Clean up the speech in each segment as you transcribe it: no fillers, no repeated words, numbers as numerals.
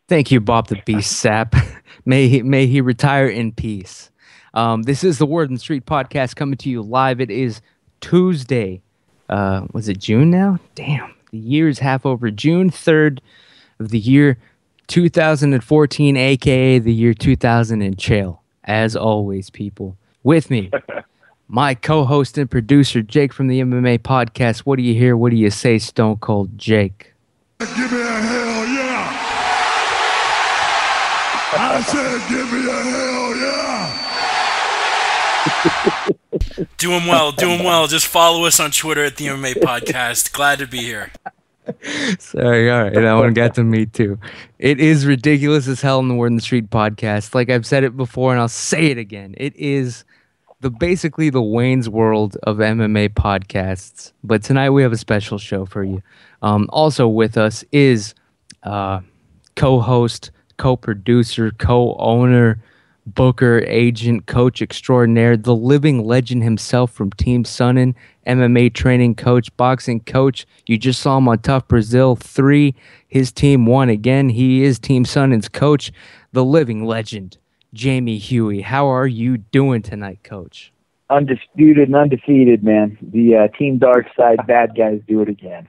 Thank you, Bob the Beast Sap. May he retire in peace. This is the Word and Street podcast coming to you live. It is Tuesday. Was it June now? Damn, the year is half over. June 3rd of the year 2014, aka the year 2000 in jail. As always, people. With me, my co-host and producer, Jake from the MMA podcast. What do you hear? What do you say, Stone Cold Jake? Give me a hell yeah! I said give me a hell yeah! Doing well. Just follow us on Twitter at the MMA Podcast. Glad to be here. Sorry, all right. That one got to me too. It is ridiculous as hell in the Word in the Street podcast. Like I've said it before, and I'll say it again. It is basically the Wayne's World of MMA podcasts. But tonight we have a special show for you. Also with us is co-host, co-producer, co-owner, booker, agent, coach extraordinaire, the living legend himself from Team Sonnen, MMA training coach, boxing coach. You just saw him on Tough Brazil 3. His team won again. He is Team Sonnen's coach, the living legend, Jamie Huey. How are you doing tonight, Coach? Undisputed and undefeated, man. The Team Dark Side bad guys do it again.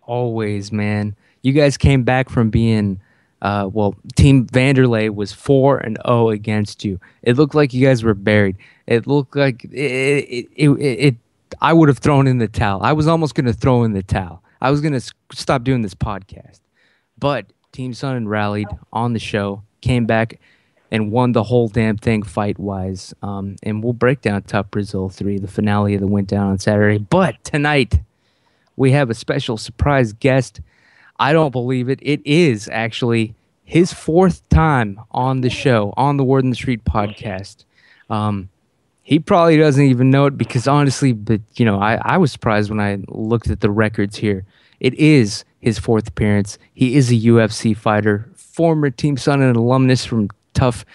Always, man. You guys came back from being... Team Vanderlei was 4-0 against you. It looked like you guys were buried. It looked like I would have thrown in the towel. I was almost going to throw in the towel. I was going to stop doing this podcast. But Team Sonnen rallied on the show, came back, and won the whole damn thing fight-wise. And we'll break down Tough Brazil 3, the finale that went down on Saturday. But tonight, we have a special surprise guest. I don't believe it. It is actually his 4th time on the show, on the Word in the Street podcast. He probably doesn't even know it because honestly, but you know, I was surprised when I looked at the records here. It is his 4th appearance. He is a UFC fighter, former Team Sonnen alumnus from Tough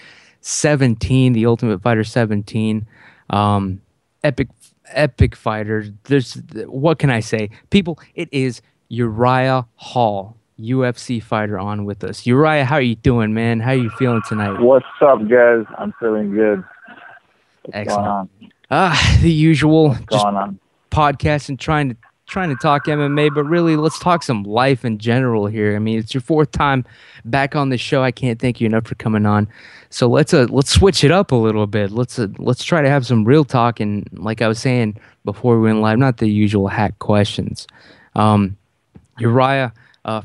17, the Ultimate Fighter 17. Epic fighter. What can I say? People, it is Uriah Hall, UFC fighter, on with us. Uriah, how are you doing, man? How are you feeling tonight? What's up, guys? I'm feeling good. What's Excellent. going on? The usual. What's going on? Podcasting, trying to talk MMA, but really, let's talk some life in general here. I mean, it's your 4th time back on the show. I can't thank you enough for coming on. So let's switch it up a little bit. Let's try to have some real talk. And like I was saying before we went live, not the usual hack questions. Uriah,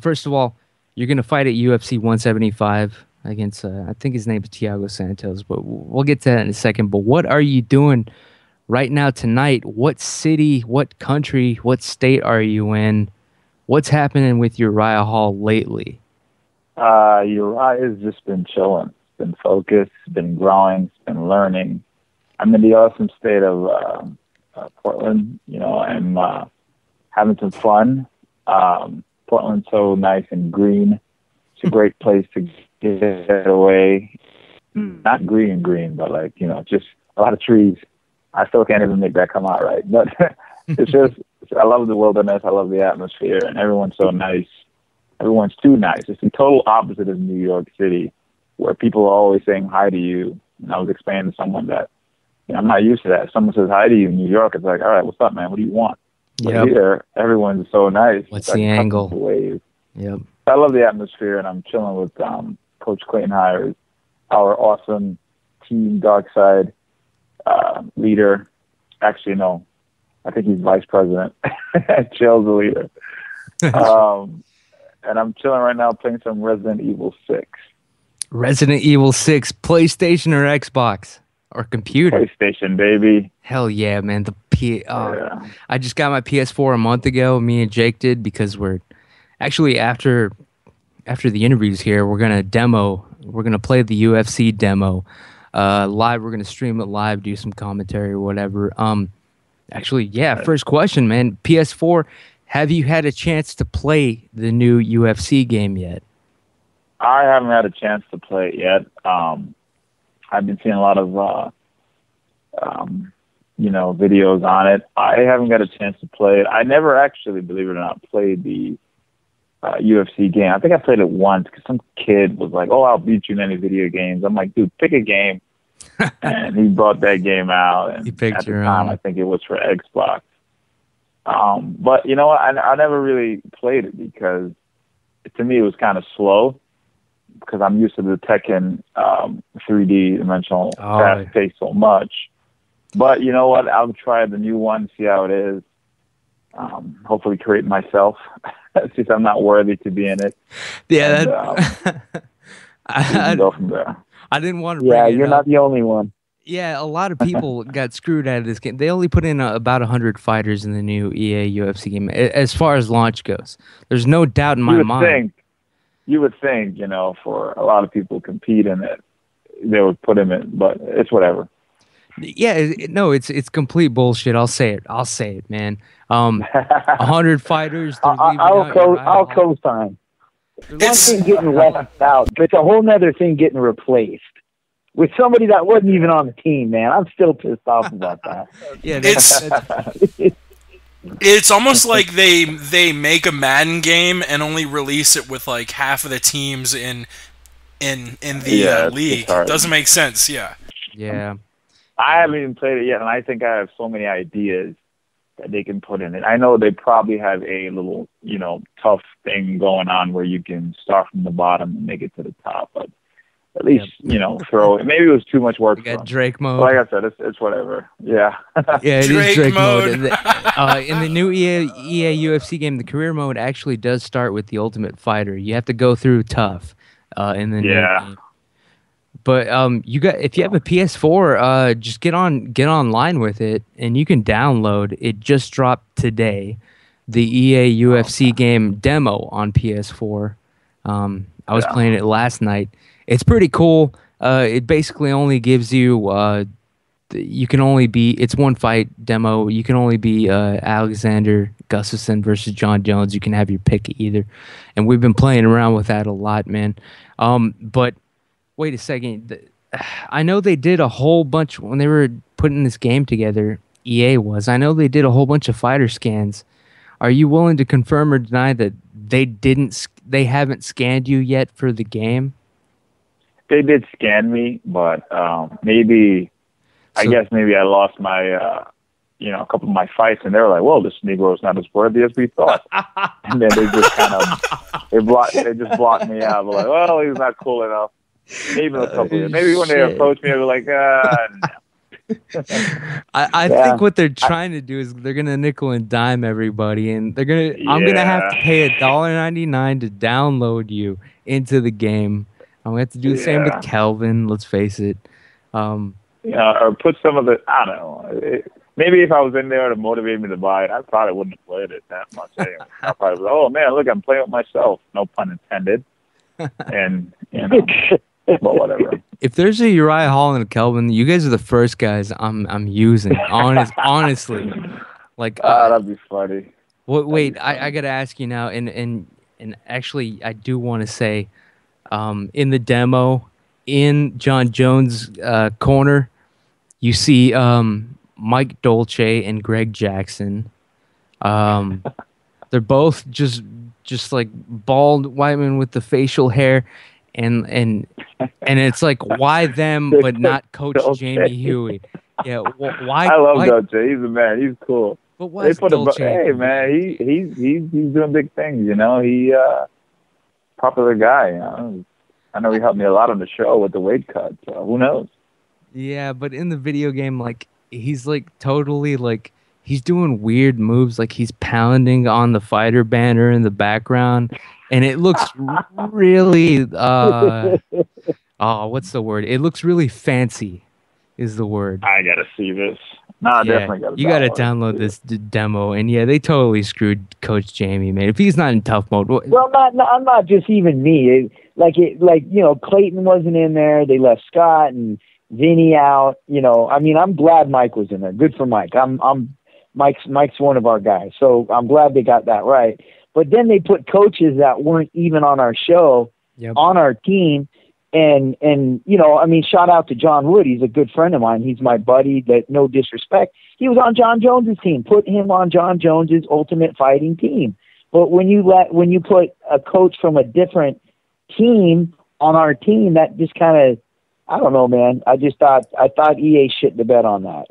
first of all, you're going to fight at UFC 175 against, I think his name is Thiago Santos, but we'll get to that in a second. But what are you doing right now tonight? What city, what country, what state are you in? What's happening with Uriah Hall lately? Uriah's just been chilling, been focused, been growing, been learning. I'm in the awesome state of Portland. You know, I'm having some fun. Portland's so nice and green. It's a great place to get away. Not green, but like, you know, just a lot of trees. I still can't even make that come out right. But it's just, I love the wilderness. I love the atmosphere, and everyone's so nice. Everyone's too nice. It's the total opposite of New York City, where people are always saying hi to you. And I was explaining to someone that, you know, I'm not used to that. If someone says hi to you in New York, it's like, all right, what's up, man? What do you want? But here, everyone's so nice. What's like the angle? Wave. Yep. I love the atmosphere, and I'm chilling with Coach Clayton Hires, our awesome Team Dark Side leader. Actually, no, I think he's vice president. Chill's the leader. And I'm chilling right now playing some Resident Evil 6. Resident Evil 6, PlayStation or Xbox? Or computer? PlayStation, baby. Hell yeah, man. I just got my PS4 a month ago. Me and Jake did, because we're actually after the interviews here, we're gonna play the UFC demo live. We're gonna stream it live, do some commentary or whatever. Actually, yeah. First question, man. PS4. Have you had a chance to play the new UFC game yet? I haven't had a chance to play it yet. I've been seeing a lot of videos on it. I haven't got a chance to play it. I never actually, believe it or not, played the UFC game. I think I played it once because some kid was like, "Oh, I'll beat you in any video games." I'm like, "Dude, pick a game." And he brought that game out. And He picked at the your time, own. I think it was for Xbox. But you know what? I never really played it because to me it was kind of slow because I'm used to the Tekken 3D dimensional fast pace so much. But you know what? I'll try the new one, see how it is. Hopefully create myself since I'm not worthy to be in it. Yeah, and, we can go from there. I didn't want to bring it you're up. not the only one. Yeah, a lot of people got screwed out of this game. They only put in about 100 fighters in the new EA UFC game as far as launch goes. There's no doubt in my mind. You would think, you know, for a lot of people to compete in it, they would put him in, but it's whatever. Yeah, it's complete bullshit. I'll say it, man. 100 fighters. I'll co-sign. One thing getting left out, but it's a whole nother thing getting replaced with somebody that wasn't even on the team, man. I'm still pissed off about that. Yeah, it's almost like they make a Madden game and only release it with like half of the teams in the league. It doesn't make sense. Yeah. Yeah. I haven't even played it yet, and I think I have so many ideas that they can put in it. I know they probably have a little, you know, tough thing going on where you can start from the bottom and make it to the top, but at least, you know, throw it. Maybe it was too much work. You got Drake mode. Like I said, it's whatever. Yeah. Yeah, it is Drake mode. mode. In the new EA UFC game, the career mode actually does start with the Ultimate Fighter. You have to go through tough in the new game. But if you have a PS4, just get online with it, and you can download. It just dropped today, the EA UFC game demo on PS4. I was playing it last night. It's pretty cool. It basically only gives you you can only be, it's one fight demo. You can only be Alexander Gustafsson versus John Jones. You can have your pick either, and we've been playing around with that a lot, man. But wait a second. I know they did a whole bunch when they were putting this game together. EA was. I know they did a whole bunch of fighter scans. Are you willing to confirm or deny that they haven't scanned you yet for the game? They did scan me, but maybe I guess maybe I lost my you know, a couple of my fights, and they were like, "Whoa, this Negro is not as worthy as we thought." And then they just kind of they just blocked me out. They're like, "Well, he's not cool enough." Maybe a couple of years. Maybe when they approach me, I'll be like, no. I think what they're trying to do is they're gonna nickel and dime everybody, and I'm gonna have to pay $1.99 to download you into the game. I'm gonna have to do the same with Kelvin. Let's face it. Or put some of the, I don't know. Maybe if I was in there to motivate me to buy it, I probably wouldn't have played it that much anyway. I probably was like, oh man, look, I'm playing with myself. No pun intended. And you know. But whatever. If there's a Uriah Hall and a Kelvin, you guys are the first guys I'm using. Honestly, like that'd be funny. Wait, I gotta ask you now, and actually, I do want to say, in the demo, in John Jones' corner, you see Mike Dolce and Greg Jackson. They're both just like bald white men with the facial hair. And it's like, why them but not Coach Jamie Huey? Yeah, why? I love Dolce. He's a man. He's cool. But why Dolce? Hey man, he's doing big things. You know, he popular guy. You know? I know he helped me a lot on the show with the weight cut. So who knows? Yeah, but in the video game, like he's like totally like he's doing weird moves, like he's pounding on the fighter banner in the background. And it looks really, what's the word? It looks really fancy, is the word. I gotta see this. No, I definitely gotta. You gotta download this demo, and yeah, they totally screwed Coach Jamie, man. If he's not in tough mode, well, not just even me. Like you know, Clayton wasn't in there. They left Scott and Vinny out. You know, I mean, I'm glad Mike was in there. Good for Mike. Mike's one of our guys, so I'm glad they got that right. But then they put coaches that weren't even on our show on our team. And you know, I mean, shout out to John Wood. He's a good friend of mine. He's my buddy, that no disrespect. He was on John Jones's team. Put him on John Jones's Ultimate Fighting team. But when you put a coach from a different team on our team, that just kind of, I don't know, man. I thought EA shit the bed on that.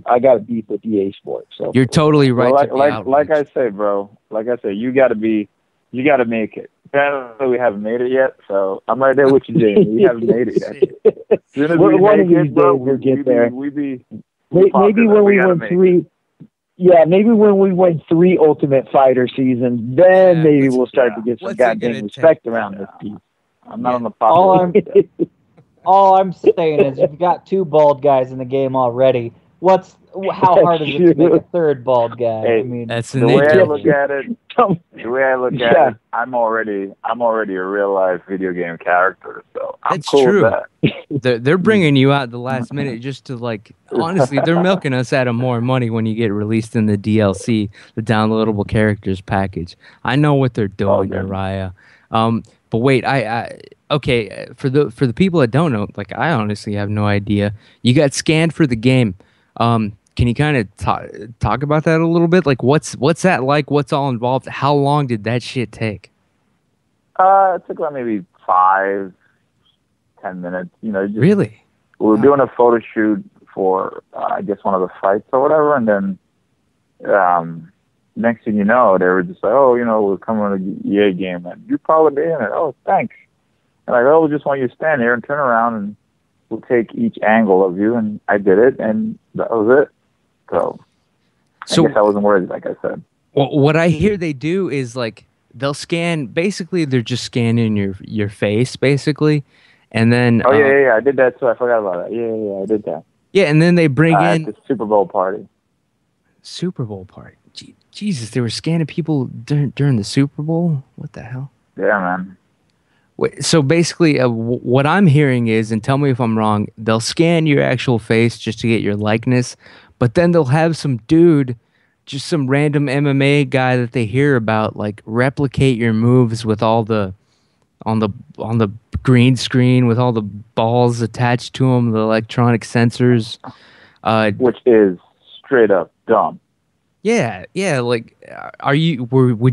I got a beef with EA Sports. So you're totally right. Like I say, bro. Like I say, you got to make it. Apparently, we haven't made it yet, so I'm right there with you, Jamie. We haven't made it yet. As soon as we make it, bro, we'll get there. Maybe when we win 3. Yeah, maybe when we win 3 Ultimate Fighter seasons, then maybe we'll start to get some goddamn respect around this piece. I'm not on the pop. All I'm saying is you've got 2 bald guys in the game already. How hard is it to make a 3rd bald guy? Hey, I mean, that's the way I look at it. I'm already a real life video game character, so I'm cool with that. They're bringing you out the last minute just to honestly, they're milking us out of more money when you get released in the DLC, the downloadable characters package. I know what they're doing, Uriah. But wait, okay, for the people that don't know, I honestly have no idea. You got scanned for the game. Can you kind of talk about that a little bit? What's that like? What's all involved? How long did that shit take? It took maybe 5-10 minutes. Really? We were doing a photo shoot for I guess one of the fights or whatever, and then next thing you know, they were just like, "Oh, we're coming on the EA game, and you'll probably be in it." "Oh, thanks." And we just want you to stand here and turn around, and we'll take each angle of you. And I did it, and that was it. So I guess I wasn't worried, like I said. Well, what I hear they do is they'll scan. Basically, they're just scanning your face, basically, and then. Oh yeah, I did that too. I forgot about that. Yeah, I did that. Yeah, and then they bring in at the Super Bowl party. Super Bowl party. Jesus, they were scanning people during the Super Bowl? What the hell? Yeah, man. Wait, so basically, what I'm hearing is, and tell me if I'm wrong, they'll scan your actual face just to get your likeness, but then they'll have some dude, just some random MMA guy that they hear about, replicate your moves with all the on the green screen with all the balls attached to them, the electronic sensors, which is straight up dumb. Yeah. Would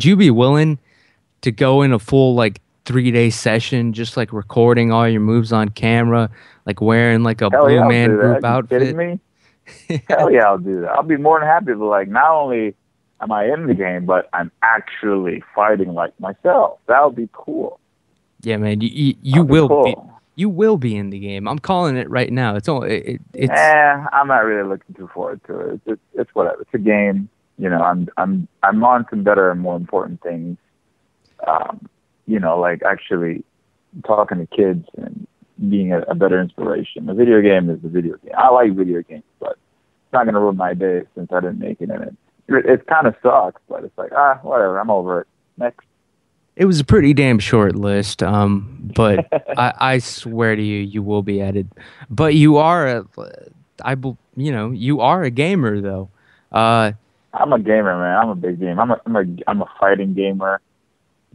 you be willing to go in a full 3-day session, just recording all your moves on camera, wearing a Blue Man Group outfit? Are you kidding me? Hell yeah, I'll do that. I'll be more than happy to not only am I in the game, but I'm actually fighting like myself. That would be cool. Yeah, man, you will be in the game. I'm calling it right now. It's I'm not really looking too forward to it. It's whatever. It's a game. I'm on some better and more important things. Actually talking to kids and being a better inspiration. A video game is a video game. I like video games, but it's not going to ruin my day since I didn't make it in it. It kind of sucks, but it's whatever. I'm over it. Next. It was a pretty damn short list, but I swear to you, you will be added. But you are you are a gamer though. I'm a gamer, man. I'm a big gamer. I'm a fighting gamer.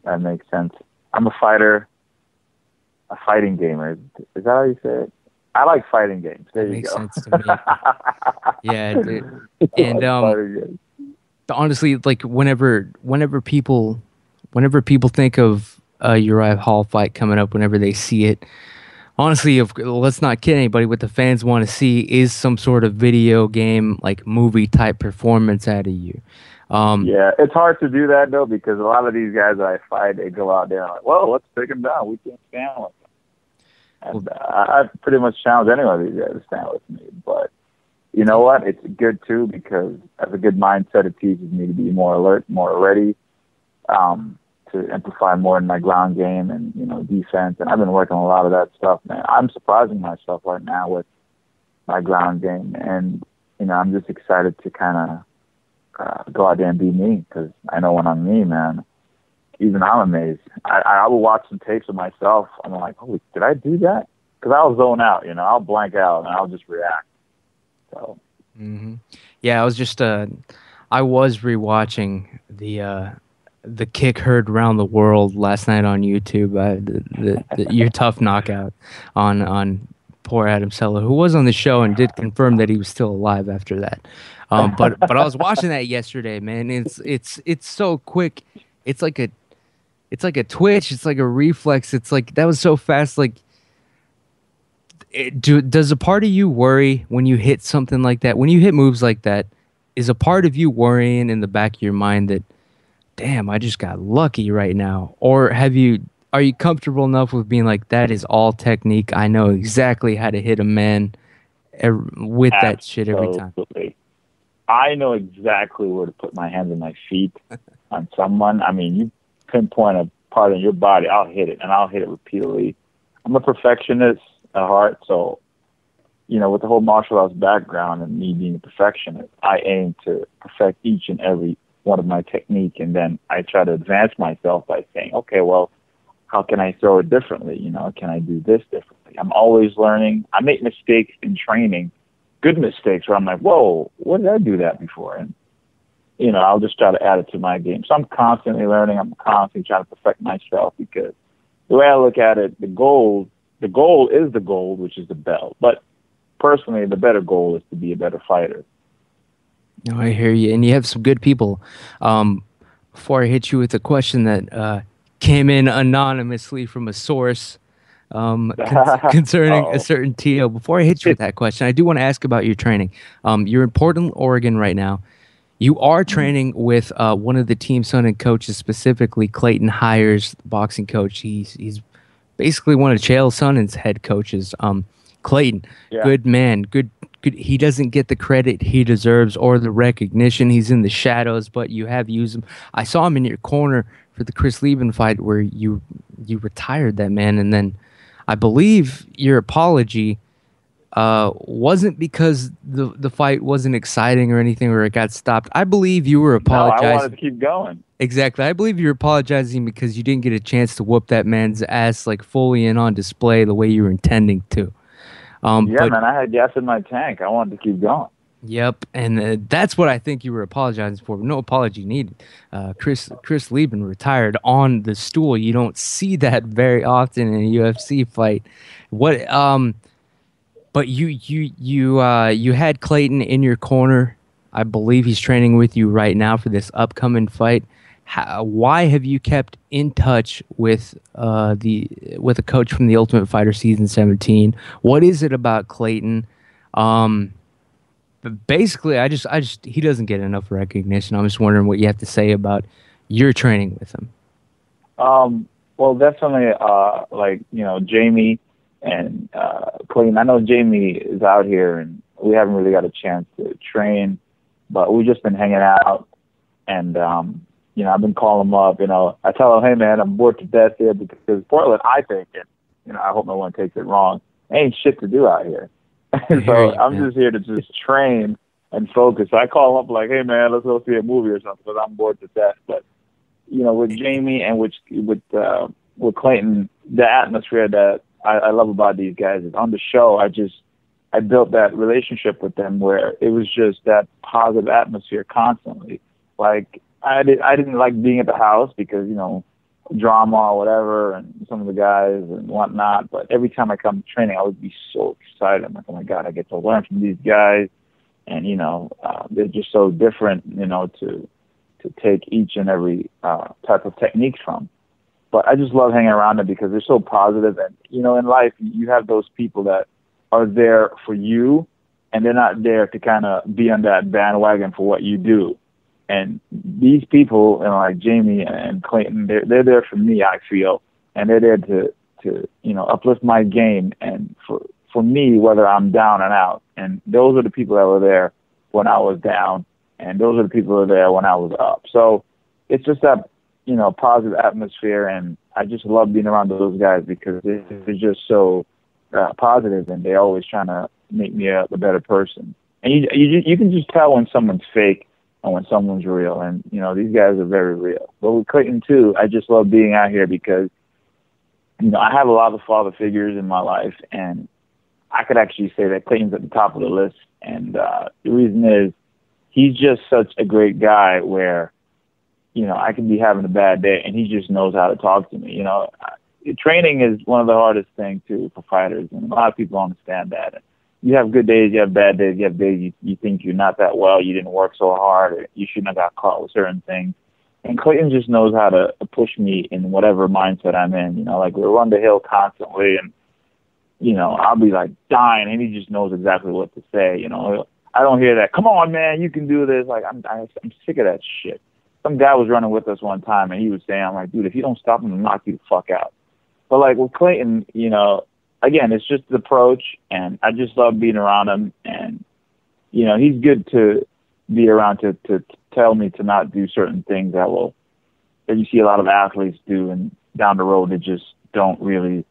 That makes sense. I'm a fighter, a fighting gamer. Is that how you say it? I like fighting games. There you go. Makes sense to me. Yeah, dude. And honestly, whenever people think of a Uriah Hall fight coming up, whenever they see it, honestly, let's not kid anybody. What the fans want to see is some sort of video game, movie type performance out of you. Yeah, it's hard to do that though, because a lot of these guys that I fight, they go out there and well, let's take them down. We can't stand with them. And I pretty much challenge any of these guys to stand with me. But you know what? It's good too, because as a good mindset, it teaches me to be more alert, more ready, to amplify more in my ground game and defense. And I've been working on a lot of that stuff, man. I'm surprising myself right now with my ground game, and I'm just excited to kind of go out there and be me, because I know when I'm me, man, even I'm amazed. I will watch some tapes of myself. I'm like, holy, did I do that? Because I'll zone out, I'll blank out and I'll just react. So, yeah, I was just I was rewatching the kick heard around the world last night on YouTube. Your tough knockout on poor Adam Sella, who was on the show and did confirm that he was still alive after that. But I was watching that yesterday, man. It's so quick. It's like a twitch. It's like a reflex. It's like that was so fast. Like, does a part of you worry when you hit something like that? When you hit moves like that, is a part of you worrying in the back of your mind that, damn, I just got lucky right now? Or are you comfortable enough with being like, that is all technique? I know exactly how to hit a man with that shit every time. I know exactly where to put my hands and my feet on someone. I mean, you pinpoint a part of your body, I'll hit it, and I'll hit it repeatedly. I'm a perfectionist at heart, so, you know, with the whole martial arts background and me being a perfectionist, I aim to perfect each and every one of my technique, and then I try to advance myself by saying, okay, well, how can I throw it differently? You know, can I do this differently? I'm always learning. I make mistakes in training, good mistakes, where I'm like, whoa, what did I do that before? And, you know, I'll just try to add it to my game. So I'm constantly learning. I'm constantly trying to perfect myself, because the way I look at it, the goal is the gold, which is the belt. But personally, the better goal is to be a better fighter. No, I hear you. And you have some good people. Before I hit you with a question that came in anonymously from a source concerning a certain TO, before I hit you with that question, I do want to ask about your training. You're in Portland, Oregon right now. You are training with one of the Team Sonnen coaches, specifically Clayton Hires, the boxing coach. He's basically one of Chael Sonnen's head coaches. Clayton, good man, good. He doesn't get the credit he deserves or the recognition. He's in the shadows, but you have used him. I saw him in your corner for the Chris Lieben fight where you retired that man, and then I believe your apology wasn't because the fight wasn't exciting or anything, or it got stopped. I believe you were apologizing. No, I wanted to keep going. Exactly. I believe you're apologizing because you didn't get a chance to whoop that man's ass like fully and on display the way you were intending to. Man, I had gas in my tank. I wanted to keep going. Yep, and that's what I think you were apologizing for. No apology needed. Chris Lieben retired on the stool. You don't see that very often in a UFC fight. What? But you had Clayton in your corner. I believe he's training with you right now for this upcoming fight. Why have you kept in touch with a coach from the Ultimate Fighter season 17? What is it about Clayton? But basically, I just he doesn't get enough recognition. I'm just wondering what you have to say about your training with him. Well, definitely, like, you know, Jamie and Clayton. I know Jamie is out here, and we haven't really got a chance to train, but we've just been hanging out, and you know, I've been calling him up. You know, I tell him, hey man, I'm bored to death here because Portland, I think, and you know, I hope no one takes it wrong, ain't shit to do out here. So I'm just here to just train and focus. So I call him up like, hey man, let's go see a movie or something, because I'm bored to death. But you know, with Jamie and with Clayton, the atmosphere that I love about these guys is on the show. I built that relationship with them where it was just that positive atmosphere constantly. Like I didn't like being at the house because, you know, drama or whatever, and some of the guys and whatnot. But every time I come to training, I would be so excited. I'm like, oh my God, I get to learn from these guys. And, you know, they're just so different, you know, to take each and every type of techniques from. But I just love hanging around them because they're so positive. And, you know, in life, you have those people that are there for you, and they're not there to kind of be on that bandwagon for what you do. And these people, you know, like Jamie and Clayton, they're there for me, I feel, and they're there to you know, uplift my game and for me, whether I'm down and out. And those are the people that were there when I was down, and those are the people that were there when I was up. So it's just that, you know, positive atmosphere, and I just love being around those guys because they're just so positive, and they're always trying to make me a better person. And you can just tell when someone's fake and when someone's real. And, you know, these guys are very real. But with Clayton, too, I just love being out here because, you know, I have a lot of father figures in my life, and I could actually say that Clayton's at the top of the list. And the reason is he's just such a great guy where, you know, I could be having a bad day, and he just knows how to talk to me. You know, training is one of the hardest things too for fighters, and a lot of people don't understand that. You have good days, you have bad days, you have days you think you're not that well, you didn't work so hard, or you shouldn't have got caught with certain things. And Clayton just knows how to push me in whatever mindset I'm in. You know, like we'll run the hill constantly, and you know, I'll be like dying, and he just knows exactly what to say. You know, I don't hear that. Come on, man, you can do this. Like I'm sick of that shit. Some guy was running with us one time, and he was saying, "I'm like, dude, if you don't stop him, he'll knock you the fuck out." But like with Clayton, you know, again, it's just the approach, and I just love being around him. And you know, he's good to be around to tell me to not do certain things that you see a lot of athletes do, and down the road they just don't really,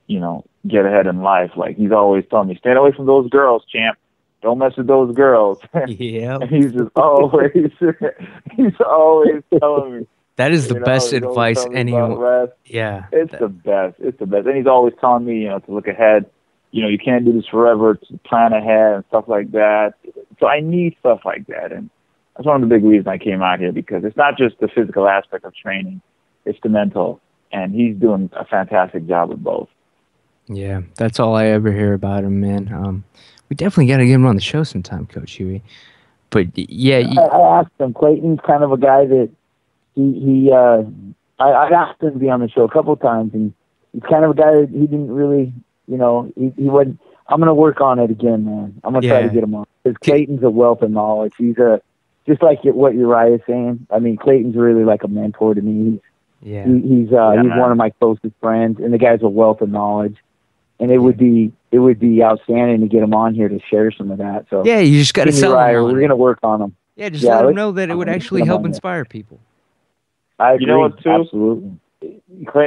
you know, get ahead in life. Like he's always telling me, stay away from those girls, champ. Don't mess with those girls. Yeah. And he's just always telling me. That is the best advice anyone. Yeah. It's the best. It's the best. And he's always telling me, you know, to look ahead. You know, you can't do this forever, to plan ahead and stuff like that. So I need stuff like that. And that's one of the big reasons I came out here, because it's not just the physical aspect of training, it's the mental. And he's doing a fantastic job with both. Yeah, that's all I ever hear about him, man. We definitely got to get him on the show sometime, Coach Huey. But yeah, I asked him. Clayton's kind of a guy that I asked him to be on the show a couple of times, and he's kind of a guy that he didn't really, you know, he wasn't. I'm going to work on it again, man. I'm going to try to get him on, because Clayton's a wealth of knowledge. He's just like what Uriah is saying. I mean, Clayton's really like a mentor to me. He's one of my closest friends, and the guy's a wealth of knowledge. And it would be outstanding to get him on here to share some of that. So yeah, you just got to sell him. We're going to work on him. Yeah, just let him know that it would actually help inspire people. I agree. You know what, too? Absolutely.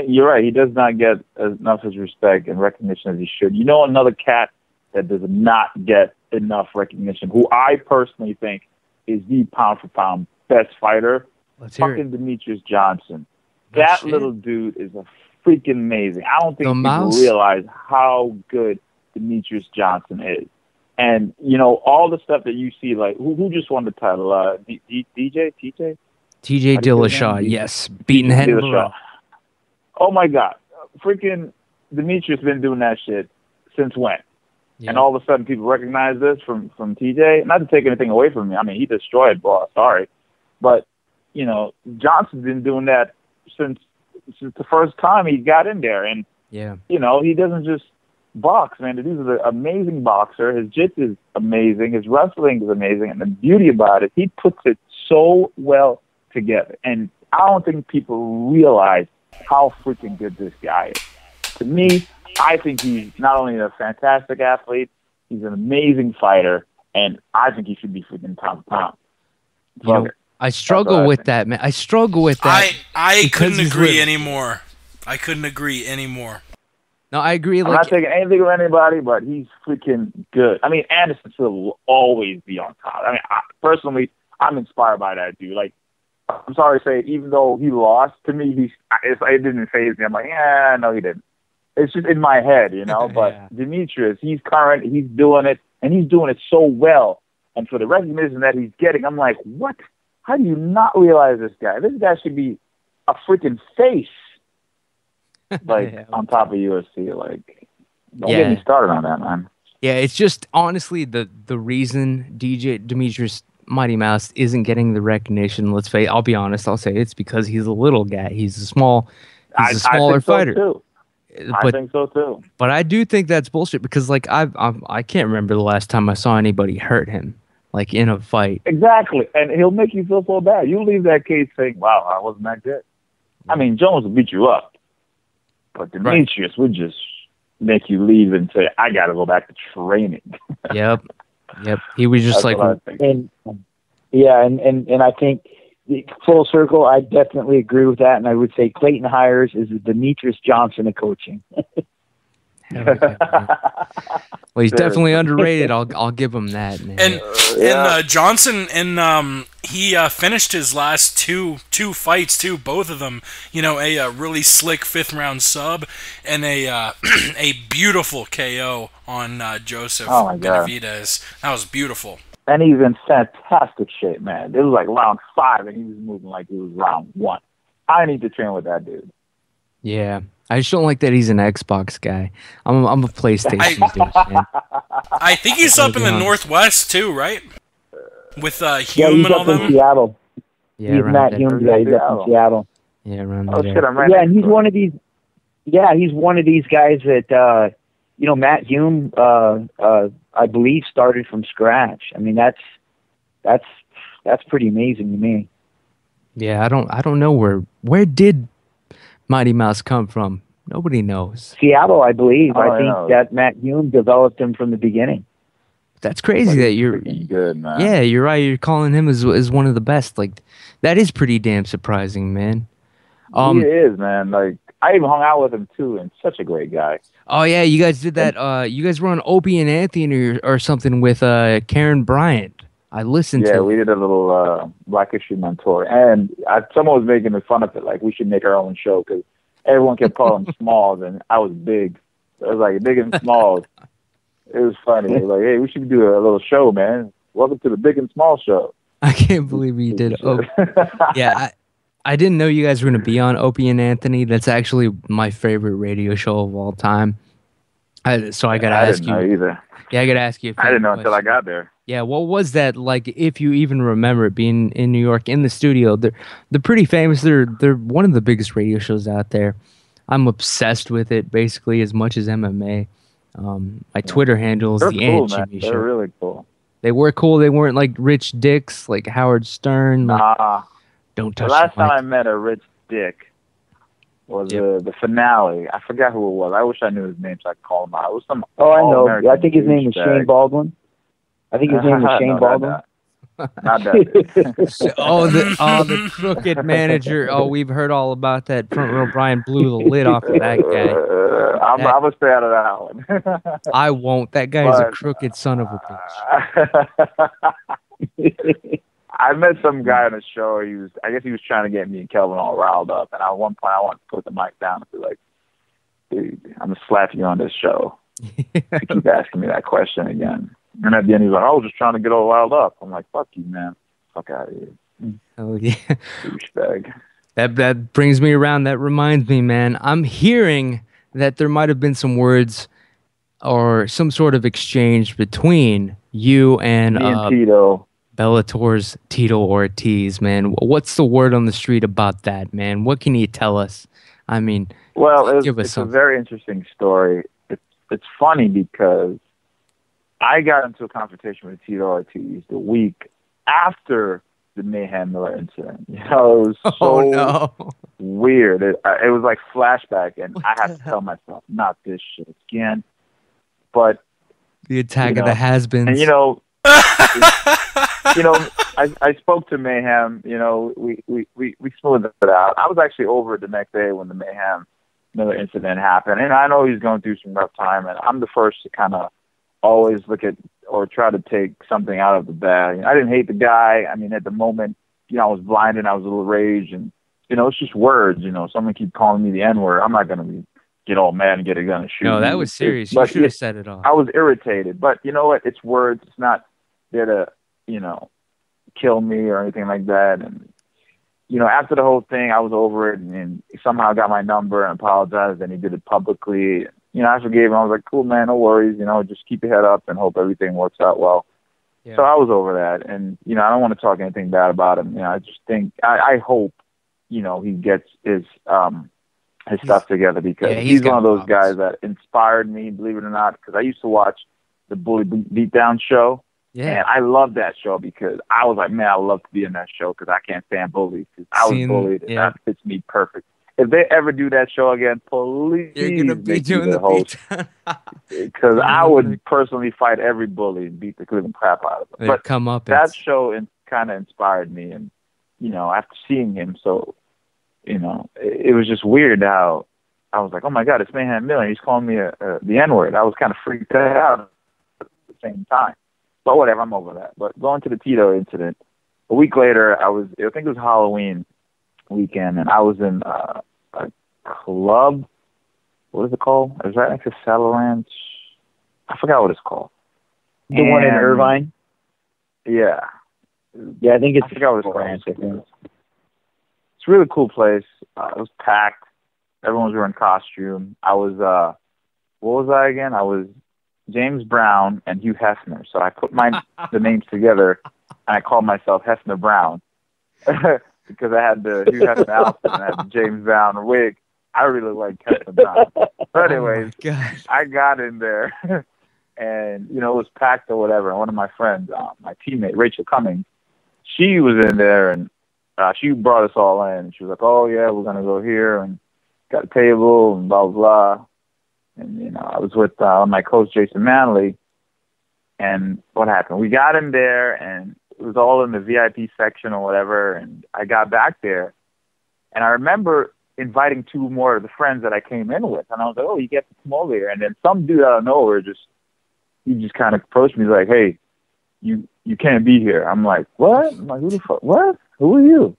You're right. He does not get enough of his respect and recognition as he should. You know another cat that does not get enough recognition, who I personally think is the pound-for-pound best fighter? Fucking Demetrius Johnson. That little dude is a freaking amazing. I don't think people realize how good Demetrius Johnson is. And, you know, all the stuff that you see, like, who just won the title? TJ Dillashaw, yes. Beating Henry. Oh, my God. Freaking Demetrius been doing that shit since when? Yeah. And all of a sudden people recognize this from TJ. Not to take anything away from me. I mean, he destroyed Boss, sorry. But, you know, Johnson's been doing that since the first time he got in there. And, you know, he doesn't just box, man. This is an amazing boxer. His jiu-jitsu is amazing. His wrestling is amazing. And the beauty about it, he puts it so well together. And I don't think people realize how freaking good this guy is. To me, I think he's not only a fantastic athlete, he's an amazing fighter, and I think he should be freaking pound. You know, I struggle with that, man. I struggle with that. I couldn't agree anymore. I couldn't agree anymore. No, I agree. I'm not taking anything from anybody, but he's freaking good. I mean, Anderson Silva will always be on top. I mean, personally, I'm inspired by that dude. Like, I'm sorry to say, even though he lost, to me, it didn't faze me. I'm like, yeah, no, he didn't. It's just in my head, you know. But Demetrius, he's current, he's doing it, and he's doing it so well. And for the recognition that he's getting, I'm like, what? How do you not realize this guy? This guy should be a freaking face, like, on top of UFC. Like, don't get me started on that, man. Yeah, it's just, honestly, the reason Demetrius Mighty Mouse isn't getting the recognition, I'll be honest, I'll say it's because he's a little guy. He's a smaller fighter. So I think so too. But I do think that's bullshit, because like I can't remember the last time I saw anybody hurt him, like in a fight. Exactly, and he'll make you feel so bad. You leave that cage saying, "Wow, I wasn't that good." I mean, Jones will beat you up, but Demetrius would just make you leave and say, "I got to go back to training." Yep. He was just like, and I think full circle, I definitely agree with that, and I would say Clayton Hires is the Demetrius Johnson of coaching. Well, he's definitely underrated. I'll give him that, man. And Johnson, he finished his last two fights too, both of them. You know, a really slick 5th round sub and a beautiful KO on Joseph Benavidez. That was beautiful. And he's in fantastic shape, man. It was like round 5, and he was moving like it was round 1. I need to train with that dude. Yeah. I just don't like that he's an Xbox guy. I'm a PlayStation dude, man. I think he's gotta up in be the honest. Northwest too, right? With Yeah, Hume he's and all up in them. Seattle. Yeah, He's around Matt that. Hume's guy. He's up in Seattle. Yeah, around Oh that. shit, I'm right. Yeah, and he's one of these. Yeah, he's one of these guys that Matt Hume, I believe, started from scratch. I mean, that's pretty amazing to me. Yeah, I don't know where did Mighty Mouse come from? Nobody knows. Seattle, I believe. Oh, I think yeah. that Matt Hume developed him from the beginning. That's crazy that you're pretty good, man. Yeah, you're right. You're calling him as one of the best. Like that is pretty damn surprising, man. He is, man. Like I even hung out with him too, and such a great guy. Oh yeah, you guys did that. You guys were on Opie and Anthony or something with Karen Bryant. I listened Yeah, to we it. did a little Black History Month tour, and someone was making fun of it, like we should make our own show because everyone kept calling Smalls, and I was big. It was like Big and Smalls. It was funny. It was like, hey, we should do a little show, man. Welcome to the Big and Small show. I can't believe you did. Oh, yeah. I didn't know you guys were gonna be on Opie and Anthony. That's actually my favorite radio show of all time. So I gotta ask didn't know you. either. Yeah, I gotta ask you. I didn't know until I got there. Yeah, what was that like? If you even remember it being in New York in the studio, they're pretty famous. They're one of the biggest radio shows out there. I'm obsessed with it, basically as much as MMA. My Twitter handle is They're the cool, Ant man. Jimmy They're Show. really cool. They were cool. They weren't like rich dicks like Howard Stern. Like, Nah. don't The touch last the mic. time I met a rich dick was Yep. the finale. I forgot who it was. I wish I knew his name so I could call him out. It was some. Oh, I know. all-American I think his name was douchebag. Shane Baldwin. I think his name was Shane No, Baldwin. Not that. Oh, the crooked manager. Oh, we've heard all about that. Front row Brian blew the lid off of that guy. I'm gonna stay out of that one. I won't. That guy's a But- crooked son of a bitch. I met some guy on the show. I guess he was trying to get me and Kelvin all riled up. And at one point, I wanted to put the mic down and be like, dude, I'm going to slap you on this show. You keep asking me that question again. And at the end, he's like, I was just trying to get all riled up. I'm like, fuck you, man. Fuck out of here. Oh yeah. Douchebag. That brings me around. That reminds me, man. I'm hearing that there might have been some words or some sort of exchange between you and Me and Tito. Bellator's Tito Ortiz, man. What's the word on the street about that, man? What can you tell us? I mean, Well, give us it's a something. very interesting story. It's funny because I got into a confrontation with Tito Ortiz the week after the Mayhem Miller incident. You know, it was so Oh no. weird. It was like flashback, and I had to tell myself, not this shit again. But The attack You of the know, has-beens. and I spoke to Mayhem. You know, we smoothed it out. I was actually over it the next day when the Mayhem Miller incident happened, and I know he's going through some rough time, and I'm the first to kind of always look at or try to take something out of the bad. You know, I didn't hate the guy. I mean, at the moment, I was blinded. I was a little raged, and it's just words. Someone keep calling me the N-word. I'm not gonna get all mad and get a gun and shoot. No, that you. was serious. You But should have said it all. I was irritated, but you know what? It's words. It's not there to, kill me or anything like that. And, after the whole thing, I was over it and somehow got my number and apologized, and he did it publicly. I forgave him. I was like, cool, man, no worries. Just keep your head up and hope everything works out well. Yeah. So I was over that. And, I don't want to talk anything bad about him. I just think, I hope, he gets his stuff together because yeah, he's got one of those problems. guys that inspired me, believe it or not, because I used to watch the Bully Beatdown show. Yeah. And I love that show because I was like, man, I love to be in that show because I can't stand bullies. Because I was Seeing- bullied, and yeah. that fits me perfect. If they ever do that show again, please You're gonna be make me doing the host. beat. Because I would personally fight every bully and beat the living crap out of them. They'd But come up. that show kind of inspired me, and after seeing him, so it was just weird how I was like, oh my god, it's Mayhem Miller. He's calling me the N-word. I was kind of freaked out at the same time. But whatever, I'm over that. But going to the Tito incident, a week later, I think it was Halloween weekend, and I was in a club. What is it called? Is that next to Saddle Ranch? I forgot what it's called. The one in And- Irvine. Yeah. Yeah, I think it's I forgot what it's Ranch, I called. think. It's a really cool place. It was packed. Everyone was wearing costume. I was what was I again? I was James Brown and Hugh Hefner. So I put the names together and I called myself Hefner Brown because I had the Hugh Hefner outfit and I had the James Brown wig. I really like Hefner Brown. But anyways, I got in there and it was packed or whatever. And one of my friends, my teammate Rachel Cummings, she was in there and she brought us all in. She was like, "Oh yeah, we're gonna go here and got a table and blah blah blah." And I was with my coach Jason Manley, and what happened? We got in there, and it was all in the VIP section or whatever. And I got back there, and I remember inviting two more of the friends that I came in with, and I was like, "Oh, you get to come over here." And then some dude out of nowhere he just kind of approached me like, "Hey, you can't be here." I'm like, "What?" I'm like, "Who the fuck? What? Who are you?"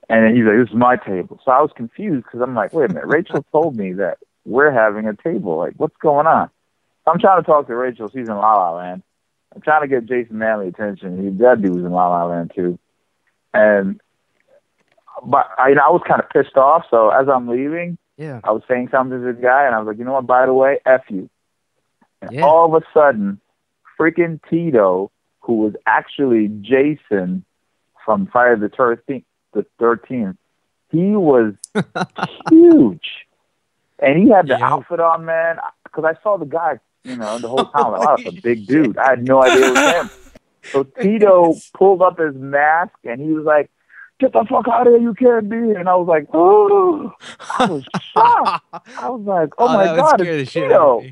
And then he's like, "This is my table." So I was confused because I'm like, "Wait a minute, Rachel told me that we're having a table. Like, what's going on?" So I'm trying to talk to Rachel. She's in La La Land. I'm trying to get Jason Manley attention. That dude was in La La Land too. But I was kind of pissed off. So as I'm leaving, I was saying something to the guy, and I was like, "You know what? By the way, F you." And all of a sudden, freaking Tito, who was actually Jason from Friday the 13th, he was huge. And he had the outfit on, man, because I saw the guy, the whole time. Like, wow, that's a big dude. I had no idea it was him. So Tito pulled up his mask, and he was like, "Get the fuck out of here, you can't be here." And I was like, oh, I was shocked. I was like, oh my God, it's Tito.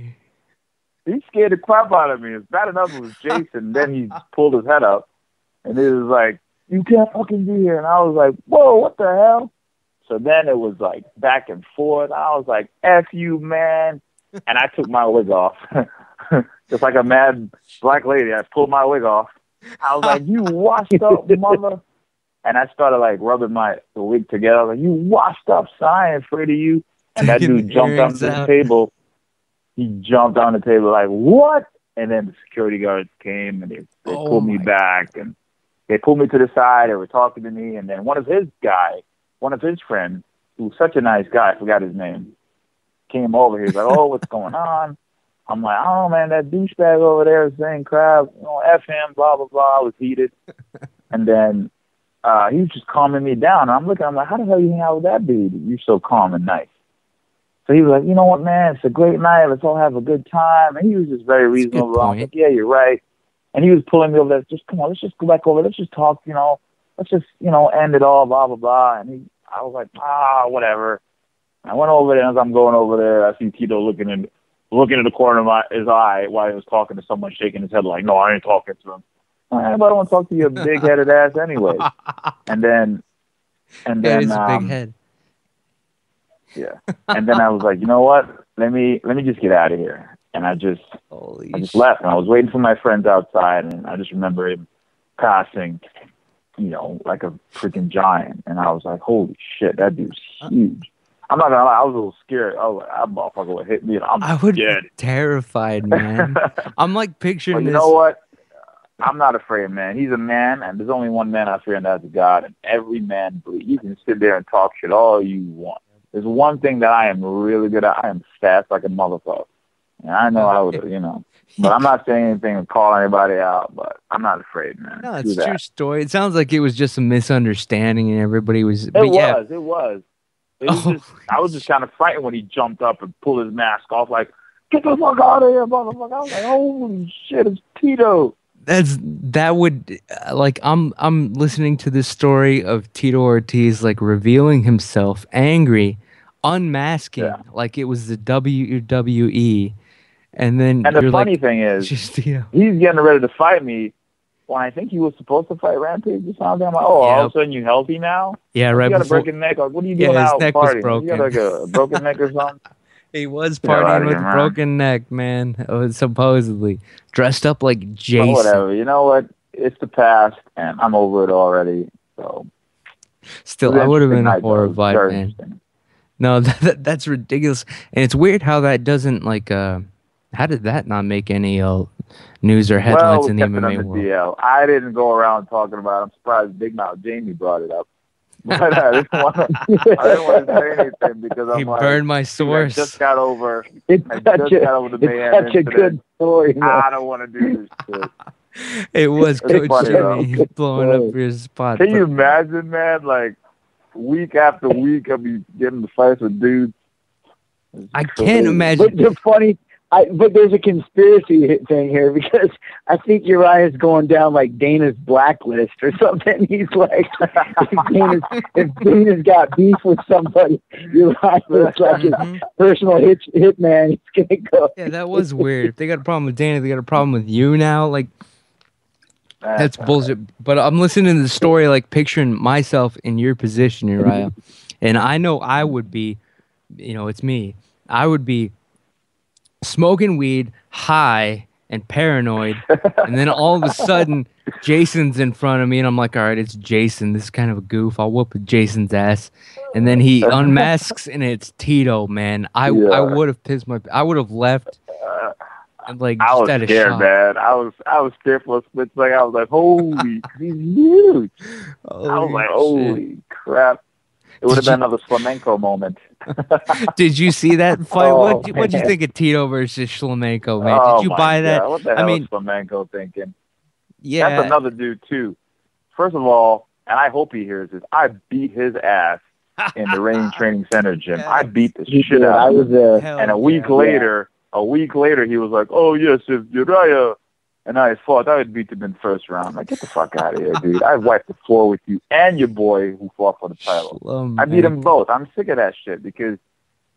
He scared the crap out of me. It's bad enough it was Jason. Then he pulled his head up, and he was like, "You can't fucking be here." And I was like, whoa, what the hell? So then it was like back and forth. I was like, F you, man. And I took my wig off. Just like a mad black lady, I pulled my wig off. I was like, "You washed up, mother." And I started like rubbing the wig together. I was like, "You washed up, son. I ain't afraid of you." And that dude jumped onto the table. He jumped on the table like, "What?" And then the security guards came and they pulled me back. And they pulled me to the side. They were talking to me. And then one of his friends, who was such a nice guy, I forgot his name, came over. He was like, "Oh, what's going on?" I'm like, "Oh, man, that douchebag over there is saying crap. F him, blah, blah, blah." I was heated. And then he was just calming me down. And I'm like, "How the hell you hang out with that dude? You're so calm and nice." So he was like, "You know what, man? It's a great night. Let's all have a good time." And he was just very reasonable. I was like, "Yeah, you're right." And he was pulling me over there. "Just come on, let's just go back over. Let's just talk, let's just, end it all, blah, blah, blah." And I was like, whatever. And I went over there, and as I'm going over there, I see Tito looking in the corner of his eye while he was talking to someone, shaking his head like, "No, I ain't talking to him." I don't want to talk to your big-headed ass anyway. And then he's a big head. Yeah. And then I was like, "You know what? Let me just get out of here." And I just left. And I was waiting for my friends outside, and I just remember him passing, like a freaking giant. And I was like, "Holy shit, that dude's huge." I'm not gonna lie, I was a little scared. I was like, "That motherfucker would hit me." And I would be terrified, man. I'm like picturing but you this. know what? I'm not afraid, man. He's a man, and there's only one man I fear, and that's God. And every man believes. You can sit there and talk shit all you want. There's one thing that I am really good at. I am fast like a motherfucker. And I know I would, but I'm not saying anything to call anybody out, but I'm not afraid, man. No, it's a true story. It sounds like it was just a misunderstanding and everybody was... It was. I was just kind of frightened when he jumped up and pulled his mask off like, "Get the fuck out of here, motherfucker." I was like, holy shit, it's Tito. I'm listening to this story of Tito Ortiz like revealing himself, angry, unmasking like it was the WWE, and the funny thing is, he's getting ready to fight me when I think he was supposed to fight Rampage or something. I'm like, all of a sudden you healthy now? Yeah, right. You got a broken neck. Like, what are you doing out partying? Broken. You got like a broken neck or something? He was partying with a broken neck, man. Supposedly dressed up like Jason. But whatever. You know what? It's the past, and I'm over it already. So, still, I would have been horrified, man. No, that's ridiculous, and it's weird how that doesn't like. How did that not make any news or headlines in the MMA world? I didn't go around talking about it. I'm surprised Big Mouth Jamie brought it up. But I didn't want to say anything because I'm He like, burned my I source. just got over. It's I such just a, got over the it's mayhem such a incident. good story, man. I don't want to do this shit. It was It's Coach funny, though. Jimmy blowing up your spot. Can you imagine, man? Like week after week, I'll be getting the fights with dudes. I can't imagine. But the funny, but there's a conspiracy thing here because I think Uriah's going down like Dana's blacklist or something. He's like, if Dana's got beef with somebody, Uriah looks like his personal hitman. He's gonna go. Yeah, that was weird. If they got a problem with Dana, they got a problem with you now. Like, that's bullshit. But I'm listening to the story, like picturing myself in your position, Uriah, and I know I would be, it's me. I would be smoking weed, high, and paranoid, and then all of a sudden, Jason's in front of me, and I'm like, all right, it's Jason. This is kind of a goof. I'll whoop Jason's ass. And then he unmasks, and it's Tito, man. I would have I would have left. And like, I was just out scared, of shock. man. I was scared for a split second. I was like, holy, he's huge. I was like, holy crap. It would have been another flamenco moment. Did you see that fight? Oh, what'd you think of Tito versus Flamenco, man? Oh, Did you buy that? God. What the hell is flamenco thinking? Yeah. That's another dude, too. First of all, and I hope he hears this, I beat his ass in the Rain Training Center gym. I beat the shit out of him. I was there. And a week later, he was like, oh, yes, if Uriah and I fought, I would beat him in the first round. Like, get the fuck out of here, dude. I wiped the floor with you and your boy who fought for the title. I beat them both. I'm sick of that shit because,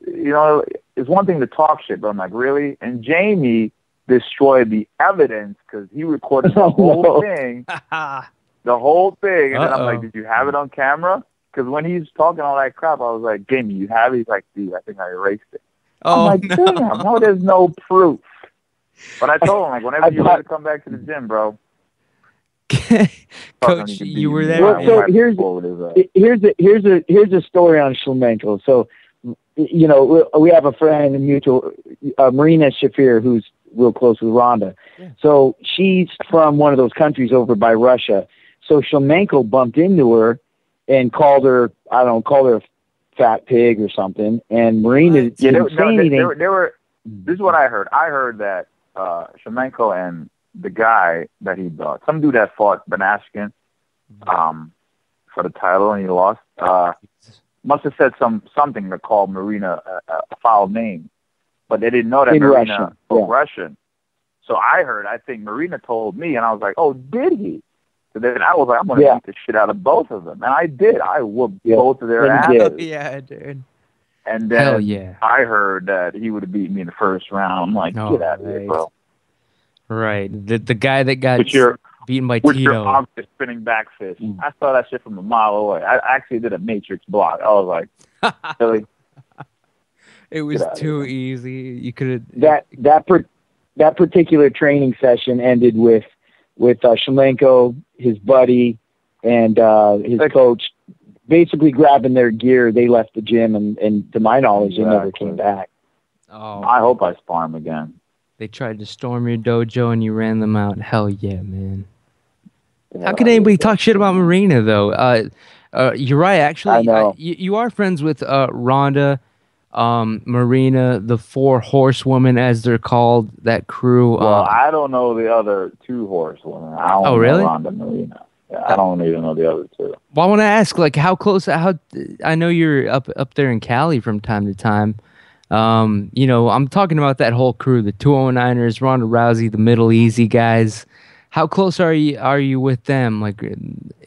it's one thing to talk shit, but I'm like, really? And Jamie destroyed the evidence because he recorded the whole thing. The whole thing. And then I'm like, did you have it on camera? Because when he's talking all that crap, I was like, Jamie, you have it? He's like, dude, I think I erased it. Oh, I'm like, damn, no, there's no proof. But I told him, like, whenever you want to come back to the gym, bro. Coach, you were there. Well, so here's a story on Flamenco. So, we have a friend, a mutual, Marina Shafir, who's real close with Rhonda. Yeah. So she's from one of those countries over by Russia. So Flamenco bumped into her and called her a fat pig or something. And Marina didn't say anything. This is what I heard. I heard that Flamenco and the guy that he bought, some dude that fought Banashkin for the title and he lost, must have said something to call Marina a foul name, but they didn't know that Marina spoke Russian. So I think Marina told me, and I was like, oh, did he? So then I was like, I'm going to beat the shit out of both of them. And I did. I whooped both of their asses. Yeah, dude. And then I heard that he would have beat me in the first round. I'm like, get out of here, bro. Right. The guy that got beaten by with Tito. Your arm spinning back fist. I saw that shit from a mile away. I actually did a Matrix block. I was like, really? It was too easy. You could have... That particular training session ended with Shlemenko, his buddy, and his coach basically grabbing their gear. They left the gym, and to my knowledge, they never came back. Oh, I hope I spar him again. They tried to storm your dojo, and you ran them out. Hell yeah, man. How can anybody talk shit about Marina, though? Uriah, actually, you are friends with Rhonda, Marina, the four horsewomen, as they're called, that crew. Well, I don't know the other two horsewomen. I don't know Rhonda, Marina. Yeah, I don't even know the other two. Well, I want to ask, like, how close? I know you're up there in Cali from time to time. I'm talking about that whole crew, the 209ers, Ronda Rousey, the Middle Easy guys. How close are you with them? Like,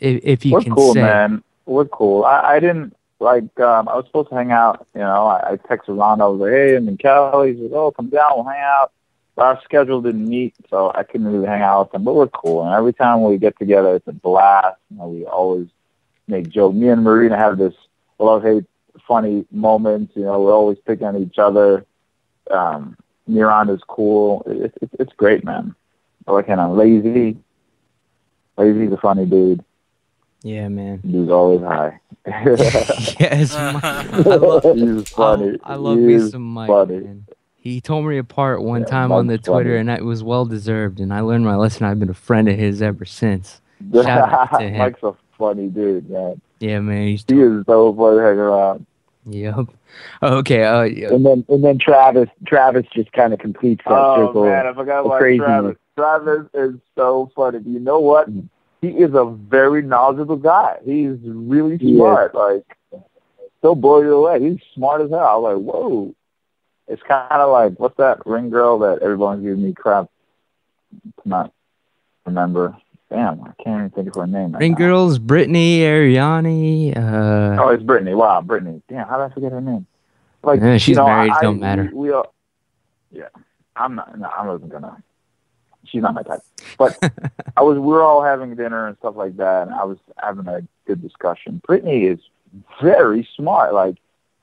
if you can cool, say. Man. We're cool. I didn't I was supposed to hang out. I texted Ronda. I was like, hey, I'm in Cali. He said, oh, come down, we'll hang out. But our schedule didn't meet, so I couldn't really hang out with them. But we're cool. And every time we get together, it's a blast. We always make jokes. Me and Marina have this love-hate funny moments. We're always picking on each other. Miranda's cool. It's great, man. I like him. Lazy. Lazy's a funny dude. Yeah, man. He's always high. Yes, he's funny. I love me some Mike. Man. He tore me apart one time on the Twitter, and it was well deserved. And I learned my lesson. I've been a friend of his ever since. Shout out to him. Mike's a funny dude, man. Yeah, man. He is so fun to hang around. Yep. Okay. Yeah. And then Travis just kind of completes that circle. Oh man, I forgot about craziness. Travis. Travis is so funny. You know what? He is a very knowledgeable guy. He's really smart. Like, he'll blow you away. He's smart as hell. I was like, whoa. It's kind of like, what's that ring girl that everyone's giving me crap to not remember? Damn, I can't even think of her name. Ring girls, Brittany, Ariani. Oh, it's Brittany. Wow, Brittany. Damn, how did I forget her name? Like, she's married. Don't matter. We all, yeah, I'm not. No, I wasn't gonna. She's not my type. But we were all having dinner and stuff like that, and I was having a good discussion. Brittany is very smart. Like,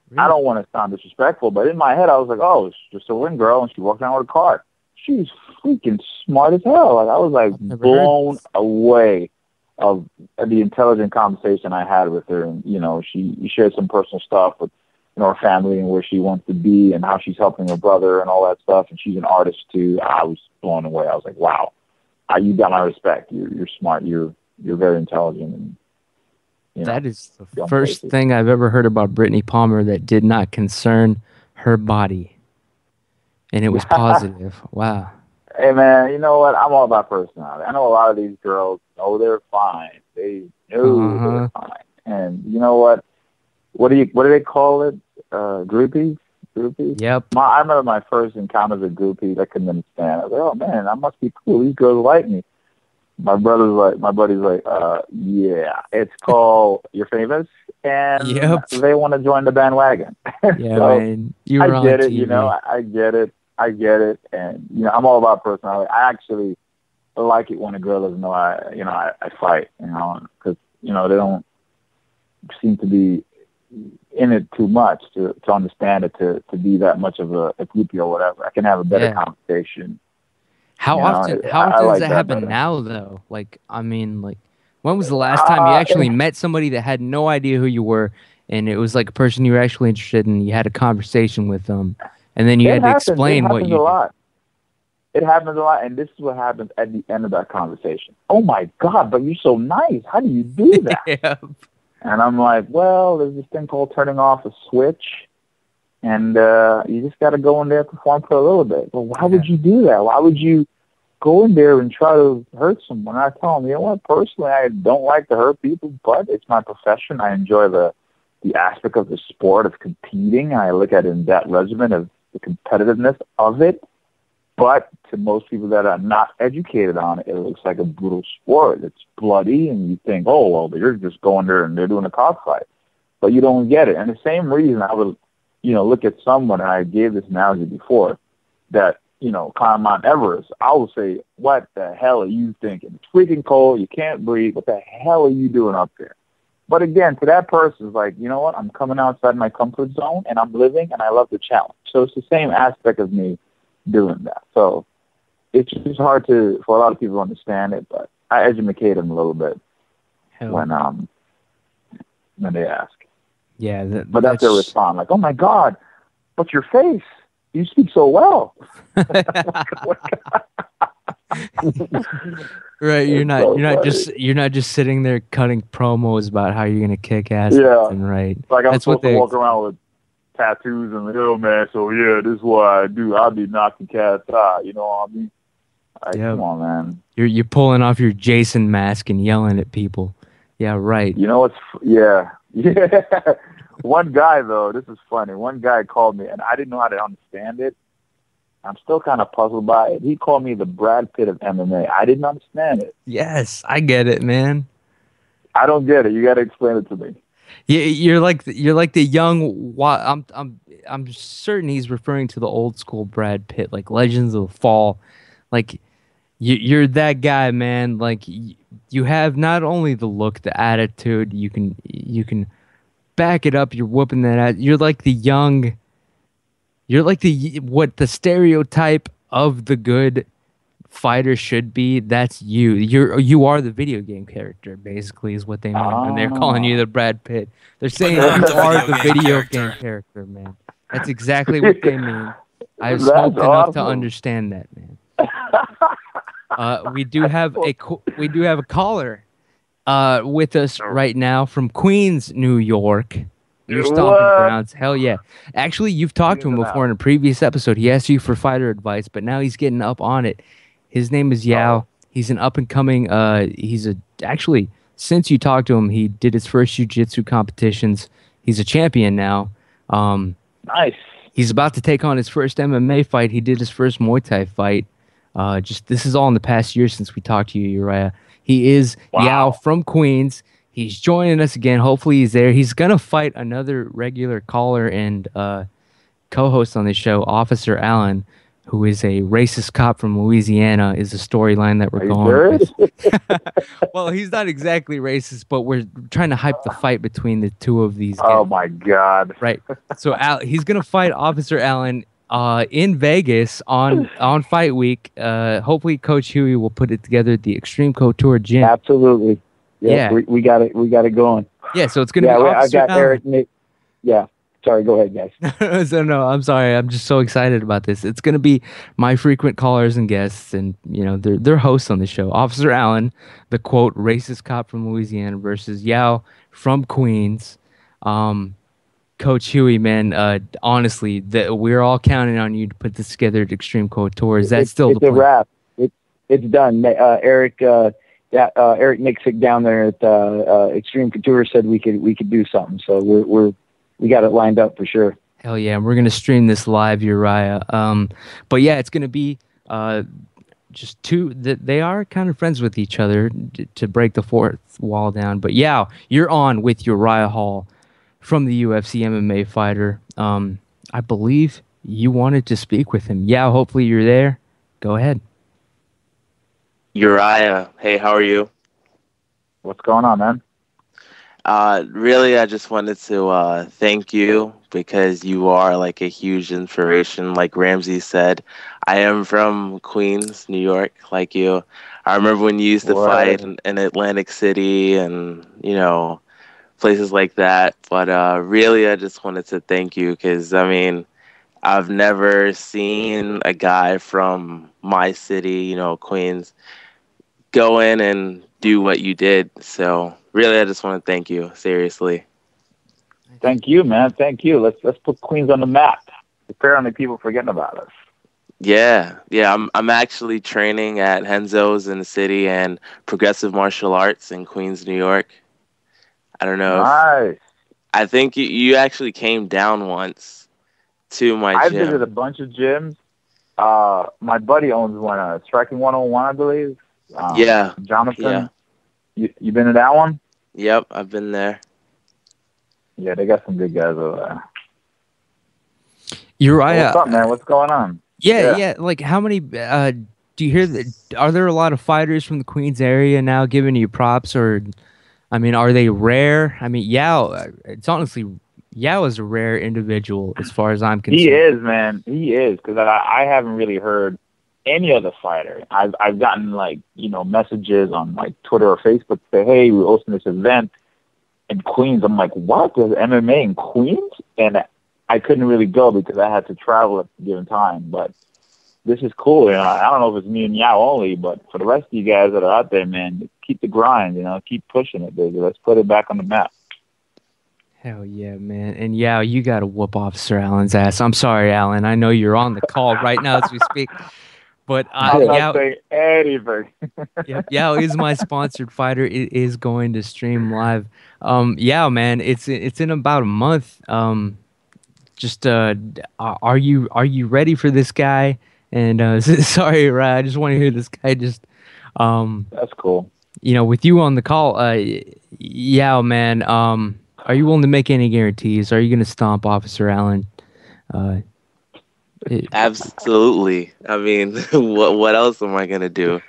really? I don't want to sound disrespectful, but in my head, I was like, oh, it's just a ring girl, and she walked around with a card. She's freaking smart as hell. Like, I was like blown away of the intelligent conversation I had with her. And, you know, she shared some personal stuff with, you know, her family and where she wants to be and how she's helping her brother and all that stuff. And she's an artist too. I was blown away. I was like, wow, you got my respect. You're smart. You're very intelligent. And, you know, that is the first thing I've ever heard about Brittany Palmer that did not concern her body. And it was positive. Wow. Hey, man, you know what? I'm all about personality. I know a lot of these girls know they're fine. They know they're fine. And you know what? What do they call it? Groupies? Groupies? Yep. I remember my first encounter with groupies. I couldn't understand. I was like, oh, man, I must be cool. These girls like me. My buddy's like, yeah, it's called You're Famous, and they want to join the bandwagon. Yeah, so man. I get it, you know, I get it, and you know, I'm all about personality. I actually like it when a girl doesn't know I fight, you know, because you know they don't seem to be in it too much to understand it to be that much of a groupie or whatever. I can have a better conversation. How often does that happen now, though? Like, I mean, like, when was the last time you actually met somebody that had no idea who you were, and it was like a person you were actually interested in, you had a conversation with them, and then you had to explain what you did? It happens a lot, and this is what happens at the end of that conversation. Oh, my God, but you're so nice. How do you do that? Yep. And I'm like, well, there's this thing called turning off a switch. And you just got to go in there and perform for a little bit. Well, why would you do that? Why would you go in there and try to hurt someone? I tell them, you know what, personally, I don't like to hurt people, but it's my profession. I enjoy the aspect of the sport of competing. I look at it in that regimen of the competitiveness of it. But to most people that are not educated on it, it looks like a brutal sport. It's bloody, and you think, oh, well, they're just going there and they're doing a cockfight. But you don't get it. And the same reason I would, you know, look at someone, and I gave this analogy before, that, you know, climb Mount Everest, I will say, what the hell are you thinking? It's freaking cold, you can't breathe, what the hell are you doing up there? But again, to that person, it's like, you know what, I'm coming outside my comfort zone, and I'm living, and I love the challenge. So it's the same aspect of me doing that. So it's just hard for a lot of people to understand it, but I educate them a little bit when they ask. Yeah, but that's their response. Like, oh my God, but your face, you speak so well. Right, you're not just sitting there cutting promos about how you're gonna kick ass. Yeah, and right. Like I'm supposed to walk around with tattoos and oh man, so yeah, this is what I do. I'll be knocking cats out. You know what I mean? Like, come on, man. You're pulling off your Jason mask and yelling at people. Yeah, right. You know what's yeah. One guy though, this is funny. One guy called me, and I didn't know how to understand it. I'm still kind of puzzled by it. He called me the Brad Pitt of MMA. I didn't understand it. Yes, I get it, man. I don't get it. You got to explain it to me. Yeah, you're like the young. I'm certain he's referring to the old school Brad Pitt, like Legends of the Fall. Like you're that guy, man. Like you have not only the look, the attitude. You can back it up. You're whooping that out. You're like the young. You're like what the stereotype of the good fighter should be. That's you. You are the video game character, basically, is what they mean when they're calling you the Brad Pitt. They're saying you are the video game character, man. That's exactly what they mean. I've smoked enough to understand that, man. We do have a caller. With us right now from Queens, New York. Your stomping What? grounds. Hell yeah. Actually, you've talked to him before in a previous episode. He asked you for fighter advice, but now he's getting up on it. His name is Yao. He's an up and coming actually, since you talked to him, he did his first jiu-jitsu competitions. He's a champion now. Nice. He's about to take on his first MMA fight. He did his first Muay Thai fight. This is all in the past year since we talked to you, Uriah. He is Yao from Queens. He's joining us again. Hopefully he's there. He's going to fight another regular caller and co-host on the show, Officer Allen, who is a racist cop from Louisiana, is the storyline that we're going with. Well, he's not exactly racist, but we're trying to hype the fight between the two of these guys. Oh, my God. Right. So he's going to fight Officer Allen in Vegas on Fight Week. Hopefully Coach Huey will put it together at the Extreme Couture Gym. Absolutely. Yeah. We got it going. Yeah, so it's going to be Officer I got Allen. Eric Nick. Yeah. Sorry, go ahead, guys. So no, I'm sorry. I'm just so excited about this. It's going to be my frequent callers and guests, and they're hosts on the show. Officer Allen, the quote racist cop from Louisiana, versus Yao from Queens. Coach Huey, man, honestly, we're all counting on you to put this together at Extreme Couture. Is that still the plan? It's a wrap. It's done. Eric Nixick down there at Extreme Couture said we could do something. So we got it lined up for sure. Hell yeah, we're gonna stream this live, Uriah. But yeah, it's gonna be just two that they are kind of friends with each other to break the fourth wall down. But yeah, you're on with Uriah Hall from the UFC MMA fighter. I believe you wanted to speak with him. Yeah, hopefully you're there. Go ahead. Uriah, hey, how are you? What's going on, man? Really, I just wanted to thank you because you are like a huge inspiration. Like Ramsey said, I am from Queens, New York, like you. I remember when you used to fight in Atlantic City and, places like that. But really, I just wanted to thank you because, I've never seen a guy from my city, Queens, go in and do what you did. So really, I just want to thank you. Seriously. Thank you, man. Thank you. Let's put Queens on the map. Apparently, people forgetting about us. Yeah. I'm actually training at Henzo's in the city and Progressive Martial Arts in Queens, New York. I don't know. Nice. I think you actually came down once to my gym. I visited a bunch of gyms. My buddy owns one, Striking 101, I believe. Yeah. Jonathan. Yeah. You been to that one? Yep, I've been there. Yeah, they got some good guys over there. Uriah, what's up, man? What's going on? Yeah. Like, how many? Do you hear that? Are there a lot of fighters from the Queens area now giving you props, or, are they rare? Yao. It's honestly, Yao is a rare individual as far as I'm concerned. He is, man. He is, because I haven't really heard any other fighter. I've gotten messages on Twitter or Facebook say, hey, we're hosting this event in Queens. I'm like, what? There's MMA in Queens? And I couldn't really go because I had to travel at a given time. But this is cool. I don't know if it's me and Yao only, but for the rest of you guys that are out there, man, keep the grind. Keep pushing it, baby. Let's put it back on the map. Hell yeah, man. And Yao, you got to whoop Officer Allen's ass. I'm sorry, Allen. I know you're on the call right now as we speak. But I'm not saying anything. Yao is my sponsored fighter. It is going to stream live. Yao, man, it's in about a month. Are you ready for this guy? And sorry, Ryan, I just want to hear this guy just. That's cool. With you on the call, Yao, man, are you willing to make any guarantees? Are you going to stomp Officer Allen? Absolutely. What else am I gonna do?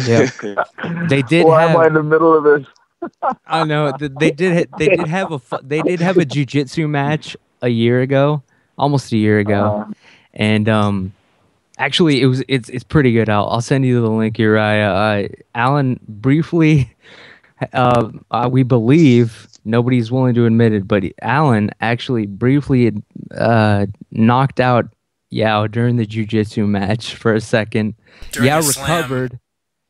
Yeah, they did. Why am I in the middle of this? I know they did have a jiu-jitsu match a year ago, almost a year ago, and actually it's pretty good. I'll send you the link, Uriah. Allen briefly, we believe. Nobody's willing to admit it, but Allen actually briefly knocked out Yao during the jiu-jitsu match for a second. Yao recovered.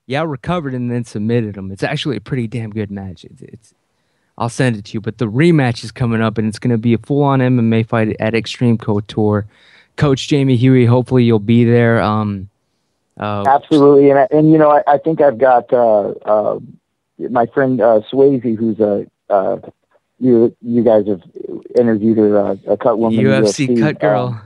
Yao recovered and then submitted him. It's actually a pretty damn good match. It's I'll send it to you. But the rematch is coming up, and it's going to be a full-on MMA fight at Extreme Couture. Coach Jamie Huey, hopefully you'll be there. Absolutely, and you know, I think I've got my friend Swayze, who's you guys have interviewed her, a cut woman, UFC cut girl.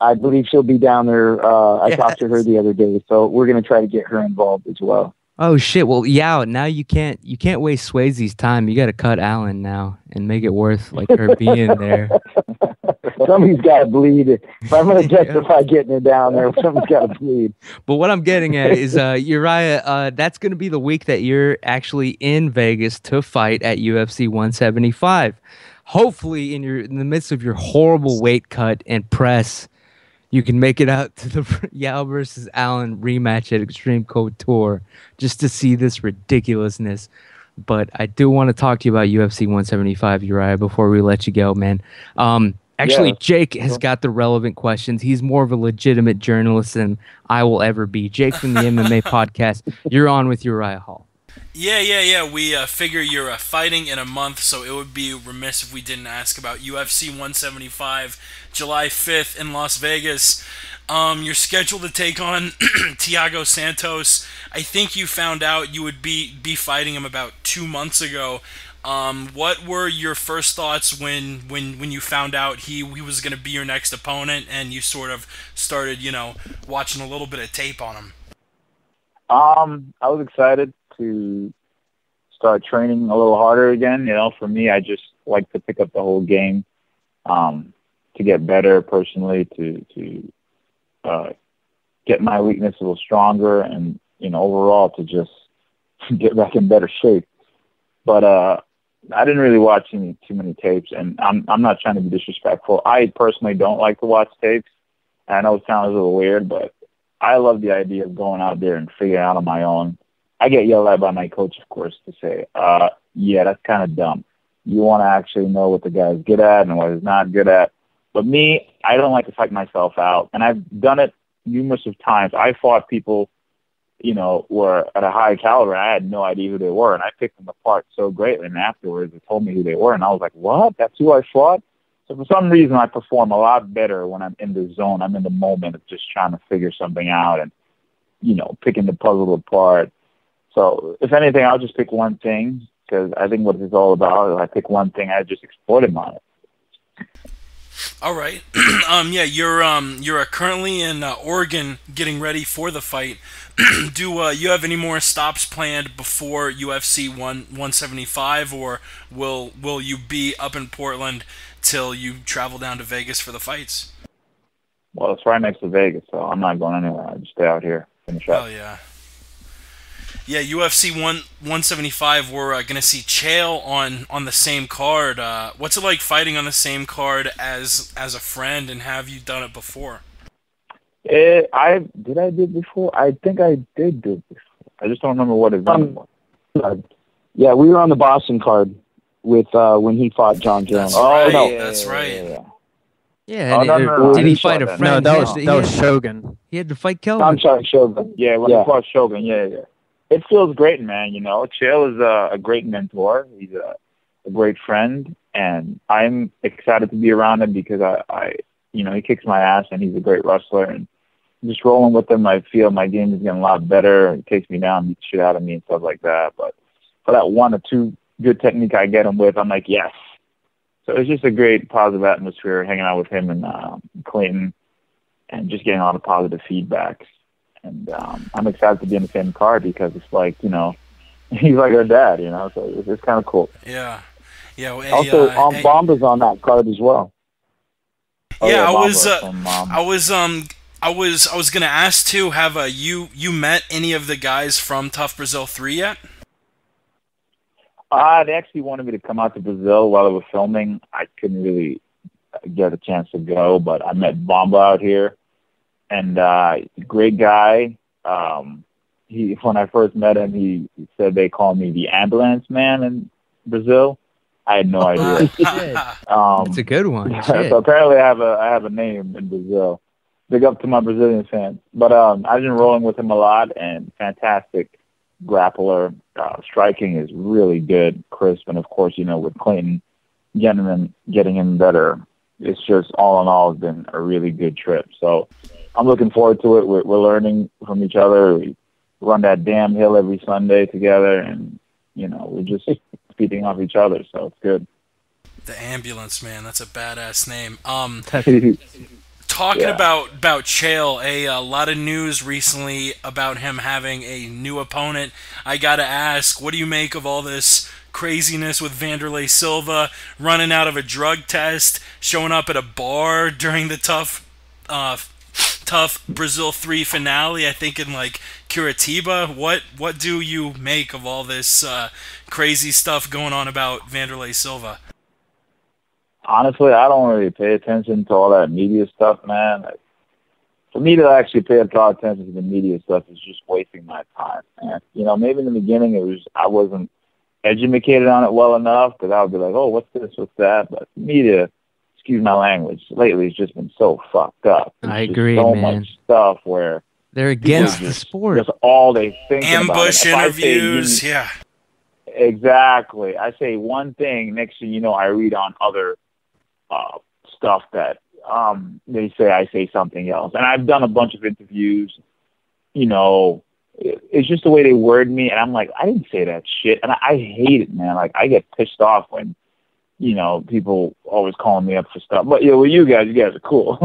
I believe she'll be down there. I Yes. talked to her the other day, so we're going to try to get her involved as well. Oh shit! Well, Yao, now you can't waste Swayze's time. You got to cut Allen now and make it worth like her being there. Somebody's got to bleed. If I'm going to justify getting her down there, somebody's got to bleed. But what I'm getting at is, Uriah, that's going to be the week that you're actually in Vegas to fight at UFC 175. Hopefully, in the midst of your horrible weight cut and press, you can make it out to the Yao versus Allen rematch at Extreme Couture just to see this ridiculousness. But I do want to talk to you about UFC 175, Uriah, before we let you go, man. Actually, Jake has got the relevant questions. He's more of a legitimate journalist than I will ever be. Jake from the MMA podcast, you're on with Uriah Hall. Yeah. We figure you're fighting in a month, so it would be remiss if we didn't ask about UFC 175, July 5th in Las Vegas. You're scheduled to take on Thiago Santos. I think you found out you would be fighting him about 2 months ago. What were your first thoughts when you found out he was going to be your next opponent, and you sort of started, watching a little bit of tape on him? I was excited to start training a little harder again. For me, I just like to pick up the whole game, to get better personally, to get my weakness a little stronger, and overall to just get back in better shape. But I didn't really watch too many tapes, and I'm not trying to be disrespectful. I personally don't like to watch tapes. I know it sounds a little weird, but I love the idea of going out there and figuring out on my own. I get yelled at by my coach, of course, to say, yeah, that's kind of dumb. You want to actually know what the guy's good at and what he's not good at. But me, I don't like to psych myself out, and I've done it numerous of times. I fought people, were at a high caliber. I had no idea who they were, and I picked them apart so greatly. And afterwards, they told me who they were, and I was like, what? That's who I fought? So for some reason, I perform a lot better when I'm in the zone. I'm in the moment of just trying to figure something out and, picking the puzzle apart. So if anything, I'll just pick one thing, because I think what it's all about is I pick one thing, I just exploit him on it. All right. You're currently in Oregon getting ready for the fight. Do you have any more stops planned before UFC 175, or will you be up in Portland till you travel down to Vegas for the fights? Well, it's right next to Vegas, so I'm not going anywhere. I just stay out here, finish up. Oh yeah. Yeah, UFC 175, we're going to see Chael on the same card. What's it like fighting on the same card as a friend, and have you done it before? Did I do it before? I think I did do it before. I just don't remember what it was. Yeah, we were on the Boston card with when he fought John Jones. That's right. Yeah, did he fight a friend? No, that was Shogun. He had to fight Kelvin. I'm sorry, Shogun. Yeah, when he fought Shogun, yeah. It feels great, man. Chael is a great mentor. He's a great friend, and I'm excited to be around him because I he kicks my ass, and he's a great wrestler. And just rolling with him, I feel my game is getting a lot better. He takes me down, beats shit out of me, and stuff like that. But for that one or two good technique I get him with, I'm like, yes. So it's just a great positive atmosphere hanging out with him and Clayton, and just getting a lot of positive feedback. And I'm excited to be in the same card because it's like, he's like our dad, so it's kind of cool. Yeah. Also, Bomba's on that card as well. Yeah, I was gonna ask too. Have you met any of the guys from Tough Brazil 3 yet? They actually wanted me to come out to Brazil while they were filming. I couldn't really get a chance to go, but I met Bomba out here. And great guy. When I first met him, he said they call me the ambulance man in Brazil. I had no idea. It's a good one. So apparently I have a name in Brazil. big up to my Brazilian fans. But I've been rolling with him a lot, and fantastic grappler. Striking is really good, crisp, and of course, with Clayton getting him better. It's just all in all has been a really good trip. So I'm looking forward to it. We're learning from each other. We run that damn hill every Sunday together, and we're just feeding off each other. So it's good. The Ambulance, man, that's a badass name. Yeah. Talking about Chael, a lot of news recently about him having a new opponent. I gotta ask, what do you make of all this craziness with Wanderlei Silva running out of a drug test, showing up at a bar during the tough Brazil 3 finale, I think in Curitiba? What do you make of all this crazy stuff going on about Wanderlei Silva? Honestly, I don't really pay attention to all that media stuff, man. For me to actually pay a lot of attention to the media stuff is just wasting my time. And maybe in the beginning I wasn't educated on it well enough, because I would be like, oh, what's this, what's that? But media, excuse my language, lately it's just been so fucked up. I agree, so man. much stuff where they're against the sport. That's all they think about. Ambush interviews, yeah. Exactly. I say one thing, next thing you know, I read on other stuff that they say I say something else. And I've done a bunch of interviews, it's just the way they word me, and I'm like, I didn't say that shit. And I hate it, man. Like, I get pissed off when, people always calling me up for stuff. But, with you guys are cool.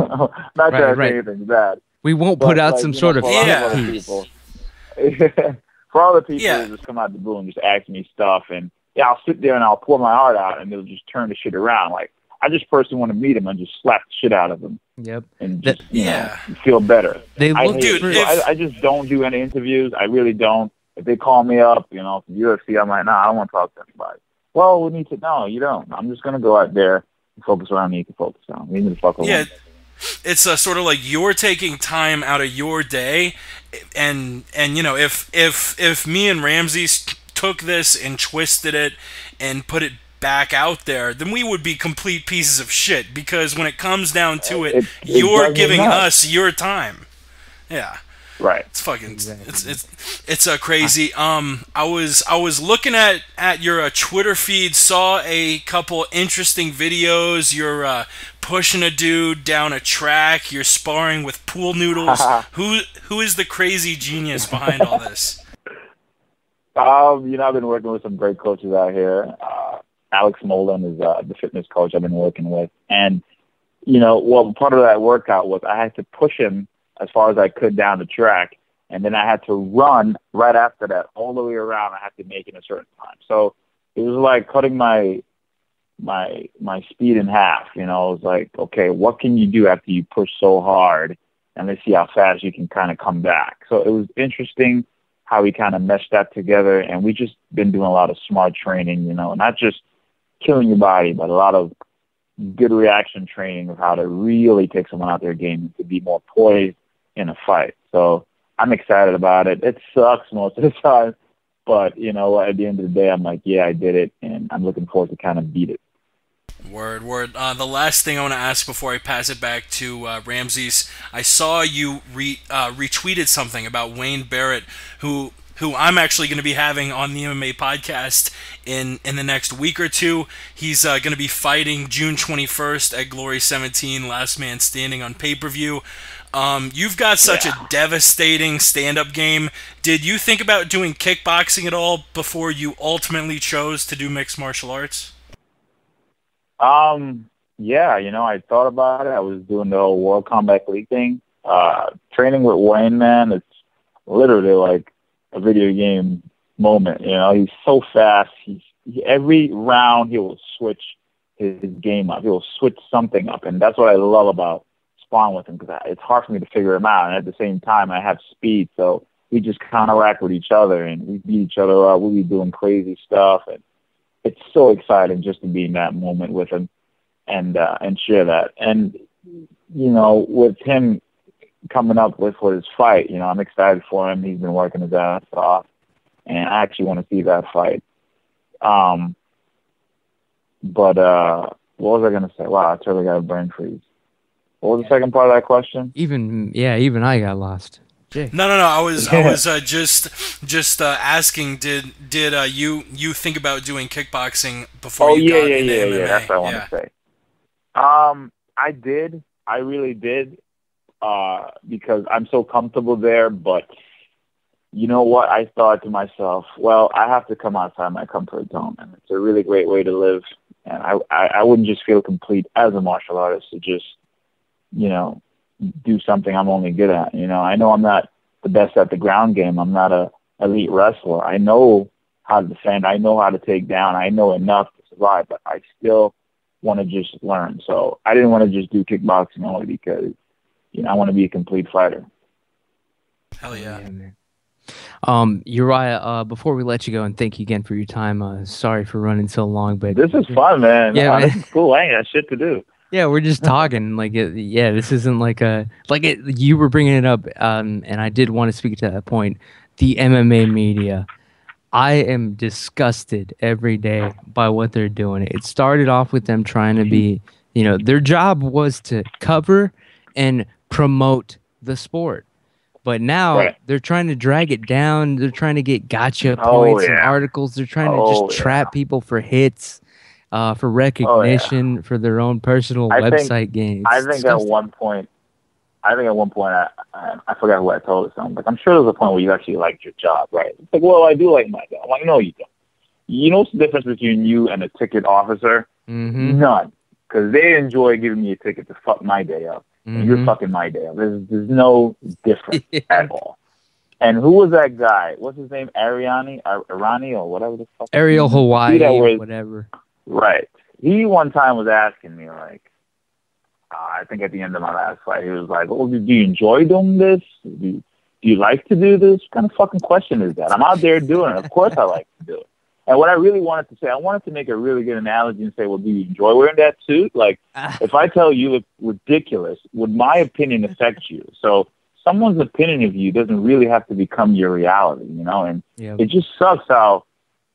Not that I say anything bad. We won't put out some sort of piece. For other people who just come out the blue and just ask me stuff, and I'll sit there and I'll pour my heart out, and they'll just turn the shit around. Like, I just personally want to meet him and just slap the shit out of him. Yep. And just, feel better. I just don't do any interviews. I really don't. If they call me up, from UFC, I'm like, nah, I don't want to talk to anybody. Well, we need to. No, you don't. I'm just going to go out there and focus where I need to focus on. We need to fuck alone. Yeah. It's sort of like you're taking time out of your day, and if me and Ramsey took this and twisted it and put it back out there, then we would be complete pieces of shit, because when it comes down to it, you're giving us your time. Yeah. Right. It's fucking it's crazy. I was looking at your Twitter feed, saw a couple interesting videos. You're pushing a dude down a track, you're sparring with pool noodles. Who is the crazy genius behind all this? I've been working with some great coaches out here. Alex Molan is the fitness coach I've been working with. And, part of that workout was I had to push him as far as I could down the track. And then I had to run right after that all the way around. I had to make it a certain time. So it was like cutting my speed in half. It was like, okay, what can you do after you push so hard? And let's see how fast you can kind of come back. So it was interesting how we kind of meshed that together. And we just been doing a lot of smart training, not just killing your body, but a lot of good reaction training of how to really take someone out their game to be more poised in a fight. So I'm excited about it. It sucks most of the time, but at the end of the day, I'm like, yeah, I did it, and I'm looking forward to kind of beat it. Word. The last thing I want to ask before I pass it back to Ramses, I saw you retweeted something about Wayne Barrett, who I'm actually going to be having on the MMA podcast in the next week or two. He's going to be fighting June 21st at Glory 17, Last Man Standing on pay-per-view. You've got such a devastating stand-up game. Did you think about doing kickboxing at all before you ultimately chose to do mixed martial arts? Yeah, I thought about it. I was doing the whole World Combat League thing. Training with Wayne, man, it's literally like a video game moment. He's so fast. Every round he will switch his game up. He will switch something up, and that's what I love about sparring with him, because it's hard for me to figure him out. And at the same time, I have speed, so we just counteract with each other, and we beat each other up. We'll be doing crazy stuff, and it's so exciting just to be in that moment with him and share that. And with him coming up for his fight, I'm excited for him. He's been working his ass off, and I actually want to see that fight. But what was I going to say? Wow, I totally got a brain freeze. What What was the second part of that question? Even I got lost. Jay. No. I was just asking. Did you think about doing kickboxing before you got into MMA? That's what I want to say. I did. I really did. Because I'm so comfortable there. But you know what? I thought to myself, well, I have to come outside my comfort zone, and it's a really great way to live. And I wouldn't just feel complete as a martial artist to just, do something I'm only good at. I know I'm not the best at the ground game. I'm not a elite wrestler. I know how to defend. I know how to take down. I know enough to survive, but I still want to just learn. So I didn't want to just do kickboxing only because, I want to be a complete fighter. Hell yeah. Man. Uriah, before we let you go, and thank you again for your time. Sorry for running so long, but this is fun, man. Yeah, man. This is cool. I ain't got shit to do. Yeah, we're just talking. This isn't you were bringing it up, and I did want to speak to that point. The MMA media, I am disgusted every day by what they're doing. It started off with them trying to be, their job was to cover and promote the sport. But now they're trying to drag it down. They're trying to get gotcha points and articles. They're trying to just trap people for hits, for recognition, for their own personal website games. I think at one point, I forgot who I told this. I'm like, I'm sure there's a point where you actually liked your job, right? It's like, well, I do like my job. I'm like, no, you don't. You know what's the difference between you and a ticket officer? Mm-hmm. None. Because they enjoy giving me a ticket to fuck my day up. And you're fucking my day up. There's no difference at all. And who was that guy? What's his name? Irani or whatever the fuck? Ariel Hawaii, whatever. Right. He one time was asking me, like, I think at the end of my last fight, he was like, oh, do you enjoy doing this? Do you like to do this? What kind of fucking question is that? I'm out there doing it. Of course I like to do it. And what I really wanted to say, I wanted to make a really good analogy and say, well, do you enjoy wearing that suit? Like, if I tell you it's ridiculous, would my opinion affect you? So someone's opinion of you doesn't really have to become your reality, And it just sucks how,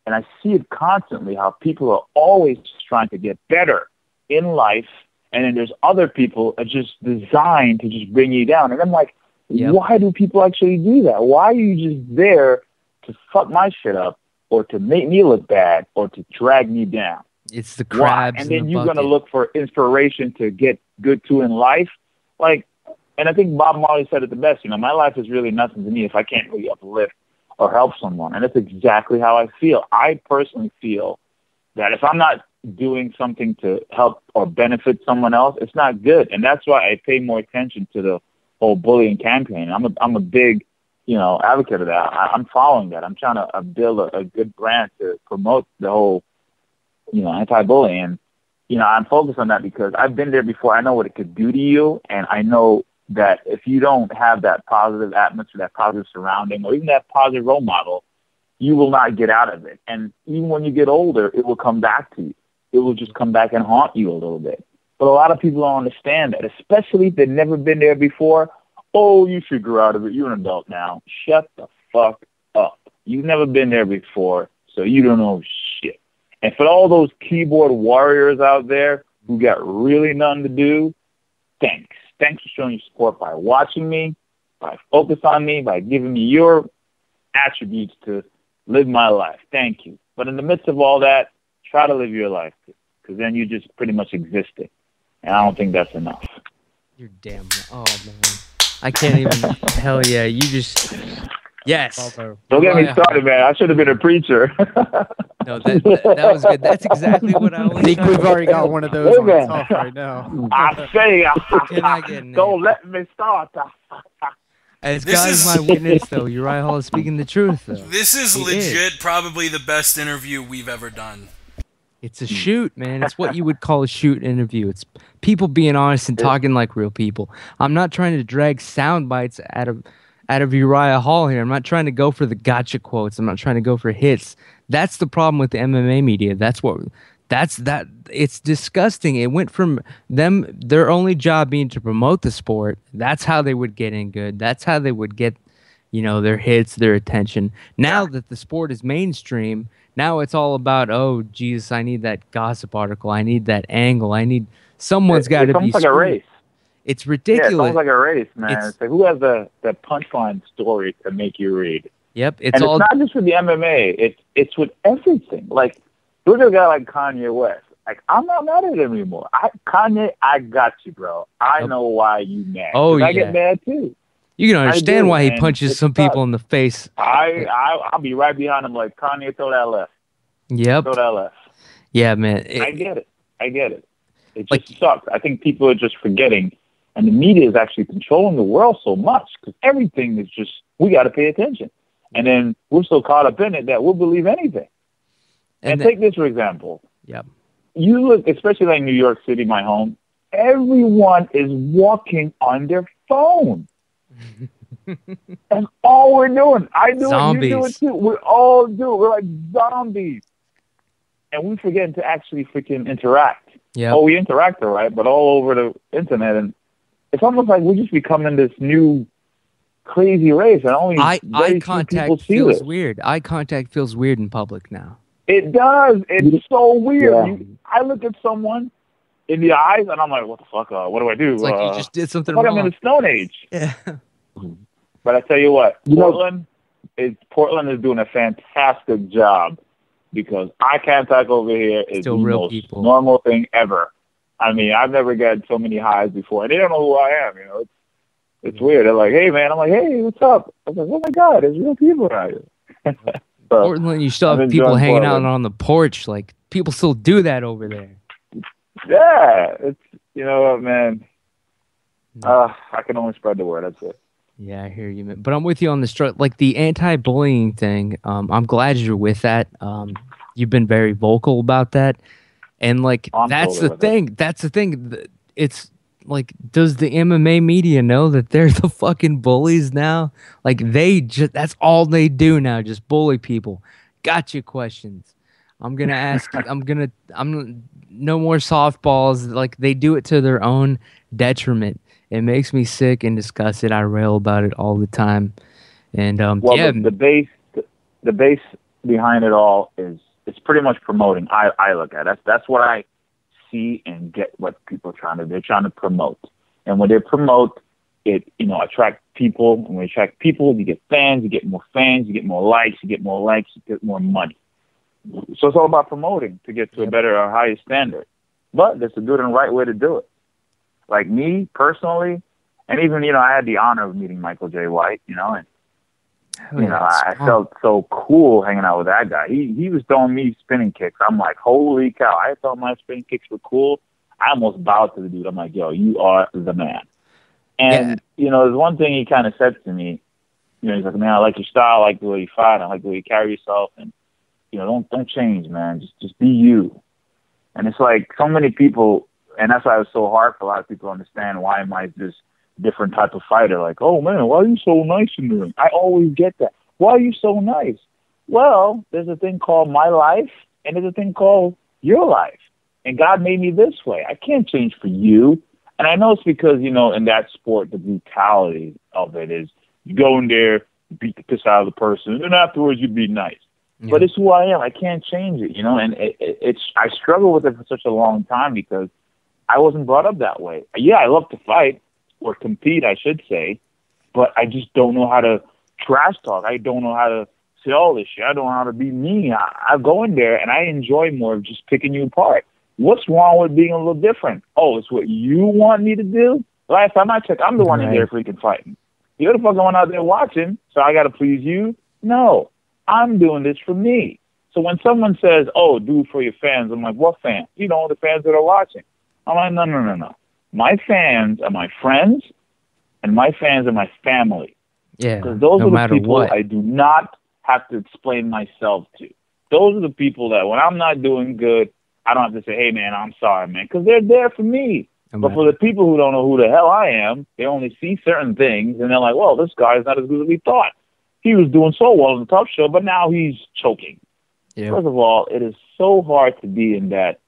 and I see it constantly, how people are always trying to get better in life. And then there's other people that are just designed to just bring you down. And I'm like, why do people actually do that? Why are you just there to fuck my shit up? Or to make me look bad, or to drag me down. It's the crabs. And then you're going to look for inspiration to get good to in life. And I think Bob Marley said it the best, my life is really nothing to me if I can't really uplift or help someone. And that's exactly how I feel. I personally feel that if I'm not doing something to help or benefit someone else, it's not good. And that's why I pay more attention to the whole bullying campaign. I'm a big advocate of that. I'm following that. I'm trying to build a good brand to promote the whole, anti-bullying. And, I'm focused on that because I've been there before. I know what it could do to you. And I know that if you don't have that positive atmosphere, that positive surrounding, or even that positive role model, you will not get out of it. And even when you get older, it will come back to you. It will just come back and haunt you a little bit. But a lot of people don't understand that, especially if they've never been there before. Oh, you should grow out of it. You're an adult now. Shut the fuck up. You've never been there before, so you don't know shit. And for all those keyboard warriors out there who got really nothing to do, thanks. Thanks for showing your support by watching me, by focusing on me, by giving me your attributes to live my life. Thank you. But in the midst of all that, try to live your life, because then you just pretty much existed. And I don't think that's enough. You're damn. Oh, man. I can't even. Hell yeah, you just. Yes. Don't get me started, man. I should have been a preacher. No, that was good. That's exactly what I was. I think we've already got one of those on the top right now. I say, Can I get don't let me start. As God is my witness, though, Uriah Hall is speaking the truth, though. This is legit probably the best interview we've ever done. It's a shoot, man. It's what you would call a shoot interview. It's people being honest and talking like real people. I'm not trying to drag sound bites out of Uriah Hall here. I'm not trying to go for the gotcha quotes. I'm not trying to go for hits. That's the problem with the MMA media. It's disgusting. It went from their only job being to promote the sport. That's how they would get in good. That's how they would get, their hits, their attention. Now that the sport is mainstream, now it's all about, oh, Jesus, I need that gossip article. I need that angle. Someone's got to be. It's almost like a race. It's Yeah, it ridiculous. sounds like a race, man. It's- It's like who has the punchline story to make you read? Yep, it's And all it's not just with the MMA. It's with everything. Like look at a guy like Kanye West. Like I'm not mad at him anymore. Kanye, I got you, bro. I Yep. know why you mad. Oh, 'Cause I yeah. get mad too. you can understand do, why he and punches it some sucks. people in the face. I'll be right behind him like Kanye, throw that left. Yep. Throw that left. Yeah, man. I get it. It just Like- sucks. I think people are just forgetting, and the media is actually controlling the world so much because everything is just we got to pay attention, and then we're so caught up in it that we'll believe anything. And then- take this for example. Yep. You look, especially like New York City, my home. Everyone is walking on their phone. That's all we're doing. I do it. You do it Zombies. too. We all do it. We're like zombies. And we forget to actually freaking interact. Yep. Oh, we interact, all right, but all over the internet. And it's almost like we're just becoming this new crazy race. And only Eye very few people contact see feels this. weird. Eye contact feels weird in public now. It does. It's so weird. Yeah. I look at someone in the eyes, and I'm like, what the fuck? What do I do? It's like you just did something like I'm in wrong. the Stone Age. Yeah. But I tell you what, You know- Portland is doing a fantastic job because eye contact over here is Still the real most people. normal thing ever. I mean, I've never gotten so many highs before, and they don't know who I am. You know, it's weird. They're like, "Hey, man," I'm like, "Hey, what's up?" I'm like, "Oh my God, there's real people around here." So, Portland, you still I'm have people enjoying hanging out Portland. on the porch. Like people still do that over there. yeah, it's you know what, man. I can only spread the word. That's it. Yeah, I hear you, man. But I'm with you on the like the anti-bullying thing. I'm glad you're with that. You've been very vocal about that, and like I'm that's totally the with it. thing. That's the thing. It's like, does the MMA media know that they're the fucking bullies now? Like that's all they do now, just bully people. Gotcha questions. I'm gonna ask. I'm no more softballs. Like they do it to their own detriment. It makes me sick and disgusted. I rail about it all the time. And Well, yeah, the base behind it all is it's pretty much promoting. I look at it. That's what I see and get what people are trying to do. They're trying to promote, and when they promote, it attract people. And when you attract people, you get fans. You get more fans. You get more likes. You get more likes. You get more money. So it's all about promoting to get to a better or higher standard. But there's a good and right way to do it. Like me personally, and even I had the honor of meeting Michael J. White. And I felt so cool hanging out with that guy. He was throwing me spinning kicks. I'm like, holy cow! I thought my spinning kicks were cool. I almost bowed to the dude. I'm like, yo, you are the man. And there's one thing he kind of said to me. He's like, man, I like your style. I like the way you fight. I like the way you carry yourself. And don't change, man. Just be you. And it's like so many people, and that's why it was so hard for a lot of people to understand why am I this different type of fighter. Like, oh man, why are you so nice in the ring? I always get that. Why are you so nice? Well, there's a thing called my life, and there's a thing called your life. And God made me this way. I can't change for you. And I know it's because, in that sport, the brutality of it is you go in there, beat the piss out of the person, and afterwards you be nice. Yeah. But it's who I am. I can't change it, and I struggle with it for such a long time because I wasn't brought up that way. Yeah, I love to fight or compete, I should say, but I just don't know how to trash talk. I don't know how to say all this shit. I don't know how to be mean. I go in there and I enjoy more of just picking you apart. What's wrong with being a little different? Oh, it's what you want me to do? Last time I checked, I'm the one in there freaking fighting. You're the fucking one out there watching, so I got to please you? No, I'm doing this for me. So when someone says, oh, do it for your fans, I'm like, what fans? The fans that are watching. I'm like, no. My fans are my friends, and my fans are my family. Yeah, because those no are the matter people what. I do not have to explain myself to. Those are the people that when I'm not doing good, I don't have to say, hey, man, I'm sorry, man, because they're there for me. But for the people who don't know who the hell I am, they only see certain things, and they're like, well, this guy's not as good as we thought. He was doing so well in the Tough Show, but now he's choking. Yeah. First of all, it is so hard to be in that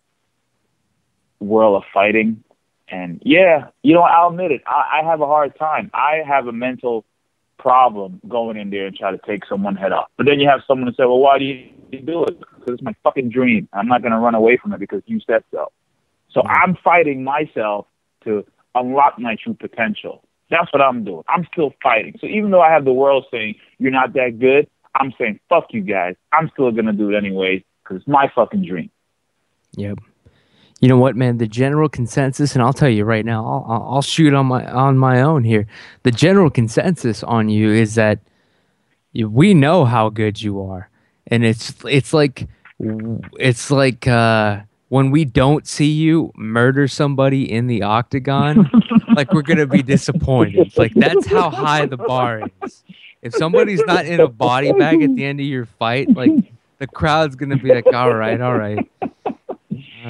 world of fighting. And, I'll admit it. I have a hard time. I have a mental problem going in there and try to take someone's head off. But then you have someone to say, well, why do you do it? Because it's my fucking dream. I'm not going to run away from it because you said so. So I'm fighting myself to unlock my true potential. That's what I'm doing. I'm still fighting. So even though I have the world saying you're not that good, I'm saying fuck you guys. I'm still gonna do it anyway because it's my fucking dream. Yep. You know what, man? The general consensus, and I'll tell you right now, I'll shoot on my own here. The general consensus on you is that we know how good you are, and it's like when we don't see you murder somebody in the octagon, like we're gonna be disappointed. Like that's how high the bar is. If somebody's not in a body bag at the end of your fight, like the crowd's gonna be like, all right. All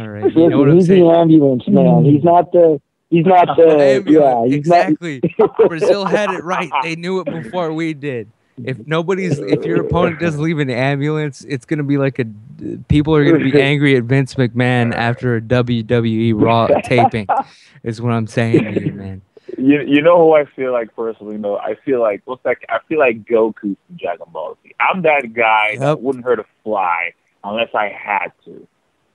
right. You know what I'm he's saying? the ambulance man. He's not the. He's not the. Ambulance. Yeah, he's Exactly. Brazil had it right. They knew it before we did. If your opponent doesn't leave an ambulance, it's gonna be like people are gonna be angry at Vince McMahon after a WWE Raw taping. Is what I'm saying to you, man. You know who I feel like personally? No, I feel like I feel like Goku from Dragon Ball Z. I'm that guy that wouldn't hurt a fly unless I had to.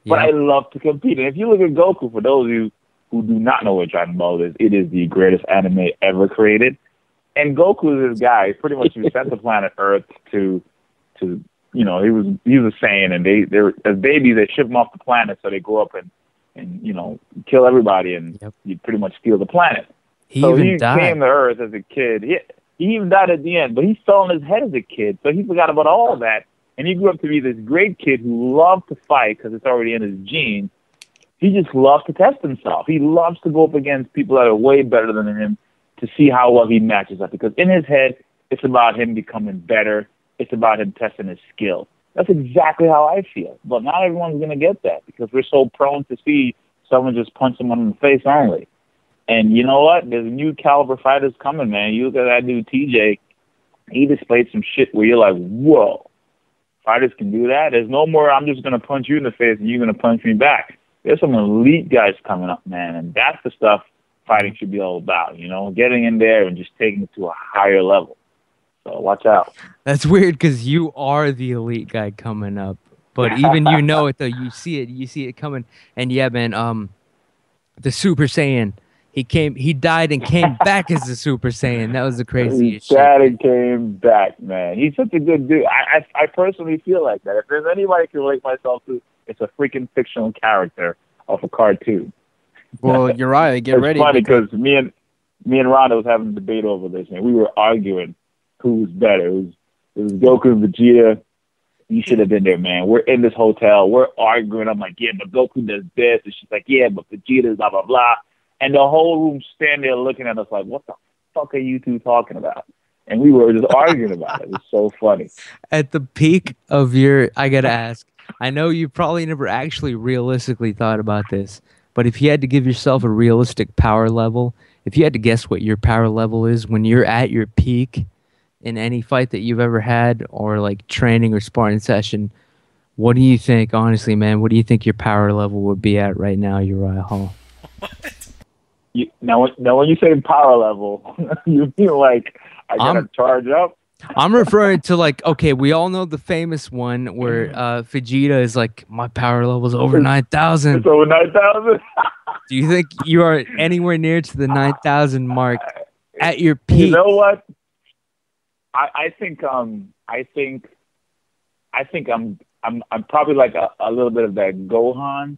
But I love to compete. And if you look at Goku, for those of you who do not know what Dragon Ball is, it is the greatest anime ever created. And Goku is this guy. Pretty much he sent to planet Earth to he was a Saiyan, and they were, as babies they ship them off the planet so they grow up and kill everybody and you pretty much steal the planet. He came to Earth as a kid. He even died at the end, but he fell on his head as a kid, so he forgot about all that. And he grew up to be this great kid who loved to fight because it's already in his genes. He just loves to test himself. He loves to go up against people that are way better than him to see how well he matches up. Because in his head, it's about him becoming better. It's about him testing his skill. That's exactly how I feel. But not everyone's going to get that because we're so prone to see someone just punch someone in the face only. And you know what? There's new caliber fighters coming, man. You look at that dude, TJ. He displayed some shit where you're like, whoa. Fighters can do that. There's no more, I'm just going to punch you in the face and you're going to punch me back. There's some elite guys coming up, man. And that's the stuff fighting should be all about, getting in there and just taking it to a higher level. So watch out. That's weird because you are the elite guy coming up. But even it, though. You see it coming. And yeah, man, the Super Saiyan, he died and came back as the Super Saiyan. That was the craziest shit. He died and came back, man. He's such a good dude. I personally feel like that. If there's anybody I can relate myself to, it's a freaking fictional character of a cartoon. Well, Uriah, get ready. It's funny because me and Rhonda was having a debate over this, man. We were arguing who was better. It was Goku and Vegeta. You should have been there, man. We're in this hotel. We're arguing. I'm like, yeah, but Goku does this. And she's like, yeah, but Vegeta's blah, blah, blah. And the whole room standing there looking at us like, what the fuck are you two talking about? And we were just arguing about it. It was so funny. At the peak of I got to ask, I know you probably never actually realistically thought about this, but if you had to give yourself a realistic power level, if you had to guess what your power level is when you're at your peak in any fight that you've ever had or like training or sparring session, what do you think, honestly, man, what do you think your power level would be at right now, Uriah Hall? What? Now, when you say power level, you mean like I gotta charge up? I'm referring to like, okay, we all know the famous one where Vegeta is like, my power level is over 9,000. It's over 9,000. Do you think you are anywhere near to the 9,000 mark at your peak? You know what? I think I'm probably like a little bit of that Gohan,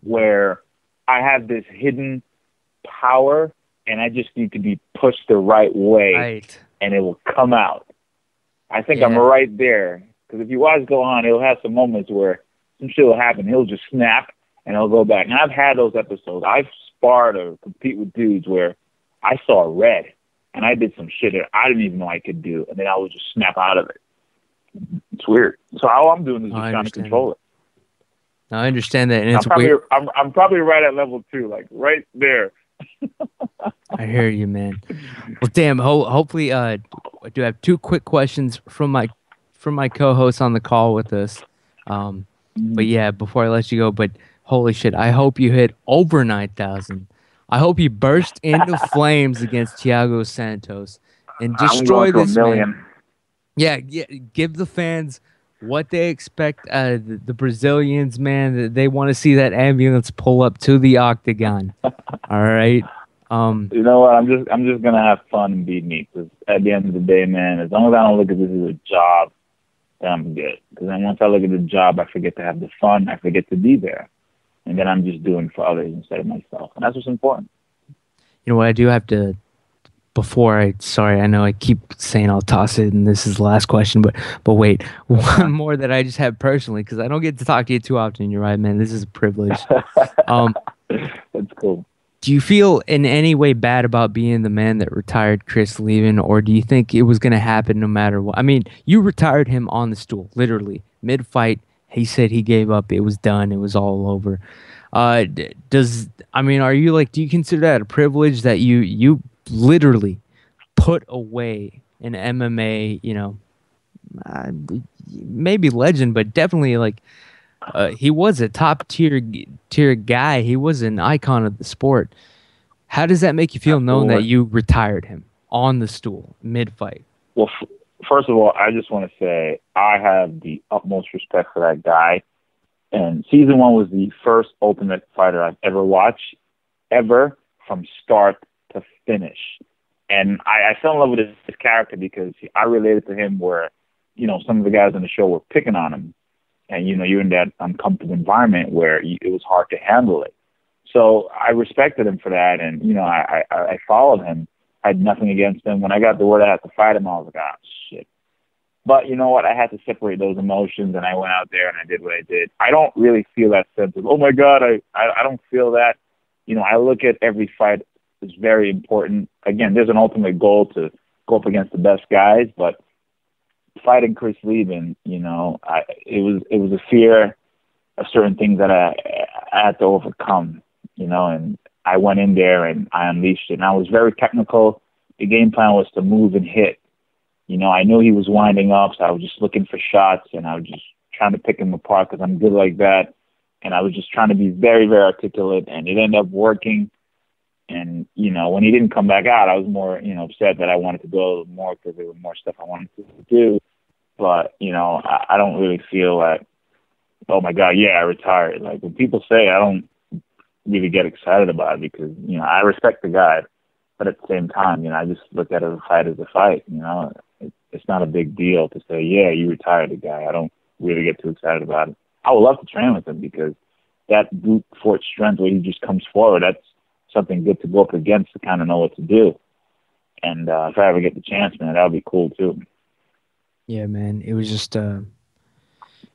where I have this hidden power and I just need to be pushed the right way, and it will come out. I think I'm right there, because if you watch Gohan, he'll have some moments where some shit will happen. He'll just snap and he'll go back. And I've had those episodes. I've sparred or compete with dudes where I saw red and I did some shit that I didn't even know I could do, and then I would just snap out of it. It's weird. So all I'm doing is just trying to control it. I understand that, and it's weird. I'm probably right at level 2, like right there. I hear you, man. Well, damn. Hopefully, I do have 2 quick questions from my co-host on the call with us. But yeah, before I let you go, but holy shit, I hope you hit over 9,000. I hope you burst into flames against Thiago Santos and destroy this man. Yeah, give the fans what they expect. The Brazilians, man, they want to see that ambulance pull up to the octagon. All right. You know what? I'm just gonna have fun and be me. Because at the end of the day, man, as long as I don't look at this as a job, then I'm good. Because then once I look at the job, I forget to have the fun. I forget to be there, and then I'm just doing for others instead of myself, and that's what's important. You know what? I do have to. Sorry, I know I keep saying I'll toss it, and this is the last question, but wait, one more that I just have personally because I don't get to talk to you too often. You're right, man. This is a privilege. That's cool. Do you feel in any way bad about being the man that retired Chris Levin, or do you think it was going to happen no matter what? I mean, you retired him on the stool, literally mid-fight. He said he gave up. It was done. It was all over. Are you like? Do you consider that a privilege that you literally put away an MMA? Maybe legend, but definitely like. He was a top tier guy. He was an icon of the sport. How does that make you feel knowing that you retired him on the stool mid-fight? Well, first of all, I just want to say I have the utmost respect for that guy. And season 1 was the first Ultimate Fighter I've ever watched, ever, from start to finish. And I fell in love with his character because I related to him where, some of the guys on the show were picking on him. And, you're in that uncomfortable environment where it was hard to handle it. So I respected him for that. And, I followed him. I had nothing against him. When I got the word I had to fight him, I was like, ah, shit. But you know what? I had to separate those emotions, and I went out there and I did what I did. I don't really feel that sense of, oh, my God, I don't feel that. I look at every fight as very important. Again, there's an ultimate goal to go up against the best guys, but fighting Chris Levin, it was a fear of certain things that I had to overcome, and I went in there and I unleashed it. And I was very technical. The game plan was to move and hit. I knew he was winding up, so I was just looking for shots, and I was just trying to pick him apart because I'm good like that. And I was just trying to be very, very articulate, and it ended up working. And, when he didn't come back out, I was more, upset that I wanted to go more because there was more stuff I wanted to do. But, I don't really feel like, oh, my God, yeah, I retired. Like, when people say, I don't really get excited about it because, I respect the guy. But at the same time, I just look at a fight as a fight. It's not a big deal to say, yeah, you retired the guy. I don't really get too excited about it. I would love to train with him because that brute force strength where he just comes forward, that's something good to go up against to kind of know what to do. And if I ever get the chance, man, that would be cool too. Yeah, man. It was just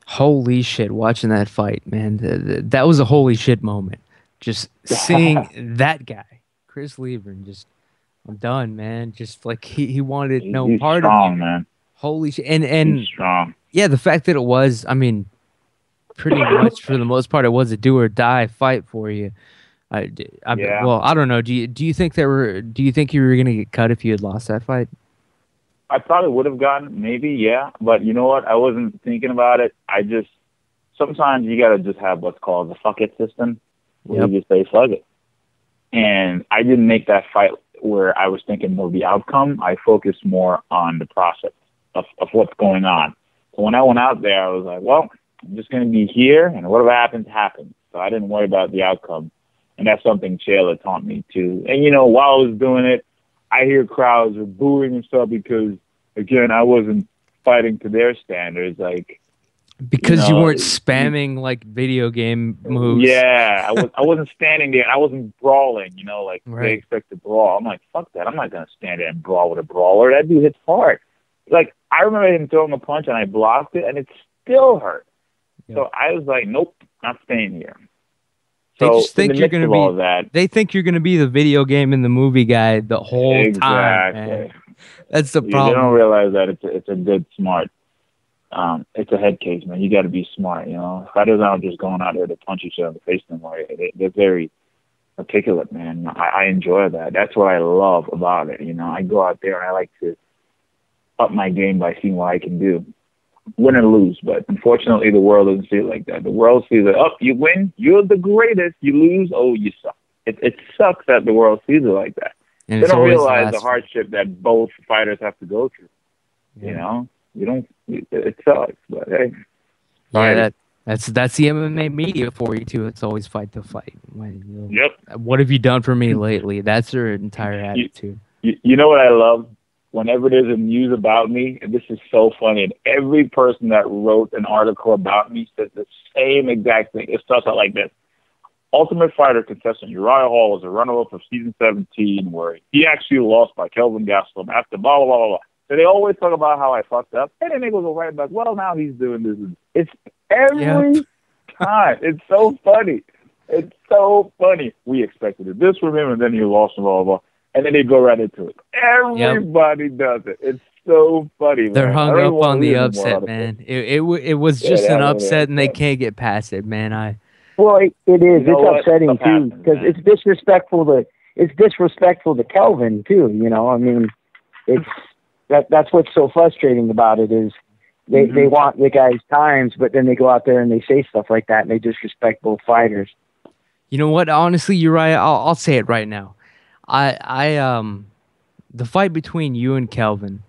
holy shit watching that fight, man. That was a holy shit moment. Just seeing that guy, Chris Levin, just I'm done, man. Just like he wanted no part strong, of it. Man. Holy shit. And he's strong. Yeah, the fact that it was, pretty much for the most part, it was a do or die fight for you. Yeah. Well, I don't know. Do you think you were gonna get cut if you had lost that fight? I probably would have gotten, maybe, yeah. But you know what? I wasn't thinking about it. Sometimes you got to just have what's called the fuck it system, where you just say fuck it. And I didn't make that fight where I was thinking more of the outcome. I focused more on the process of what's going on. So when I went out there, I was like, well, I'm just going to be here, and whatever happens, happens. So I didn't worry about the outcome. And that's something Shayla taught me, too. And, while I was doing it, I hear crowds are booing and stuff because, again, I wasn't fighting to their standards. Like, because you weren't spamming like video game moves. Yeah, I wasn't standing there. I wasn't brawling. Like right. They expect to brawl. I'm like, fuck that. I'm not gonna stand there and brawl with a brawler. That dude hits hard. Like I remember him throwing a punch and I blocked it and it still hurt. Yep. So I was like, nope, not staying here. They just think you're going to be. They think you're going to be the video game and the movie guy the whole time. Man. That's the problem. They don't realize that it's a good smart. It's a head case, man. You got to be smart. Fighters aren't just going out there to punch each other in the face anymore. They're very articulate, man. I enjoy that. That's what I love about it. I go out there and I like to up my game by seeing what I can do. Win or lose, but unfortunately the world doesn't see it like that. The world sees it, you win, you're the greatest. You lose, you suck. It sucks that the world sees it like that. And they don't realize the hardship that both fighters have to go through. Yeah. You don't. It sucks, but hey. Yeah, That's the MMA media for you too. It's always fight to fight. Yep. What have you done for me lately? That's their entire attitude. You know what I love? Whenever there's a news about me, and this is so funny, and every person that wrote an article about me says the same exact thing. It starts out like this. Ultimate Fighter contestant Uriah Hall was a runner-up of season 17 where he actually lost by Kelvin Gastelum after blah, blah, blah, blah. So they always talk about how I fucked up. And then they go right back, well, now he's doing this. It's every time. It's so funny. It's so funny. We expected this from him, and then he lost and blah, blah, blah. And then they go right into it. Everybody does it. It's so funny, man. They're hung up on the upset, man. It was just an upset, and they can't get past it, man. Well, it is. It's upsetting too because it's disrespectful to Kelvin too. You know, I mean, that's what's so frustrating about it is they want the guy's times, but then they go out there and they say stuff like that and they disrespect both fighters. You know what? Honestly, Uriah, I'll say it right now. The fight between you and Kelvin,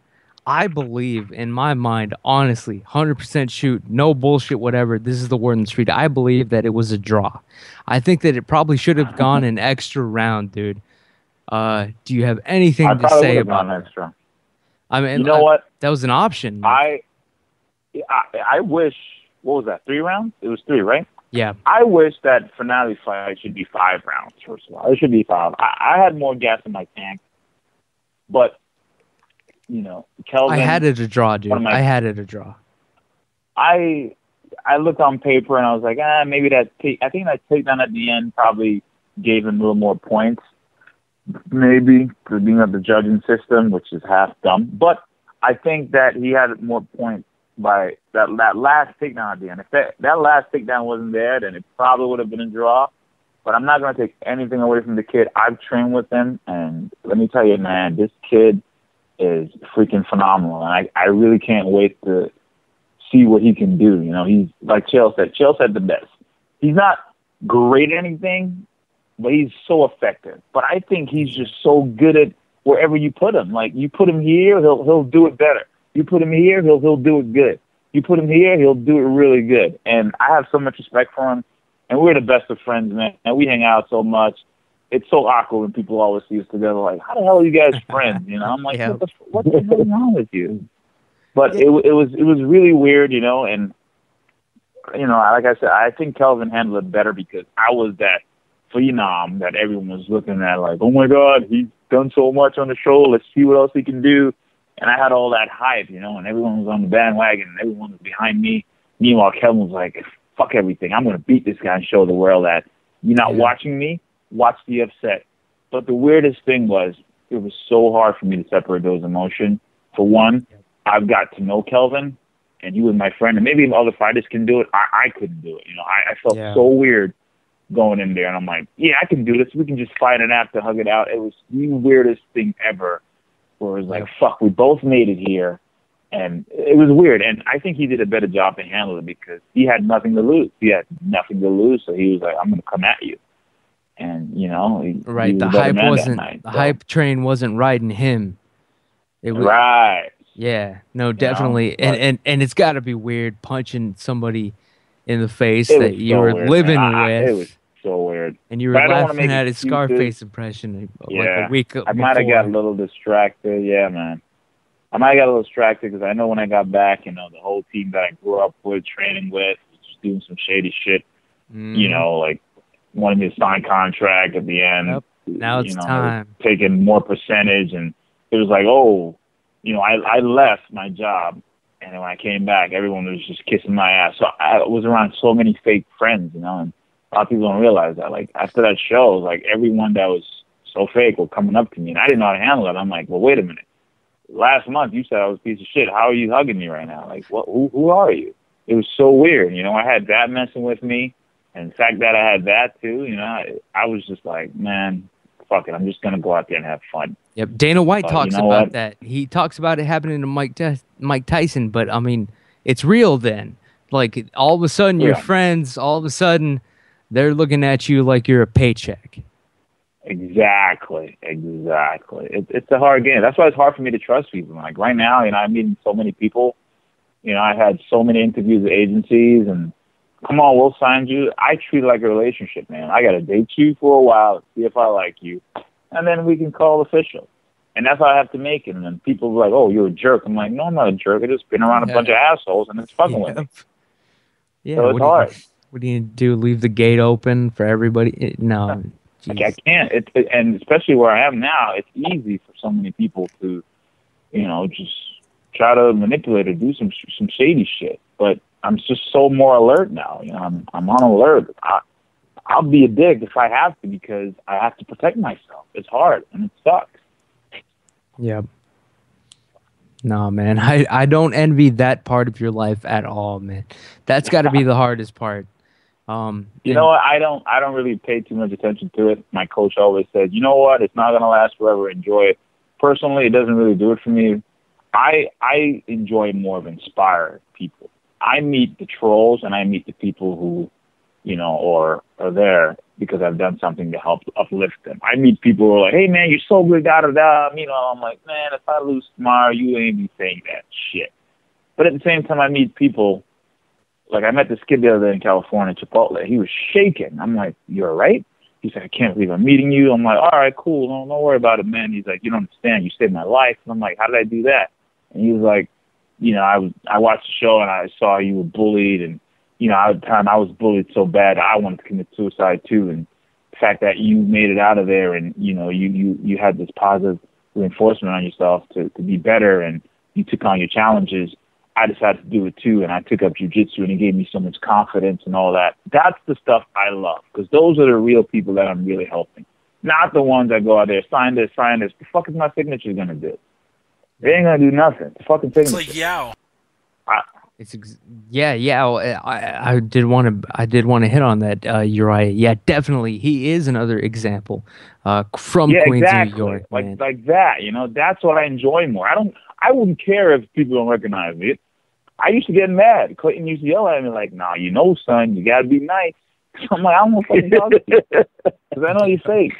I believe in my mind, honestly, 100% shoot, no bullshit, whatever. This is the word in the street. I believe that it was a draw. I think that it probably should have gone an extra round, dude. Do you have anything to say about it? Extra. I mean, you know what? That was an option. I wish. What was that? 3 rounds? It was 3, right? Yeah. I wish that finale fight should be 5 rounds. First of all, it should be 5. I had more gas in my tank, but you know, Kelvin. I had it a draw, dude. I had it a draw. I looked on paper and I was like, maybe that. I think that takedown at the end probably gave him a little more points, maybe for being of the judging system, which is half dumb. But I think that he had more points by that last takedown at the end. If that last takedown wasn't there, then it probably would have been a draw. But I'm not going to take anything away from the kid. I've trained with him, and let me tell you, man, this kid is freaking phenomenal. And I really can't wait to see what he can do. You know, he's like Chael said the best. He's not great at anything, but he's so effective. But I think he's just so good at wherever you put him. Like you put him here, he'll do it better. You put him here, he'll do it good. You put him here, he'll do it really good. And I have so much respect for him. And we're the best of friends, man. And we hang out so much. It's so awkward when people always see us together. Like, how the hell are you guys friends? You know, I'm like, what the hell is wrong with you? But it was really weird, you know. And you know, like I said, I think Kelvin handled it better because I was that phenom that everyone was looking at. Like, oh my God, he's done so much on the show. Let's see what else he can do. And I had all that hype, you know. And everyone was on the bandwagon. And everyone was behind me. Meanwhile, Kelvin was like, fuck everything. I'm going to beat this guy and show the world that you're not watching me. Watch the upset. But the weirdest thing was it was so hard for me to separate those emotions. For one, I've got to know Kelvin, and he was my friend. And maybe other fighters can do it. I couldn't do it. You know, I felt so weird going in there. And I'm like, yeah, I can do this. We can just fight it out to hug it out. It was the weirdest thing ever. Where it was like, fuck, we both made it here. And it was weird. And I think he did a better job to handle it because he had nothing to lose. He had nothing to lose. So he was like, I'm going to come at you. And, you know, he the hype wasn't, hype train wasn't riding him. It was, right. Yeah, no, definitely. You know, and it's got to be weird punching somebody in the face that you were living with. It was so weird. And you were laughing at his Scarface impression like a week before. I might have got a little distracted. Yeah, man. I might have got a little distracted because I know when I got back, you know, the whole team that I grew up with, training with, was just doing some shady shit. You know, like wanted me to sign contract at the end. Yep. Now it's time. Taking more percentage. And it was like, oh, you know, I left my job. And then when I came back, everyone was just kissing my ass. So I was around so many fake friends, you know, and a lot of people don't realize that. Like, after that show, like, everyone that was so fake were coming up to me. And I didn't know how to handle it. I'm like, well, wait a minute. Last month, you said I was a piece of shit. How are you hugging me right now? Like, what? Who are you? It was so weird. You know, I had that messing with me. And the fact that I had that, too, you know, I was just like, man, fuck it. I'm just going to go out there and have fun. Yep. Dana White talks about that. He talks about it happening to Mike Tyson. But, I mean, it's real then. Like, all of a sudden, your friends, all of a sudden, they're looking at you like you're a paycheck. Exactly. It's a hard game. That's why it's hard for me to trust people. Like right now, you know, I'm meeting so many people. You know, I had so many interviews with agencies, and come on, we'll sign you. I treat it like a relationship, man. I got to date you for a while, see if I like you, and then we can call official. And that's how I have to make it. And then people are like, oh, you're a jerk. I'm like, no, I'm not a jerk. I just been around a bunch of assholes and it's fucking with me. Yeah, So it's hard. What do you do? Leave the gate open for everybody? No. Like, I can't. And especially where I am now, it's easy for so many people to, just try to manipulate or do some shady shit. But I'm just so more alert now. I'm on alert. I'll be a dick if I have to because I have to protect myself. It's hard and it sucks. Yep. No, man. I don't envy that part of your life at all, man. That's got to be the hardest part. You know what? I don't really pay too much attention to it. My coach always said, you know what? It's not gonna last forever. Enjoy it. Personally, it doesn't really do it for me. I enjoy more of inspire people. I meet the trolls and I meet the people who, are there because I've done something to help uplift them. I meet people who are like, hey man, you're so good, da da da. I'm like, man, if I lose tomorrow, you ain't be saying that shit. But at the same time, I meet people. Like, I met this kid the other day in California, Chipotle. He was shaking. I'm like, you all right? He said, I can't believe I'm meeting you. I'm like, all right, cool. Don't worry about it, man. He's like, you don't understand. You saved my life. And I'm like, how did I do that? And he was like, I watched the show and I saw you were bullied. And, at the time I was bullied so bad I wanted to commit suicide too. And the fact that you made it out of there and, you had this positive reinforcement on yourself to be better and you took on your challenges. I decided to do it too, and I took up jiu-jitsu, and it gave me so much confidence and all that. That's the stuff I love, because those are the real people that I'm really helping. Not the ones that go out there, sign this. The fuck is my signature going to do? It ain't going to do nothing. It's fucking signature. It's like Yao. I did want to hit on that, Uriah. Yeah, definitely. He is another example from Queens, exactly. New York. Like that, that's what I enjoy more. I wouldn't care if people don't recognize me. I used to get mad. Clayton used to yell at me like, nah, son, you got to be nice. I'm like, I don't want to fucking talk to you because I know you're fake.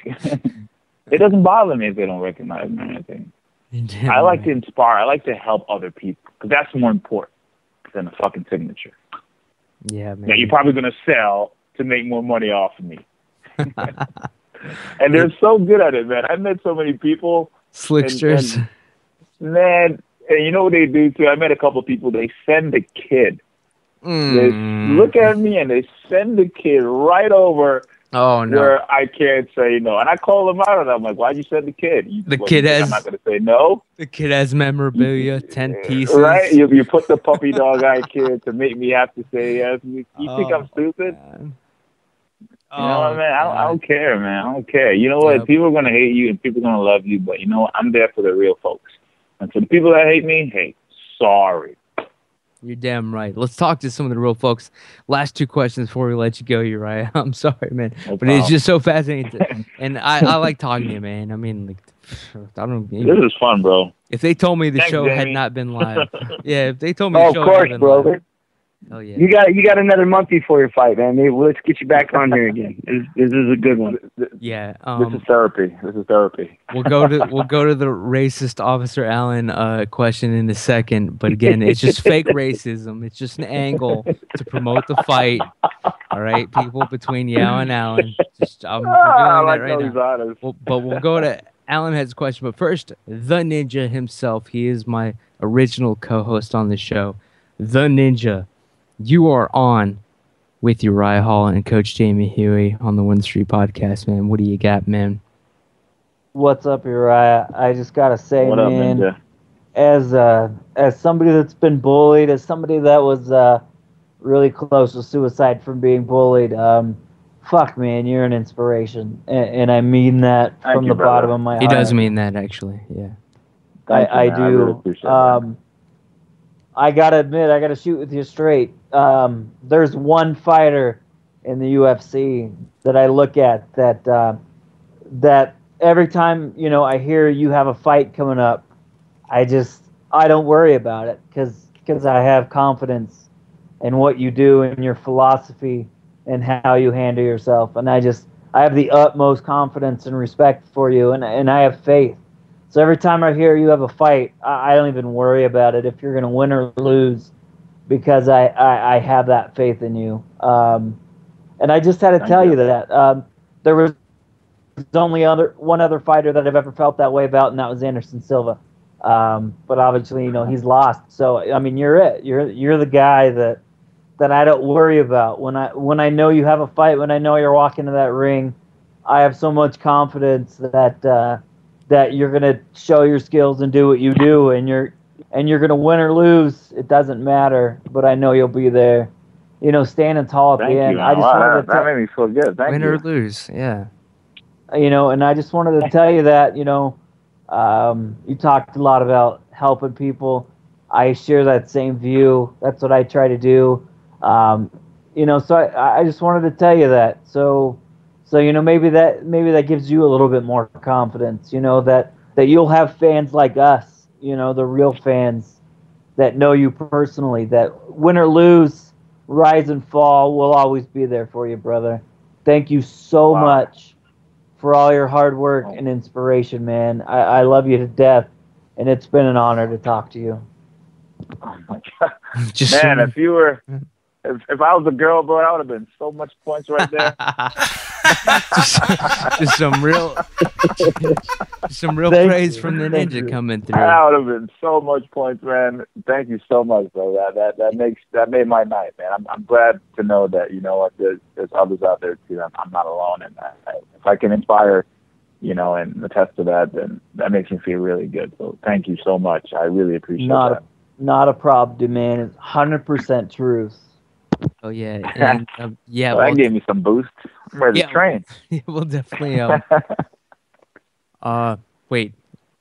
It doesn't bother me if they don't recognize me or anything. I like to inspire. I like to help other people because that's more important than a fucking signature. Yeah, man. That you're probably going to sell to make more money off of me. And they're so good at it, man. I've met so many people. Slicksters. Man, and you know what they do too? I met a couple of people. They send the kid. They look at me and they send the kid right over where I can't say no. And I call them out and I'm like, why'd you send the kid? I'm not going to say no. The kid has memorabilia, 10 pieces. Right? You put the puppy dog eye kid to make me have to say yes. You think I'm stupid? Man. You know what, man? I don't care, man. I don't care. You know what? Yep. People are going to hate you and people are going to love you, but you know what? I'm there for the real folks. And for the people that hate me, hey, sorry. You're damn right. Let's talk to some of the real folks. Last two questions before we let you go, Uriah. I'm sorry, man. No but it's just so fascinating. And I like talking to you, man. I mean, like, I don't know. This is fun, bro. If they told me the show had not been live. Yeah, if they told me the show had been bro. live. Oh, yeah. You got another month before your fight, man. Maybe let's get you back on here again. This is a good one. Yeah. This is therapy. We'll go to the racist Officer Allen question in a second, but again, it's just fake racism. It's just an angle to promote the fight. All right, people between Yao and Allen. I'm revealing that right now. But we'll go to Allen has a question, but first, the Ninja himself. He is my original co-host on the show. The Ninja. You are on with Uriah Hall and Coach Jamie Huey on the Win Street podcast, man. What do you got, man? What's up, Uriah? I just gotta say, what man, up, as somebody that's been bullied, as somebody that was really close to suicide from being bullied, fuck, man, you're an inspiration, and I mean that from the bottom of my heart. He does mean that, actually. Yeah, I do. Really I gotta admit, I gotta shoot with you straight. There's one fighter in the UFC that I look at that every time I hear you have a fight coming up, I don't worry about it because I have confidence in what you do and your philosophy and how you handle yourself, and I have the utmost confidence and respect for you, and I have faith. So every time I hear you have a fight, I don't even worry about it if you're going to win or lose because I have that faith in you. And I just had to tell you that there was only one other fighter that I've ever felt that way about, and that was Anderson Silva. But obviously, he's lost. So I mean, you're it. You're the guy that I don't worry about when I know you have a fight. When I know you're walking to that ring, I have so much confidence that you're gonna show your skills and do what you do, and you're gonna win or lose. It doesn't matter. But I know you'll be there. Standing tall at the end. I just wanted that made me feel good. Thank win you. or lose, yeah. And I just wanted to tell you that, you talked a lot about helping people. I share that same view. That's what I try to do. So I just wanted to tell you that. So maybe that gives you a little bit more confidence, that you'll have fans like us, the real fans that know you personally, that win or lose, rise and fall, we'll always be there for you, brother. Thank you so much for all your hard work and inspiration, man. I love you to death, and it's been an honor to talk to you. Oh my God. Man, if you were, if I was a girl, bro, that would have been so much points right there. just some real praise from the ninja coming through. That would have been so much points, man. Thank you so much, bro. That made my night, man. I'm glad to know that there's others out there too. I'm not alone in that. If I can inspire, and attest to that, then that makes me feel really good. So thank you so much. I really appreciate that. Not a problem, man. It's 100% truth. Oh yeah, and well, that gave me some boost. I'm ready to train. We'll definitely. Wait,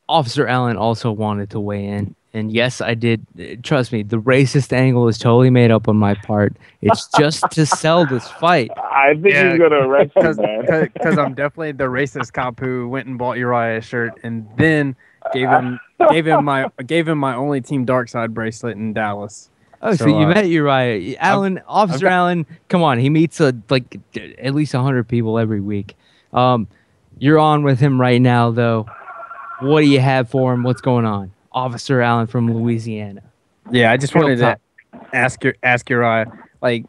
Officer Allen also wanted to weigh in, and yes, I did. Trust me, the racist angle is totally made up on my part. It's just to sell this fight. I think he's gonna arrest you, man. Because I'm definitely the racist cop who went and bought Uriah a shirt and then gave him my only Team Darkside bracelet in Dallas. Oh, so you met Uriah. Officer Allen, come on. He meets at least 100 people every week. You're on with him right now, though. What do you have for him? What's going on? Officer Allen from Louisiana. Yeah, I just wanted to ask Uriah, like,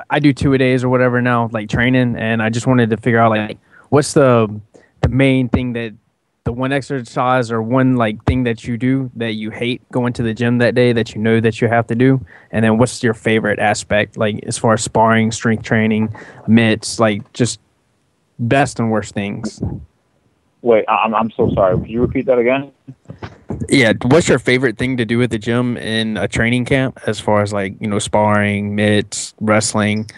I do 2-a-days or whatever now, like training, and I just wanted to figure out, like, what's the main thing the one exercise or one thing that you do that you hate going to the gym that day that you know that you have to do, and then what's your favorite aspect, as far as sparring, strength training, mitts, just best and worst things. Wait, I'm so sorry. Could you repeat that again? Yeah, what's your favorite thing to do at the gym in a training camp, as far as sparring, mitts, wrestling,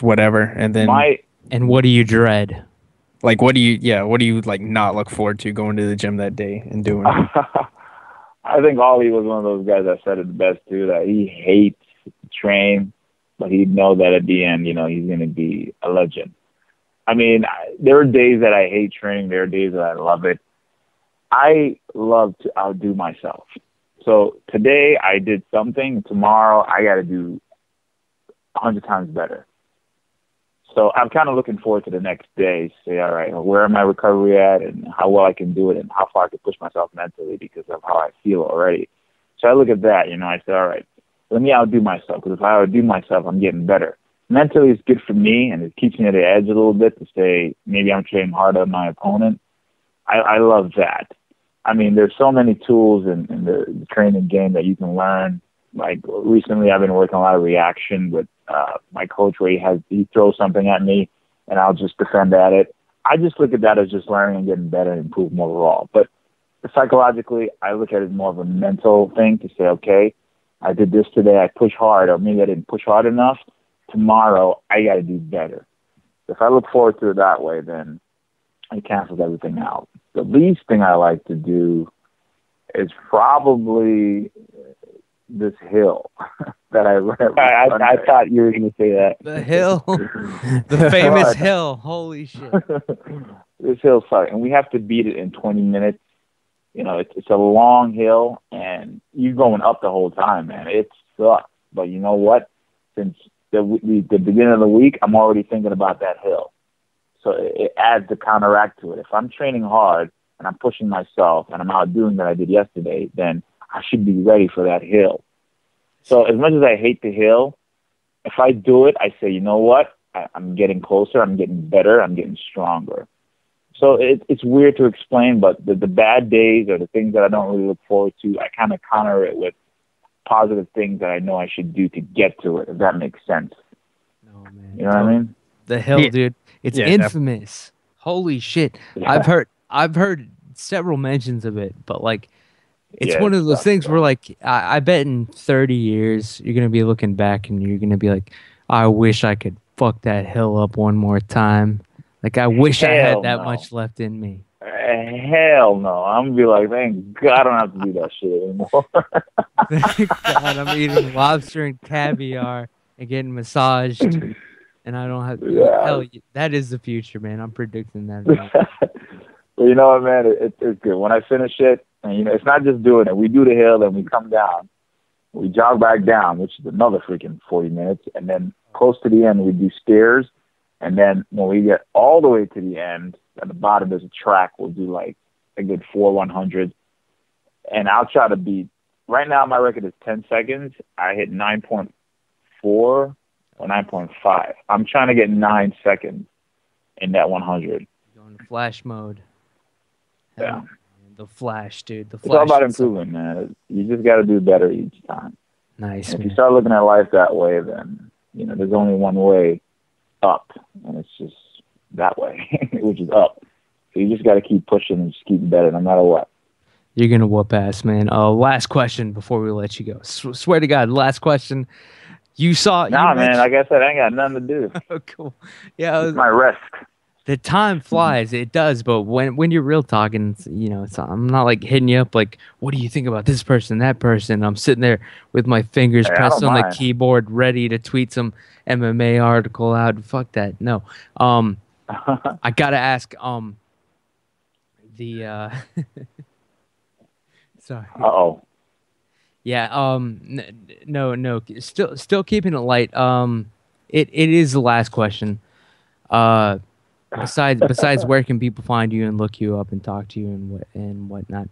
whatever, and then and what do you dread? What do you not look forward to going to the gym that day and doing? I think Ollie was one of those guys that said it the best too, that he hates to train, but he'd know that at the end, he's going to be a legend. I mean, there are days that I hate training. There are days that I love it. I love to outdo myself. So today I did something. Tomorrow I got to do 100 times better. So I'm kind of looking forward to the next day. Say, all right, where am I recovery at, and how well I can do it, and how far I can push myself mentally because of how I feel already. So I look at that. I say, all right, let me outdo myself, because if I outdo myself, I'm getting better. Mentally, it's good for me, and it keeps me at the edge a little bit to say maybe I'm training harder than my opponent. I love that. I mean, there's so many tools in the training game that you can learn. Like recently, I've been working a lot of reaction with my coach, where he throws something at me, and I'll just defend at it. I just look at that as just learning and getting better and improving overall. But psychologically, I look at it more of a mental thing to say, okay, I did this today, I pushed hard, or maybe I didn't push hard enough. Tomorrow, I got to do better. If I look forward to it that way, then it cancels everything out. The least thing I like to do is probably this hill that I thought you were going to say that. The hill, the famous hill. Holy shit! This hill's fun, and we have to beat it in 20 minutes. It's a long hill, and you're going up the whole time, man. It sucks, but you know what? Since the beginning of the week, I'm already thinking about that hill, so it adds the counteract to it. If I'm training hard and I'm pushing myself and I'm outdoing that I did yesterday, then I should be ready for that hill. So as much as I hate the hill, if I do it, I say, you know what? I'm getting closer. I'm getting better. I'm getting stronger. So it's weird to explain, but the bad days or the things that I don't really look forward to, I kind of counter it with positive things that I know I should do to get to it, if that makes sense. No, man. You know what I mean? The hill, dude. It's infamous. Holy shit. Yeah. I've heard several mentions of it, but like it's Yeah, one of those it's things tough, where like I bet in 30 years you're gonna be looking back and you're gonna be like, I wish I could fuck that hill up one more time. Like I wish I had that much left in me. Hell no. I'm gonna be like, thank God I don't have to do that shit anymore. God, I'm eating lobster and caviar and getting massaged, and I don't have. Yeah. Hell, that is the future, man. I'm predicting that. Right. But you know what, man? It's good. When I finish it, and you know, it's not just doing it. We do the hill, and we come down. We jog back down, which is another freaking 40 minutes, and then close to the end, we do stairs. And then when we get all the way to the end, at the bottom there's a track. We'll do like a good 4 100s. And I'll try to beat. Right now my record is 10 seconds. I hit 9.4 or 9.5. I'm trying to get 9 seconds in that 100. Going to flash mode. Yeah. The flash, dude. The flash. It's all about improving, man. You just got to do better each time. Nice. And if you start looking at life that way, then you know there's only one way up, and it's just that way, which is up. So you just got to keep pushing and just keep better no matter what. You're going to whoop ass, man. Last question before we let you go. Swear to God, last question. You saw... Nah, man, like I said, I ain't got nothing to do. Oh, cool. Yeah. It's my rest. The time flies. It does, but when you're real talking, you know, I'm not like hitting you up like, what do you think about this person, that person? I'm sitting there with my fingers pressed on the keyboard, ready to tweet some MMA article out. Fuck that. No. I gotta ask. Sorry. Uh-oh. Yeah. No. Still keeping it light. It is the last question. Besides, where can people find you and look you up and talk to you and whatnot?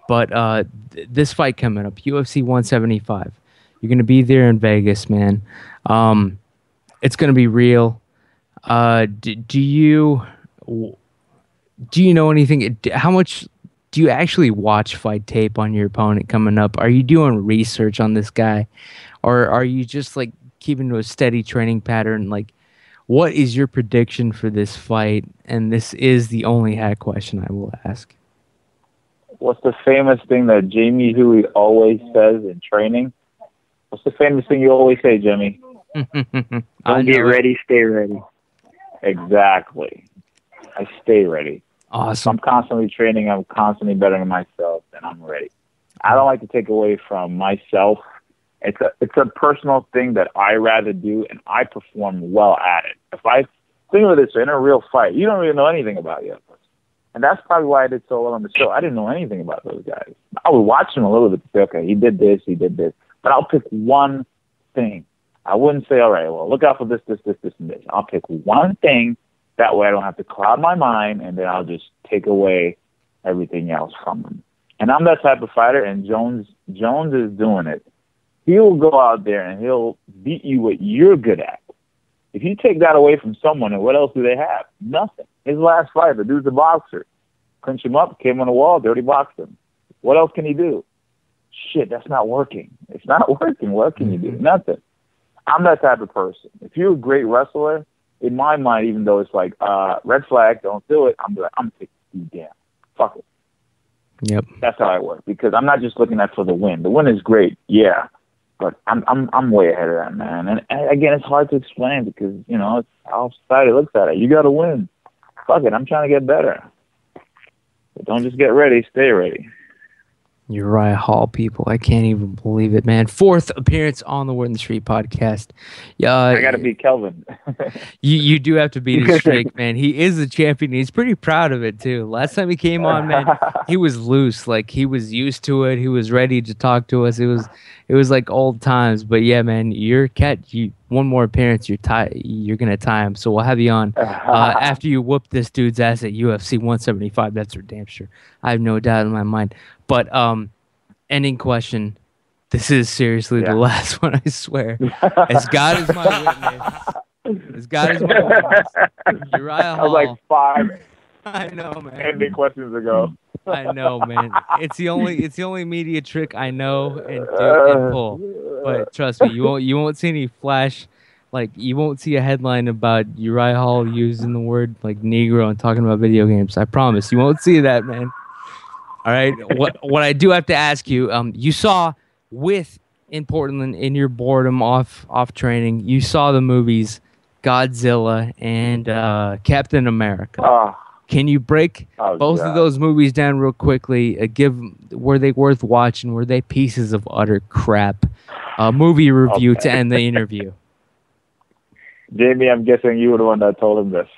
But this fight coming up, UFC 175. You're gonna be there in Vegas, man. It's gonna be real. Do you know anything? How much do you actually watch fight tape on your opponent coming up? Are you doing research on this guy, or are you just like keeping to a steady training pattern? Like, what is your prediction for this fight? And this is the only hack question I will ask. What's the famous thing that Jamie Huey always says in training? What's the famous thing you always say, Jimmy? Don't get ready, stay ready. Exactly. I stay ready. Awesome. I'm constantly training. I'm constantly bettering myself, and I'm ready. I don't like to take away from myself. It's a personal thing that I rather do, and I perform well at it. If I think of this in a real fight, you don't really know anything about the other person. And that's probably why I did so well on the show. I didn't know anything about those guys. I would watch them a little bit to say, okay, he did this. But I'll pick one thing. I wouldn't say, all right, well, look out for this, and this. I'll pick one thing. That way I don't have to cloud my mind, and then I'll just take away everything else from them. And I'm that type of fighter, and Jones is doing it. He'll go out there and he'll beat you what you're good at. If you take that away from someone, and what else do they have? Nothing. His last fight, the dude's a boxer. Clinch him up, came on the wall, dirty boxed him. What else can he do? Shit, that's not working. It's not working. What can you do? Nothing. I'm that type of person. If you're a great wrestler, in my mind, even though it's like, red flag, don't do it, I'm like, I'm taking you down. Fuck it. Yep. That's how I work, because I'm not just looking at for the win. The win is great, yeah, but I'm way ahead of that, man. And again, it's hard to explain because, you know, it's how society looks at it. You got to win. Fuck it, I'm trying to get better. But don't just get ready, stay ready. Uriah Hall, people. I can't even believe it, man. 4th appearance on the Word in the Street podcast. Yeah, I got to beat Kelvin. you do have to beat his streak, man. He is the champion. He's pretty proud of it, too. Last time he came on, man, he was loose. Like, he was used to it. He was ready to talk to us. It was like old times. But, yeah, man, one more appearance, you're going to tie him. So we'll have you on after you whoop this dude's ass at UFC 175. That's for damn sure. I have no doubt in my mind. But ending question. This is seriously Yeah. the last one, I swear. As God is my witness. As God is my witness. Uriah That Hall. was like 5 I know, man. ending questions ago. I know, man. It's the only media trick I know and do and pull. But trust me, you won't see any flash, like you won't see a headline about Uriah Hall using the word like Negro and talking about video games. I promise, you won't see that, man. All right. What I do have to ask you, you saw in Portland in your boredom off training, you saw the movies Godzilla and Captain America. Oh, Can you break both of those movies down real quickly? Were they worth watching? Were they pieces of utter crap? Movie review to end the interview. Jamie, I'm guessing you were the one that told him this.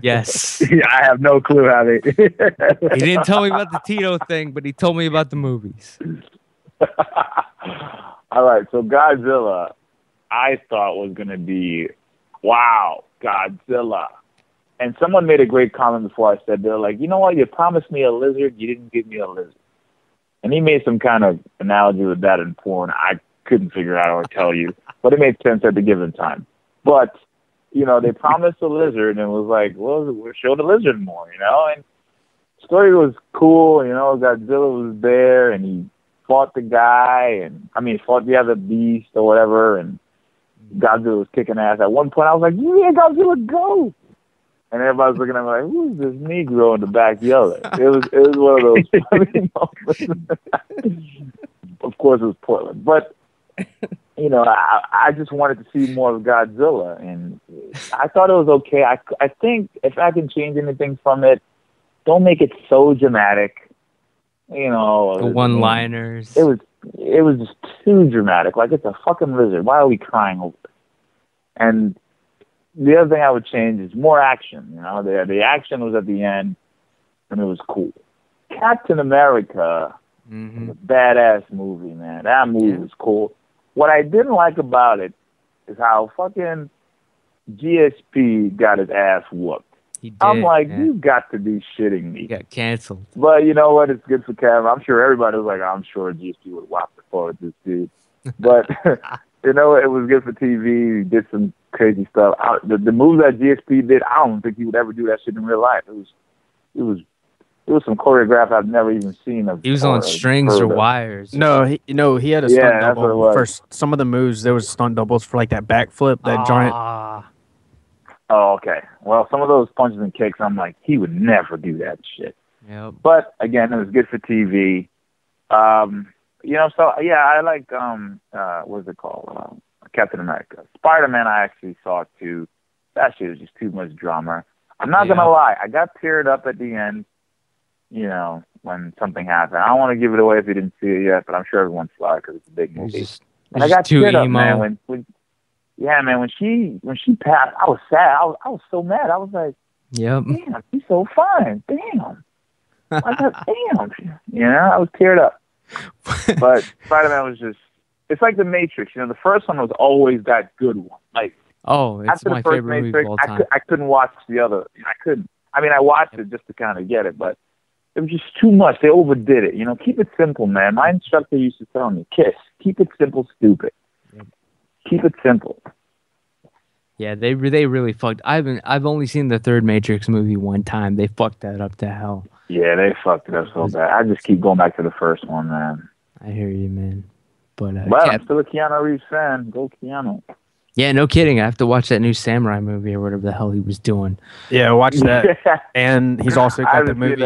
Yes. Yeah, I have no clue how they. He didn't tell me about the Tito thing, but he told me about the movies. All right, so Godzilla, I thought was going to be, wow, Godzilla. And someone made a great comment before I said, they're like, you know what, you promised me a lizard, you didn't give me a lizard. And he made some kind of analogy with that in porn. I couldn't figure out or tell you, but it made sense at the given time. But, you know, they promised a lizard and it was like, well, we'll show the lizard more, you know? And the story was cool, you know, Godzilla was there and he fought the guy fought the other beast or whatever, and Godzilla was kicking ass. At one point I was like, yeah, Godzilla, go! And everybody was looking at me like, who's this Negro in the back yelling? It was one of those funny moments. Of course, it was Portland. But, you know, I just wanted to see more of Godzilla. And I thought it was okay. I think if I can change anything from it, don't make it so dramatic. You know. The one-liners. It was just too dramatic. Like, it's a fucking lizard. Why are we crying over it? And the other thing I would change is more action. You know, the action was at the end, and it was cool. Captain America, was a badass movie, man. That movie was cool. What I didn't like about it is how fucking GSP got his ass whooped. He did, I'm like, man. you got to be shitting me. He got canceled. But you know what? It's good for Cav. I'm sure everybody was like, I'm sure GSP would whop the floor with this dude. But you know, it was good for TV. He did some crazy stuff. The moves that GSP did, I don't think he would ever do that shit in real life. It was some choreographed I've never even seen. He was on strings or wires. No, he had a stunt double for some of the moves. There was stunt doubles for like that backflip, that giant. Oh, okay. Well, some of those punches and kicks, I'm like, he would never do that shit. Yep. But again, it was good for TV. You know, so yeah, I like what's it called? Captain America. Spider-Man, I actually saw too. That shit was just too much drama. I'm not gonna lie, I got teared up at the end. You know, when something happened. I don't want to give it away if you didn't see it yet, but I'm sure everyone saw it because it's a big movie. And I got teared up, man. When she passed, I was sad. I was so mad. I was like, yep. Damn, she's so fine. Damn. I thought, damn. You know, I was teared up. But Spider-Man was just, it's like The Matrix. You know, the first one was always that good one. Like, it's my favorite movie of all time. I couldn't watch the other. I couldn't. I mean, I watched it just to kind of get it, but it was just too much. They overdid it. You know, keep it simple, man. My instructor used to tell me, Kiss, keep it simple, stupid. Keep it simple. Yeah, they really fucked. I've only seen the third Matrix movie one time. They fucked that up to hell. Yeah, they fucked it up so bad. I just keep going back to the first one, man. I hear you, man. But I'm still a Keanu Reeves fan. Go Keanu. Yeah, no kidding. I have to watch that new samurai movie or whatever the hell he was doing. Yeah, watch that. And he's also got the movie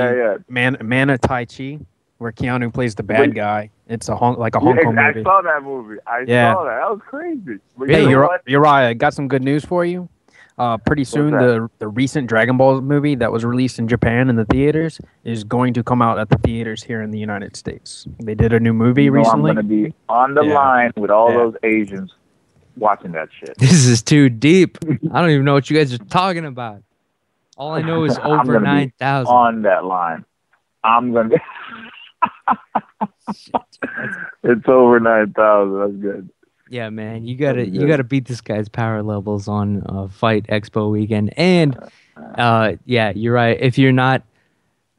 Man of Tai Chi, where Keanu plays the bad guy. It's a Hong Kong movie. I saw that movie. I saw that. That was crazy. But hey, Uriah, got some good news for you. Pretty soon, the recent Dragon Ball movie that was released in Japan in the theaters is going to come out at the theaters here in the United States. They did a new movie recently. I'm going to be on the line with all those Asians watching that shit. This is too deep. I don't even know what you guys are talking about. All I know is over 9,000. On that line. I'm going to... It's over 9,000. That's good. Yeah, man, you gotta beat this guy's power levels on Fight Expo weekend, and you're right. If you're not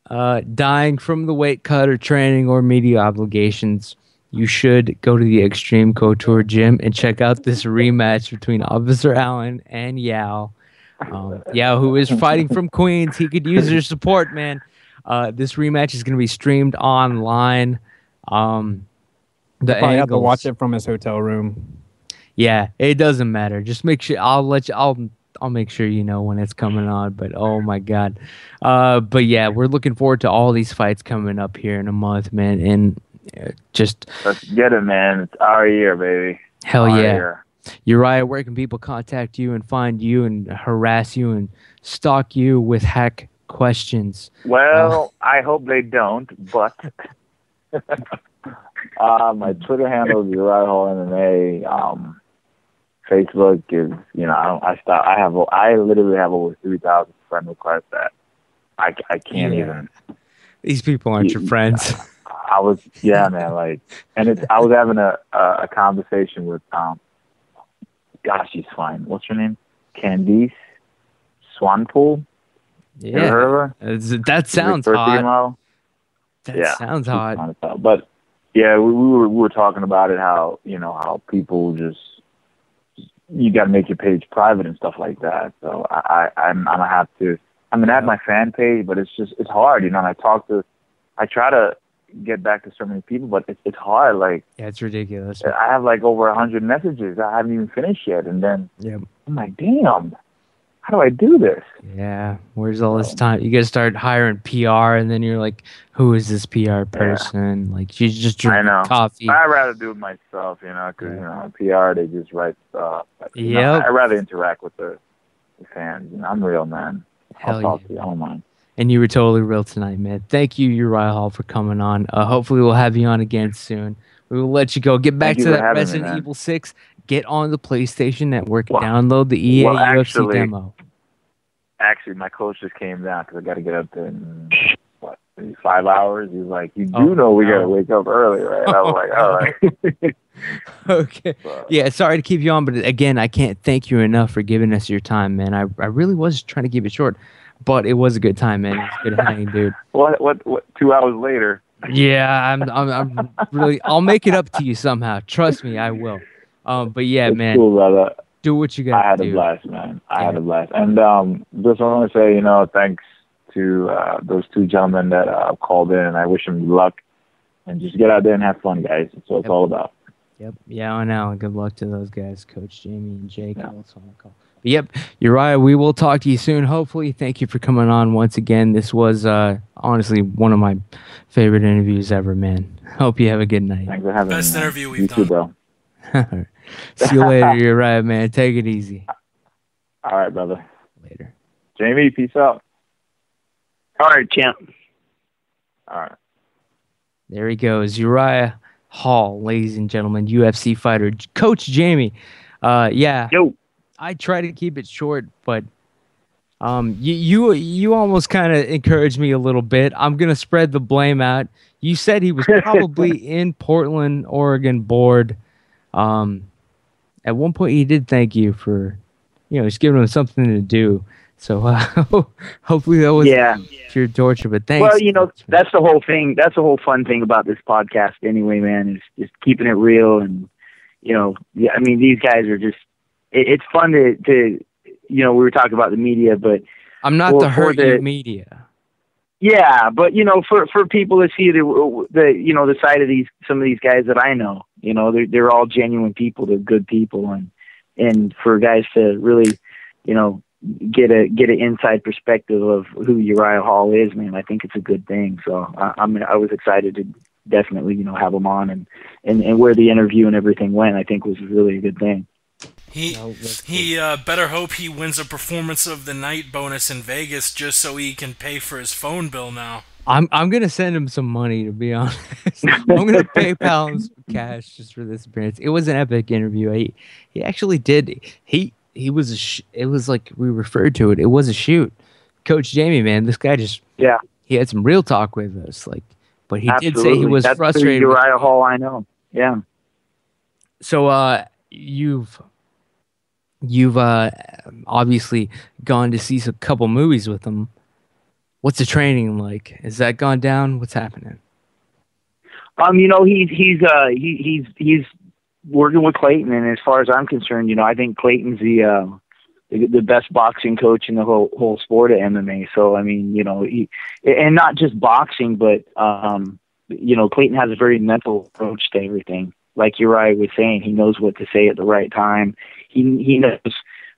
dying from the weight cut or training or media obligations, you should go to the Extreme Couture Gym and check out this rematch between Officer Allen and Yao. Yao, who is fighting from Queens, he could use your support, man. This rematch is going to be streamed online. The Probably have to angles, watch it from his hotel room. yeah, it doesn't matter. Just make sure I'll make sure you know when it's coming on. But oh my god, but yeah, we're looking forward to all these fights coming up here in a month, man. And just Let's get it, man. It's our year, baby. hell Our yeah. year. Uriah, where can people contact you and find you and harass you and stalk you with hack questions? Well, I hope they don't, but my Twitter handle is Uriah Hall MMA. Facebook is, I literally have over 3,000 friend requests that I can't even. These people aren't your friends. I was, yeah, man, like, and I was having a conversation with, gosh, she's fine. What's her name? Candice Swanpool. You ever heard of her? That sounds First hot. email? That sounds she's hot. fine as hell. But yeah, we were talking about it, how, how people just, you got to make your page private and stuff like that. So I'm gonna have to. I have my fan page, but it's hard, And I try to get back to so many people, but it's hard. Like, Yeah, it's ridiculous. I have like over 100 messages I haven't even finished yet, and then I'm like, damn, how do I do this? Yeah, where's all this time? You gotta start hiring PR, and then you're like, who is this PR person? Like, she's just drinking coffee. I'd rather do it myself, because PR, they just write stuff. Yep. I'd rather interact with the fans. I'm real, man. I'll talk to you. I don't mind. And you were totally real tonight, man. Thank you, Uriah Hall, for coming on. Hopefully we'll have you on again soon. We will let you go. Get back to that Resident Evil 6. Get on the PlayStation Network. Download the EA UFC demo. Actually, my coach just came down because I got to get up there in, maybe 5 hours. He's like, you do know we got to wake up early, right? I was like, all right. Okay. Yeah, sorry to keep you on, but again, I can't thank you enough for giving us your time, man. I really was trying to keep it short, but it was a good time, man. It was good hanging, dude. What? 2 hours later? Yeah, I'm really. I'll make it up to you somehow. Trust me, I will. But yeah, It's man. cool, brother. Do what you got to do. I had a blast, man. I had a blast. And just want to say, thanks to those two gentlemen that called in, and I wish them luck. And just get out there and have fun, guys. That's what it's all about. Yep. Yeah, I know. Good luck to those guys, Coach Jamie and Jake. Also on the call. But yep, Uriah, we will talk to you soon, hopefully. Thank you for coming on once again. This was honestly one of my favorite interviews ever, man. Hope you have a good night. Thanks for having me. Best interview we've you done. too, bro. See you later, Uriah, man. Take it easy. All right, brother. Later. Jamie, peace out. All right, champ. All right. There he goes. Uriah Hall, ladies and gentlemen, UFC fighter. Coach Jamie. Yeah. Yo. I try to keep it short, but you almost kind of encouraged me a little bit. I'm going to spread the blame out. You said he was probably in Portland, Oregon board. At one point he did thank you for, just giving him something to do. So hopefully that was pure torture, but thanks. Well, that's the whole thing. That's the whole fun thing about this podcast anyway, man, is just keeping it real. And, these guys are just, it's fun to we were talking about the media, but I'm not the hurt you media. Yeah, but for people to see the side of some of these guys that I know, they're all genuine people. They're good people, and for guys to really, get an inside perspective of who Uriah Hall is, man, I think it's a good thing. So I was excited to definitely have him on, and where the interview and everything went, I think was really a good thing. He better hope he wins a performance of the night bonus in Vegas just so he can pay for his phone bill now. I'm gonna send him some money, to be honest. I'm gonna PayPal him some cash just for this appearance. It was an epic interview. He actually did. He was it was like we referred to it. It was a shoot. Coach Jamie, man, this guy he had some real talk with us, but he did say he was frustrated. That's Uriah Hall, I know. Yeah. So you've obviously gone to see a couple movies with him. What's the training like? Has that gone down? What's happening? He's working with Clayton, and as far as I'm concerned, I think Clayton's the best boxing coach in the whole sport of MMA. So and not just boxing, but Clayton has a very mental approach to everything. Like Uriah was saying, he knows what to say at the right time. He knows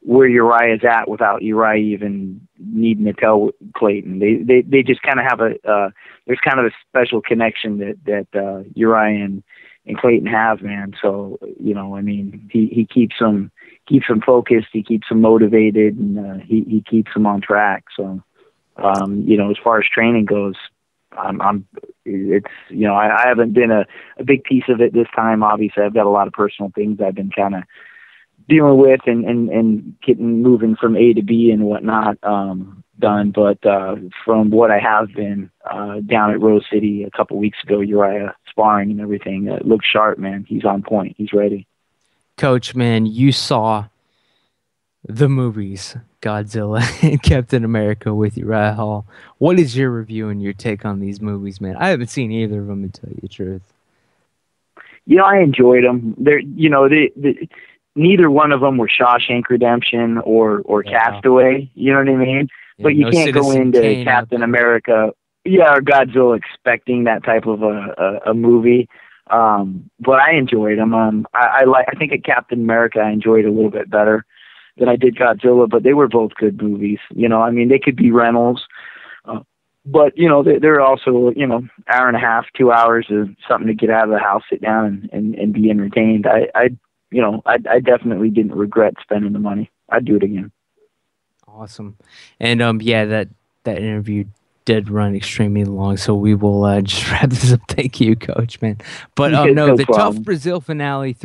where Uriah is at without Uriah even needing to tell Clayton. They just kind of have there's kind of a special connection that Uriah and Clayton have, man. So he keeps them focused, he keeps them motivated, and he keeps them on track. So as far as training goes, I haven't been a big piece of it this time. Obviously, I've got a lot of personal things I've been kind of dealing with and getting moving from A to B and whatnot done. But from what I have been down at Rose City a couple weeks ago, Uriah sparring and everything, it looks sharp, man. He's on point. He's ready. Coach, man, you saw the movies Godzilla and Captain America with Uriah Hall. What is your review and your take on these movies, man? I haven't seen either of them, to tell you the truth. I enjoyed them. They're, neither one of them were Shawshank Redemption or Castaway. You know what I mean? Yeah, but you no can't go Citizen into Kane Captain America, or Godzilla expecting that type of a movie. But I enjoyed them. I think at Captain America I enjoyed a little bit better than I did Godzilla, but they were both good movies. They could be rentals, but they're also hour and a half, 2 hours of something to get out of the house, sit down and be entertained. I definitely didn't regret spending the money. I'd do it again. Awesome. And that interview did run extremely long, so we will just wrap this up. Thank you, Coach, man. But No the problem. Tough Brazil finale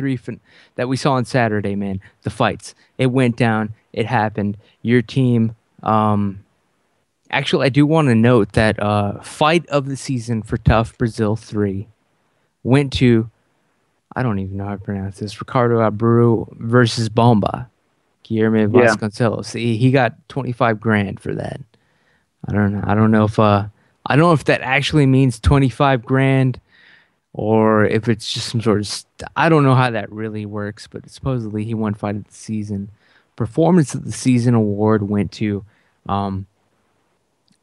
that we saw on Saturday, man, the fights, it went down, it happened. Your team, actually, I do want to note that fight of the season for Tough Brazil 3 went to, I don't even know how to pronounce this, Ricardo Abreu versus Bomba, Guilherme Vasconcelos. He got $25,000 for that. I don't know. I don't know if that actually means $25,000 or if it's just some sort of. I don't know how that really works, but supposedly he won fight of the season. Performance of the season award went to,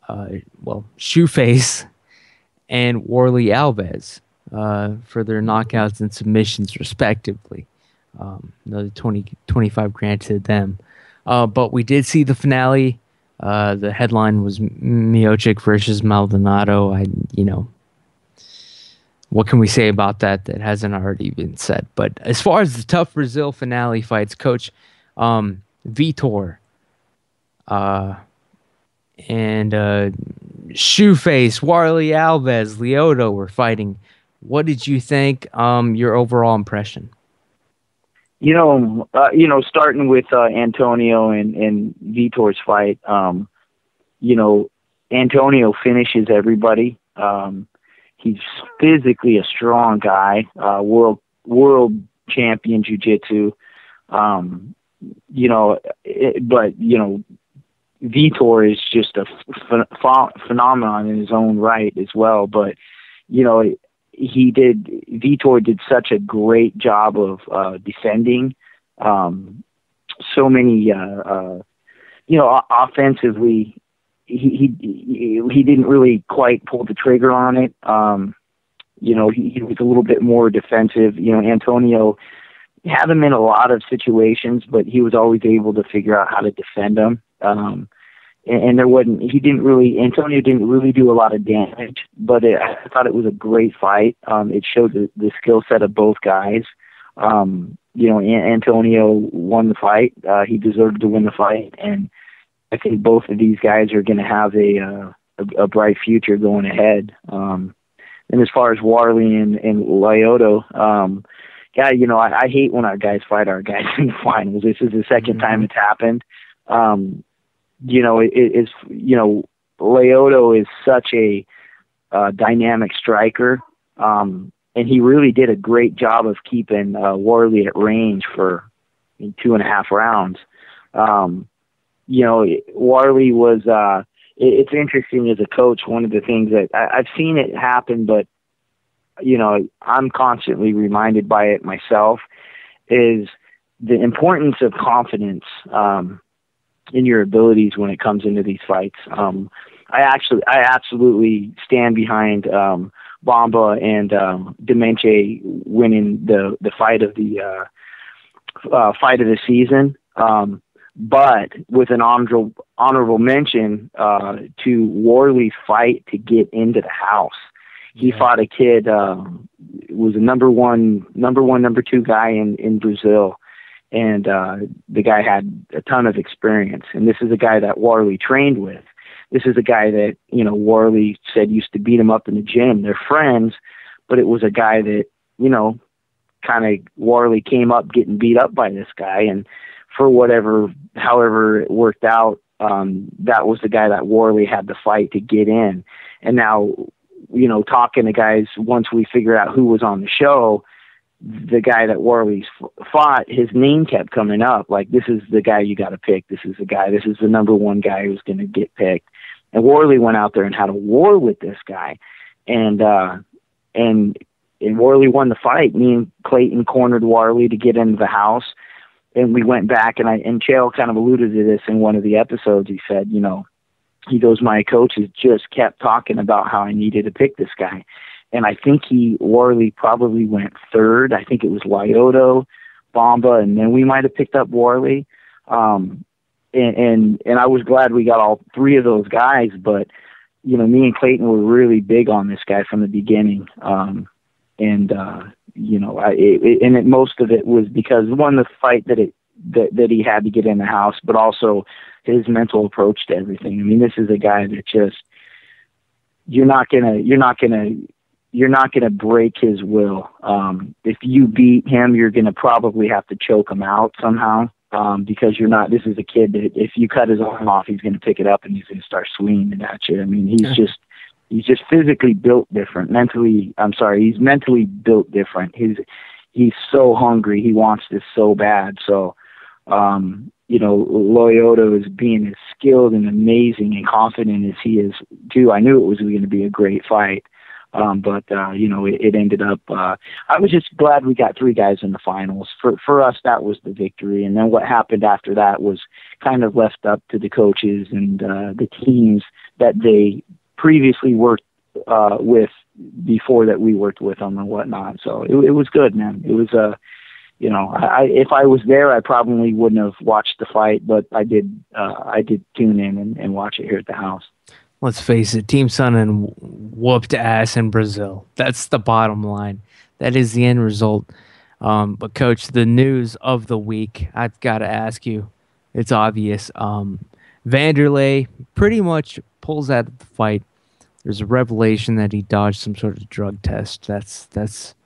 Shoeface and Warley Alves for their knockouts and submissions, respectively. Another $25,000 to them. But we did see the finale. The headline was Miocic versus Maldonado. What can we say about that hasn't already been said? But as far as the Tough Brazil finale fights, Coach, Vitor and Shoeface, Warley Alves, Lyoto were fighting. What did you think? Your overall impression? Starting with Antonio and Vitor's fight, Antonio finishes everybody. He's physically a strong guy, world champion jiu-jitsu. Vitor is just a phenomenon in his own right as well. But, Vitor did such a great job of defending. So many, offensively, he didn't really quite pull the trigger on it. He was a little bit more defensive. Antonio had him in a lot of situations, but he was always able to figure out how to defend him. Antonio didn't really do a lot of damage, but I thought it was a great fight. It showed the skill set of both guys. Antonio won the fight. He deserved to win the fight. And I think both of these guys are going to have a bright future going ahead. And as far as Warley and Lyoto, I hate when our guys fight our guys in the finals. This is the second time it's happened. Lyoto is such a dynamic striker, and he really did a great job of keeping Warley at range for 2.5 rounds. Warley was. It's interesting as a coach. One of the things that I've seen it happen, but I'm constantly reminded by it myself, is the importance of confidence in your abilities when it comes into these fights. I absolutely stand behind Bamba and Demente winning the fight of the season. But with an honorable mention to Warley's fight to get into the house. He fought a kid, was a number one, number two guy in Brazil. And the guy had a ton of experience. And this is a guy that Warley trained with. This is a guy that, Warley said used to beat him up in the gym. They're friends, but it was a guy that, kind of Warley came up getting beat up by this guy. And for however it worked out, that was the guy that Warley had to fight to get in. And now, talking to guys, once we figured out who was on the show, the guy that Warley fought, his name kept coming up. Like, this is the guy you got to pick. This is the number one guy who's going to get picked. And Warley went out there and had a war with this guy. And Warley won the fight. Me and Clayton cornered Warley to get into the house. And we went back, and Chael kind of alluded to this in one of the episodes. He said, he goes, my coaches just kept talking about how I needed to pick this guy. And I think Warley probably went third. I think it was Lyoto, Bamba, and then we might have picked up Warley. And I was glad we got all three of those guys, but, me and Clayton were really big on this guy from the beginning. Most of it was because, one, the fight that he had to get in the house, but also his mental approach to everything. I mean, this is a guy that just, you're not gonna break his will. If you beat him, you're gonna probably have to choke him out somehow, because this is a kid that if you cut his arm off, he's gonna pick it up and he's gonna start swinging at you. I mean, he's just physically built different. He's mentally built different. He's so hungry. He wants this so bad. So, Lyoto is being as skilled and amazing and confident as he is too. I knew it was going to be a great fight. But it ended up, I was just glad we got three guys in the finals. For us, that was the victory. And then what happened after that was kind of left up to the coaches and the teams that they previously worked with before that we worked with them and whatnot. So it was good, man. It was, if I was there, I probably wouldn't have watched the fight, but I did tune in and watch it here at the house. Let's face it, Team Sonnen whooped ass in Brazil. That's the bottom line. That is the end result. But, Coach, the news of the week, I've got to ask you. It's obvious. Vanderlei pretty much pulls out of the fight. There's a revelation that he dodged some sort of drug test. That's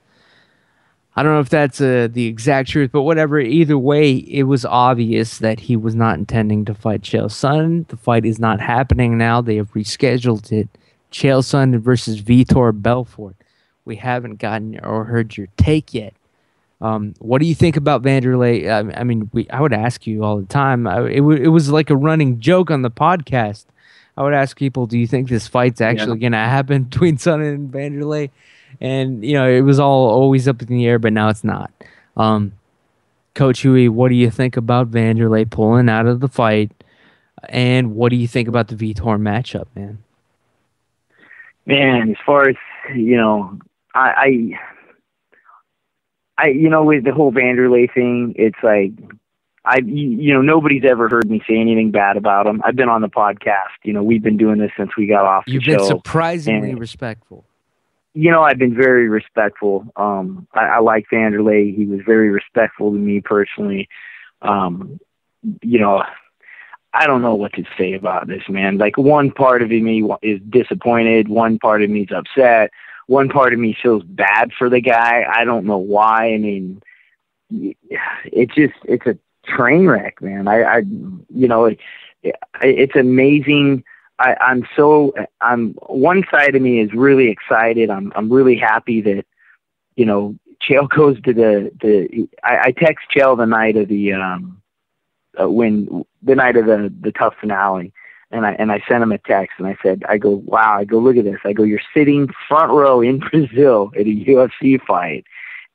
I don't know if that's the exact truth, but whatever. Either way, it was obvious that he was not intending to fight Chael Sonnen. The fight is not happening now. They have rescheduled it. Chael Sonnen versus Vitor Belfort. We haven't gotten or heard your take yet. What do you think about Vanderlei? I would ask you all the time. It was like a running joke on the podcast. I would ask people, do you think this fight's actually going to happen between Sonnen and Vanderlei? And, it was always up in the air, but now it's not. Coach Huey, what do you think about Vanderlei pulling out of the fight? And what do you think about the Vitor matchup, man? Man, as far as, with the whole Vanderlei thing, it's like, nobody's ever heard me say anything bad about him. I've been on the podcast. We've been doing this since we got off the show. You've been surprisingly respectful. I've been very respectful. I like Vanderlei. He was very respectful to me personally. I don't know what to say about this, man. Like, one part of me is disappointed. One part of me is upset. One part of me feels bad for the guy. I don't know why. I mean, it's a train wreck, man. It's amazing. One side of me is really excited. I'm really happy that, Chael goes to I text Chael the night of the night of the tough finale. and I sent him a text, and I go, wow, I go, look at this. I go, you're sitting front row in Brazil at a UFC fight,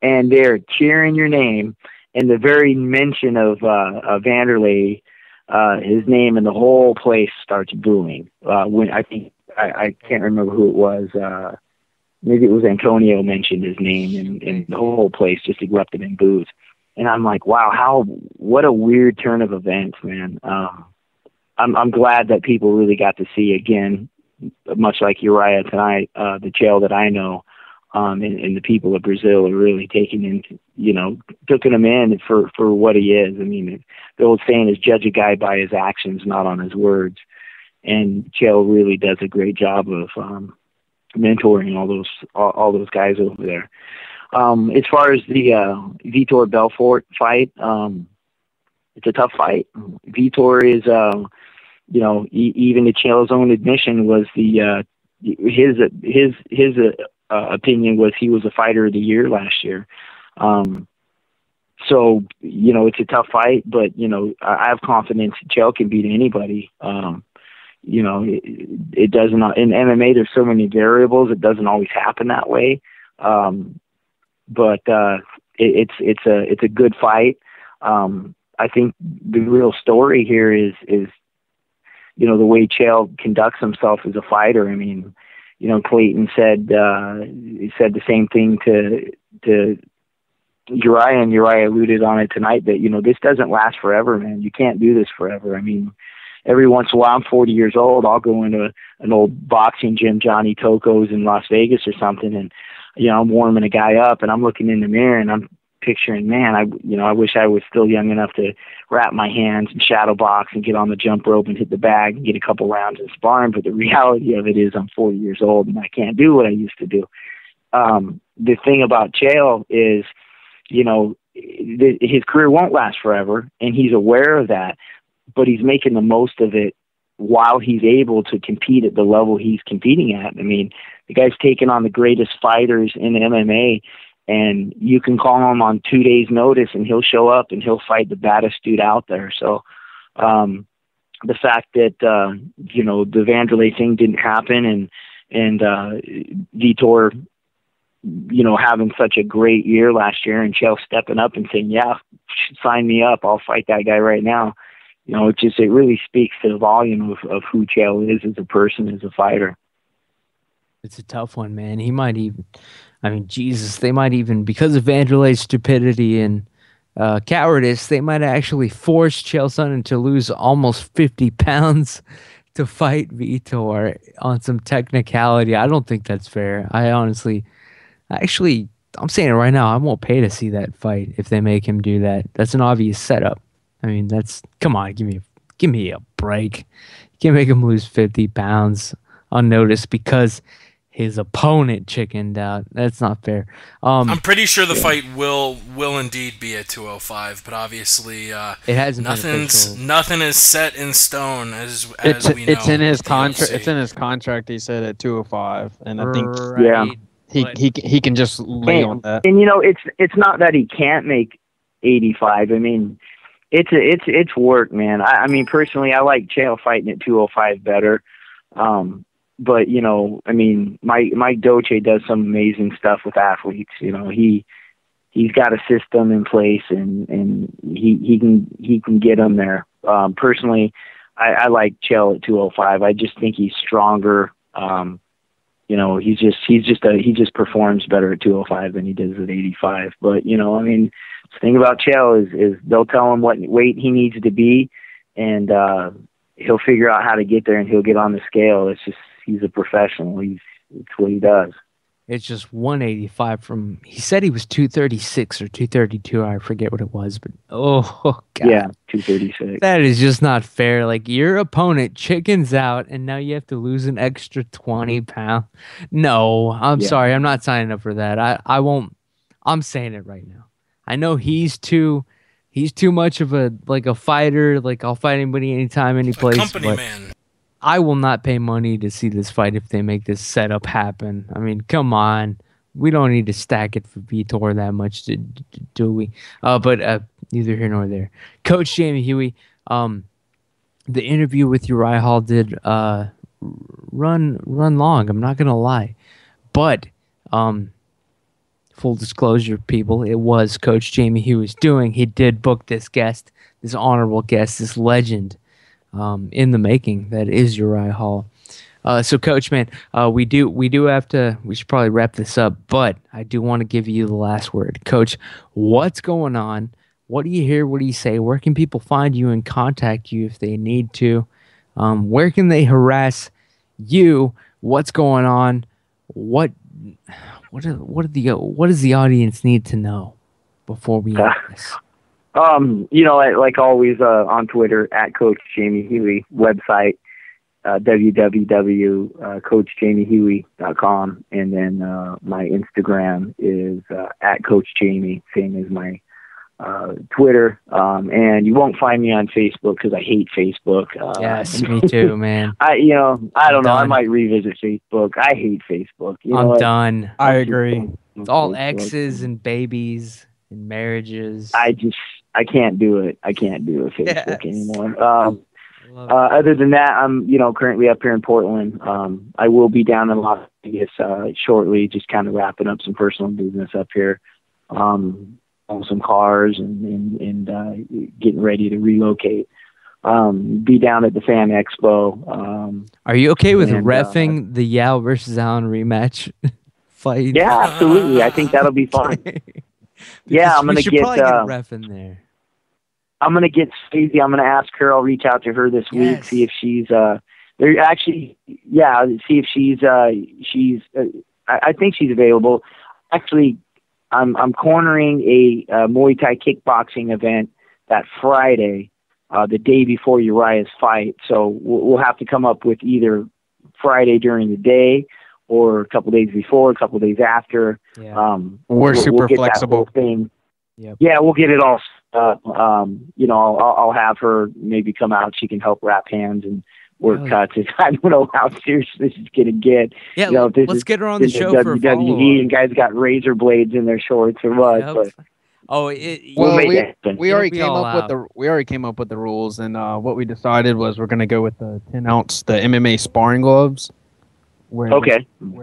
and they're cheering your name, and the very mention of Vanderlei, his name, and the whole place starts booing. When I think I can't remember who it was. Maybe it was Antonio mentioned his name, and the whole place just erupted in boos. And I'm like, wow, what a weird turn of events, man. I'm glad that people really got to see again, much like Uriah tonight, the jail that I know, and the people of Brazil are really taking him in for what he is. I mean, the old saying is judge a guy by his actions, not on his words. And Chael really does a great job of mentoring all those guys over there. As far as the Vitor Belfort fight, it's a tough fight. Vitor is, even to Chael's own admission was his opinion was he was a fighter of the year last year. So, it's a tough fight, but, I have confidence Chael can beat anybody. It doesn't, in MMA, there's so many variables. It doesn't always happen that way. But it's a good fight. I think the real story here is the way Chael conducts himself as a fighter. I mean, Clayton said the same thing to Uriah, and Uriah alluded on it tonight that, this doesn't last forever, man. You can't do this forever. I mean, every once in a while, I'm 40 years old, I'll go into an old boxing gym, Johnny Toco's in Las Vegas or something, and, I'm warming a guy up, and I'm looking in the mirror, and I'm picturing, man, I wish I was still young enough to wrap my hands and shadow box and get on the jump rope and hit the bag and get a couple rounds of sparring. But the reality of it is I'm 40 years old, and I can't do what I used to do. The thing about Chael is, his career won't last forever, and he's aware of that, but he's making the most of it while he's able to compete at the level he's competing at. I mean, the guy's taking on the greatest fighters in MMA, and you can call him on 2 days' notice, and he'll show up and he'll fight the baddest dude out there. So the fact that the Vanderlei thing didn't happen, and Vitor, having such a great year last year, and Chael stepping up and saying, yeah, sign me up, I'll fight that guy right now. It really speaks to the volume of who Chael is as a person, as a fighter. It's a tough one, man. He might even, they might even, because of Vanderlei's stupidity and cowardice, they might actually force Chael Sonnen to lose almost 50 pounds to fight Vitor on some technicality. I don't think that's fair. I'm saying it right now, I won't pay to see that fight if they make him do that. That's an obvious setup. Come on, give me a break. You can't make him lose 50 pounds unnoticed because his opponent chickened out. That's not fair. I'm pretty sure the fight will indeed be at 205, but obviously it hasn't nothing is set in stone as we know. It's in his contract. It's in his contract. He said at 205, and I think he can just lay on that. And it's not that he can't make 85. It's work, man. Personally, I like Chael fighting at 205 better. But Mike Doce does some amazing stuff with athletes. He's got a system in place, and he can get them there. Personally, I like Chael at 205. I just think he's stronger. He just performs better at 205 than he does at 85. But the thing about Chael is they'll tell him what weight he needs to be, and he'll figure out how to get there, and he'll get on the scale. It's just, he's a professional. It's what he does. It's just 185 from, he said he was 236 or 232. I forget what it was, but oh God. Yeah, 236. That is just not fair. Like, your opponent chickens out, and now you have to lose an extra 20 pounds. No, I'm sorry. I'm not signing up for that. I won't. I'm saying it right now. I know he's too much of a fighter. Like, I'll fight anybody, anytime, any place. Company man. I will not pay money to see this fight if they make this setup happen. Come on. We don't need to stack it for Vitor that much, do we? But neither here nor there. Coach Jamie Huey, the interview with Uriah Hall did run long. I'm not gonna lie, but full disclosure, people, it was Coach Jamie Huey's doing. He did book this guest, this honorable guest, this legend in the making that is Uriah Hall. So, Coach, man, we do have to. We should probably wrap this up, but I do want to give you the last word, Coach. What's going on? What do you hear? What do you say? Where can people find you and contact you if they need to? Where can they harass you? What's going on? What does the audience need to know before we end this? Like always, on Twitter at Coach Jamie Huey, website www.coachjamiehuey.com, and then my Instagram is at Coach Jamie, same as my Twitter, and you won't find me on Facebook because I hate Facebook. Yes, me too, man. I don't know. I might revisit Facebook. I hate Facebook. I'm done. I agree. It's all exes and babies and marriages. I can't do it. I can't do it Facebook anymore. Other than that, I'm currently up here in Portland. I will be down in Las Vegas shortly, just kind of wrapping up some personal business up here. On some cars and getting ready to relocate. Be down at the Fan Expo. Are you okay with reffing the Yao versus Allen rematch fight? Yeah, absolutely. I think that'll be fun. Yeah, I'm gonna get a ref in there. I'm gonna get Stacey. I'm gonna ask her. I'll reach out to her this week, see if she's there. Actually, yeah, see if she's I think she's available. Actually, I'm cornering a Muay Thai kickboxing event that Friday, the day before Uriah's fight. So we'll have to come up with either Friday during the day or a couple days before, a couple days after. Yeah. We're super get flexible. That whole thing. Yep. Yeah, we'll get it all set up. I'll have her maybe come out. She can help wrap hands and work cuts. I don't know how serious this is going to get. Yeah, let's get her on the show for WWE, and guys got razor blades in their shorts or what. Yep. But we already came up with the rules, and what we decided was we're going to go with the 10-ounce, the MMA sparring gloves. Where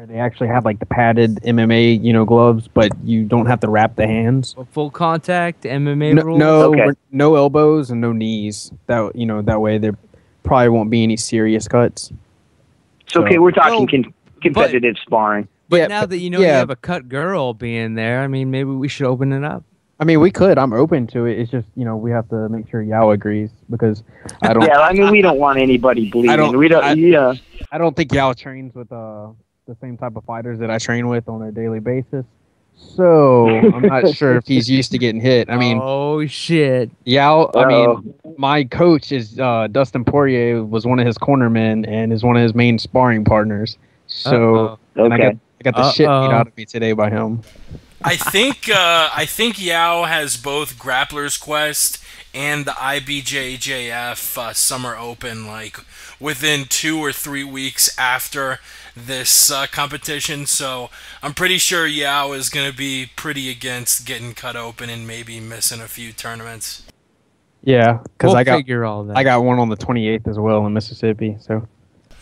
they actually have like the padded MMA, gloves, but you don't have to wrap the hands. Full contact MMA rules. No elbows and no knees. That way there probably won't be any serious cuts. So we're talking competitive sparring. But now that you have a cut girl being there, I mean, maybe we should open it up. I mean, we could. I'm open to it. It's just, we have to make sure Yao agrees because I don't. Yeah, I mean, we don't want anybody bleeding. I don't think Yao trains with the same type of fighters that I train with on a daily basis. So I'm not sure if he's used to getting hit. I mean, oh shit, Yao. I mean, my coach is Dustin Poirier was one of his cornermen and is one of his main sparring partners. So I got the shit beat out of me today by him. I think Yao has both Grappler's Quest and the IBJJF Summer Open like within 2 or 3 weeks after this competition. So I'm pretty sure Yao is going to be pretty against getting cut open and maybe missing a few tournaments. Yeah, because I got one on the 28th as well in Mississippi. So.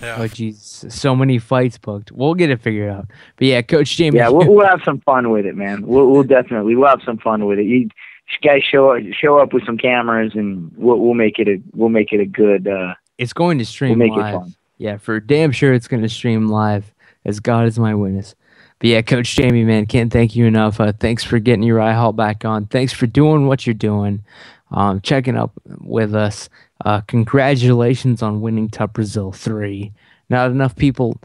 Yeah. Oh jeez, so many fights booked. We'll get it figured out. But yeah, Coach Jamie. Yeah, we'll have some fun with it, man. We'll definitely have some fun with it. You guys show up with some cameras, and we'll make it a good. It's going to stream live. It fun. Yeah, for damn sure it's going to stream live. As God is my witness. But yeah, Coach Jamie, man, can't thank you enough. Thanks for getting Uriah Hall back on. Thanks for doing what you're doing. Checking up with us. Congratulations on winning Tough Brazil 3. Not enough people.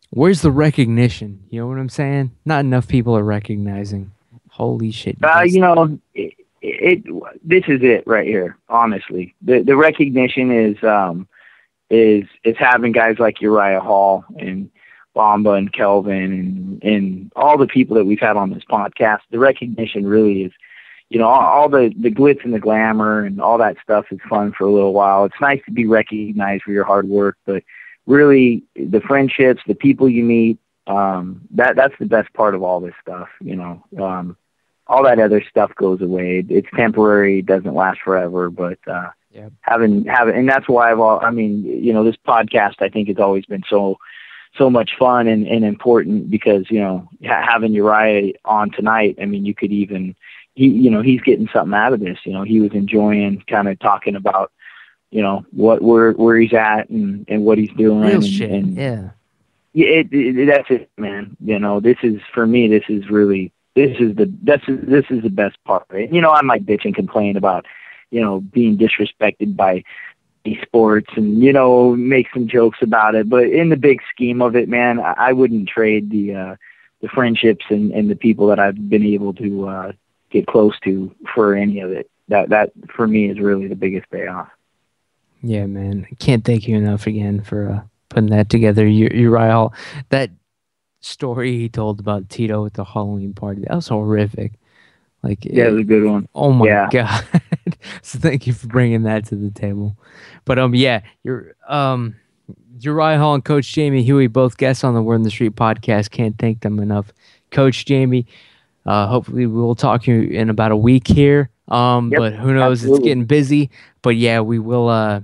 Where's the recognition? You know what I'm saying? Not enough people are recognizing. Holy shit! This is it right here. Honestly, the recognition is having guys like Uriah Hall and Bamba and Kelvin and all the people that we've had on this podcast. The recognition really is. All the glitz and the glamour and all that stuff is fun for a little while. It's nice to be recognized for your hard work, but really the friendships, the people you meet, that's the best part of all this stuff. All that other stuff goes away. It's temporary. It doesn't last forever, but and that's why this podcast I think has always been so much fun and important because, having Uriah on tonight, I mean, you could even, he's getting something out of this. He was enjoying kind of talking about, where he's at and what he's doing. Real and, shit. and yeah. That's it, man. This is, for me, this is the best part. Right? I might bitch and complain about, being disrespected by sports and, make some jokes about it. But in the big scheme of it, man, I wouldn't trade the friendships and the people that I've been able to get close to for any of it. That for me is really the biggest payoff. Yeah, man. I can't thank you enough again for putting that together. Uriah Hall. That story he told about Tito at the Halloween party, that was horrific. It was a good one. Oh my God. So thank you for bringing that to the table. But Uriah Hall and Coach Jamie Huey, both guests on the Word in the Street podcast. Can't thank them enough. Coach Jamie, hopefully we'll talk to you in about a week here. But who knows? Absolutely. It's getting busy. But yeah, we will. I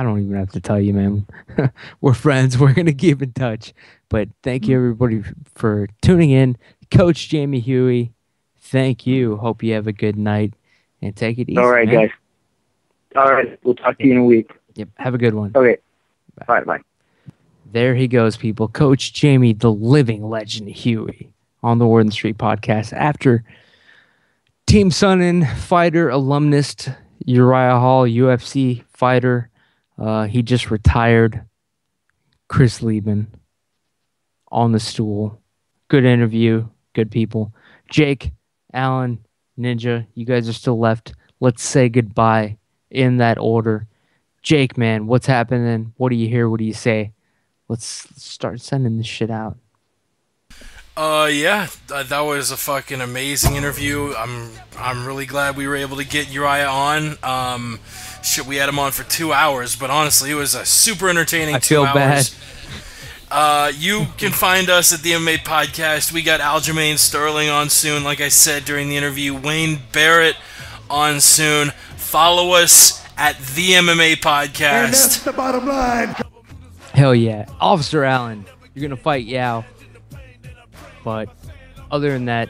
don't even have to tell you, man. We're friends. We're gonna keep in touch. But thank you everybody for tuning in. Coach Jamie Huey, thank you. Hope you have a good night and take it easy. All right, man. guys. All right, we'll talk to you in a week. Yep. Have a good one. Okay. Bye. There he goes, people. Coach Jamie, the living legend Huey, on the Word in the Street podcast. After Team Sonnen fighter, alumnus Uriah Hall, UFC fighter, he just retired. Chris Lieben on the stool. Good interview. Good people. Jake, Alan, Ninja, you guys are still left. Let's say goodbye in that order. Jake, man, what's happening? What do you hear? What do you say? Let's start sending this shit out. That was a fucking amazing interview. I'm really glad we were able to get Uriah on. We had him on for 2 hours, but honestly, it was a super entertaining 2 hours. I feel bad. You can find us at the MMA Podcast. We got Aljamain Sterling on soon, like I said during the interview. Wayne Barrett on soon. Follow us at the MMA Podcast. And that's the bottom line. Hell yeah. Officer Allen, you're going to fight Yao. But other than that,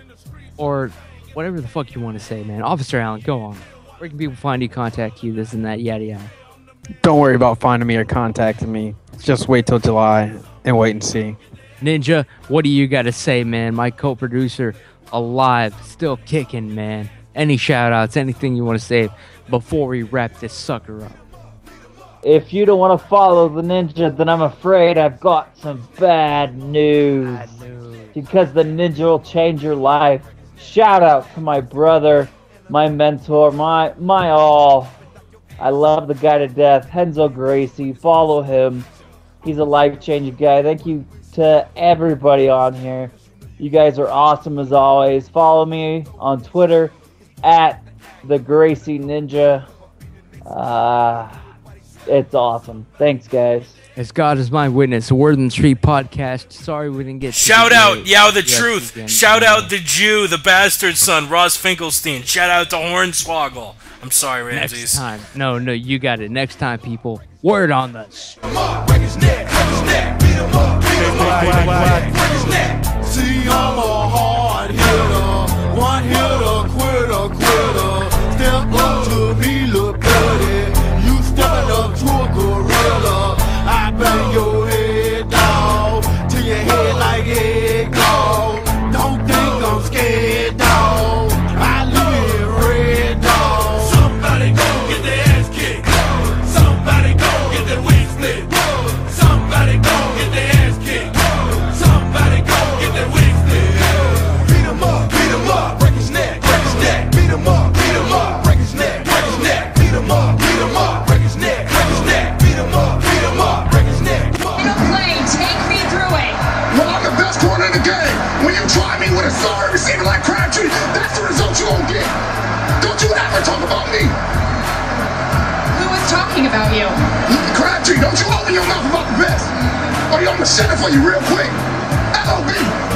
or whatever the fuck you want to say, man. Officer Allen, go on. Where can people find you, contact you, this and that, yada yada? Don't worry about finding me or contacting me. Just wait till July and wait and see. Ninja, what do you got to say, man? My co-producer, alive, still kicking, man. Any shout-outs, anything you want to say before we wrap this sucker up? If you don't want to follow the Ninja, then I'm afraid I've got some bad news. Because the Ninja will change your life. Shout out to my brother, my mentor, my all. I love the guy to death, Renzo Gracie. Follow him. He's a life-changing guy. Thank you to everybody on here. You guys are awesome as always. Follow me on Twitter at the Gracie Ninja. It's awesome. Thanks, guys. As God is my witness, a Word in the Street podcast. Sorry we didn't get shout out Yao the Truth. Again. Shout out the Jew, the bastard son, Ross Finkelstein. Shout out to Hornswoggle. I'm sorry, Ramses. Next time. No, you got it. Next time, people. Word on the street. See I'm a hard hitter, one hitter, quitter. Step up to me, look buddy. You stepping up to a gorilla. I bang your head down till your head like egg dog. Don't think I'm scared, dog. I leave it red, dog. Somebody go get their ass kicked. Somebody go get their wings split. Somebody go get their ass kicked. Somebody go get their wings split. Beat him up, break his neck, beat him up, break his neck, beat him up, break his neck, beat him up, break his neck. Play, take me through it. Well, I'm the best corner in the game. When you try me with a sorry receiver like Crabtree, that's the result you gon' get. Don't you ever talk about me. Who was talking about you? Crabtree, don't you open your mouth about the best. Or I'm gonna set it for you real quick. LOB.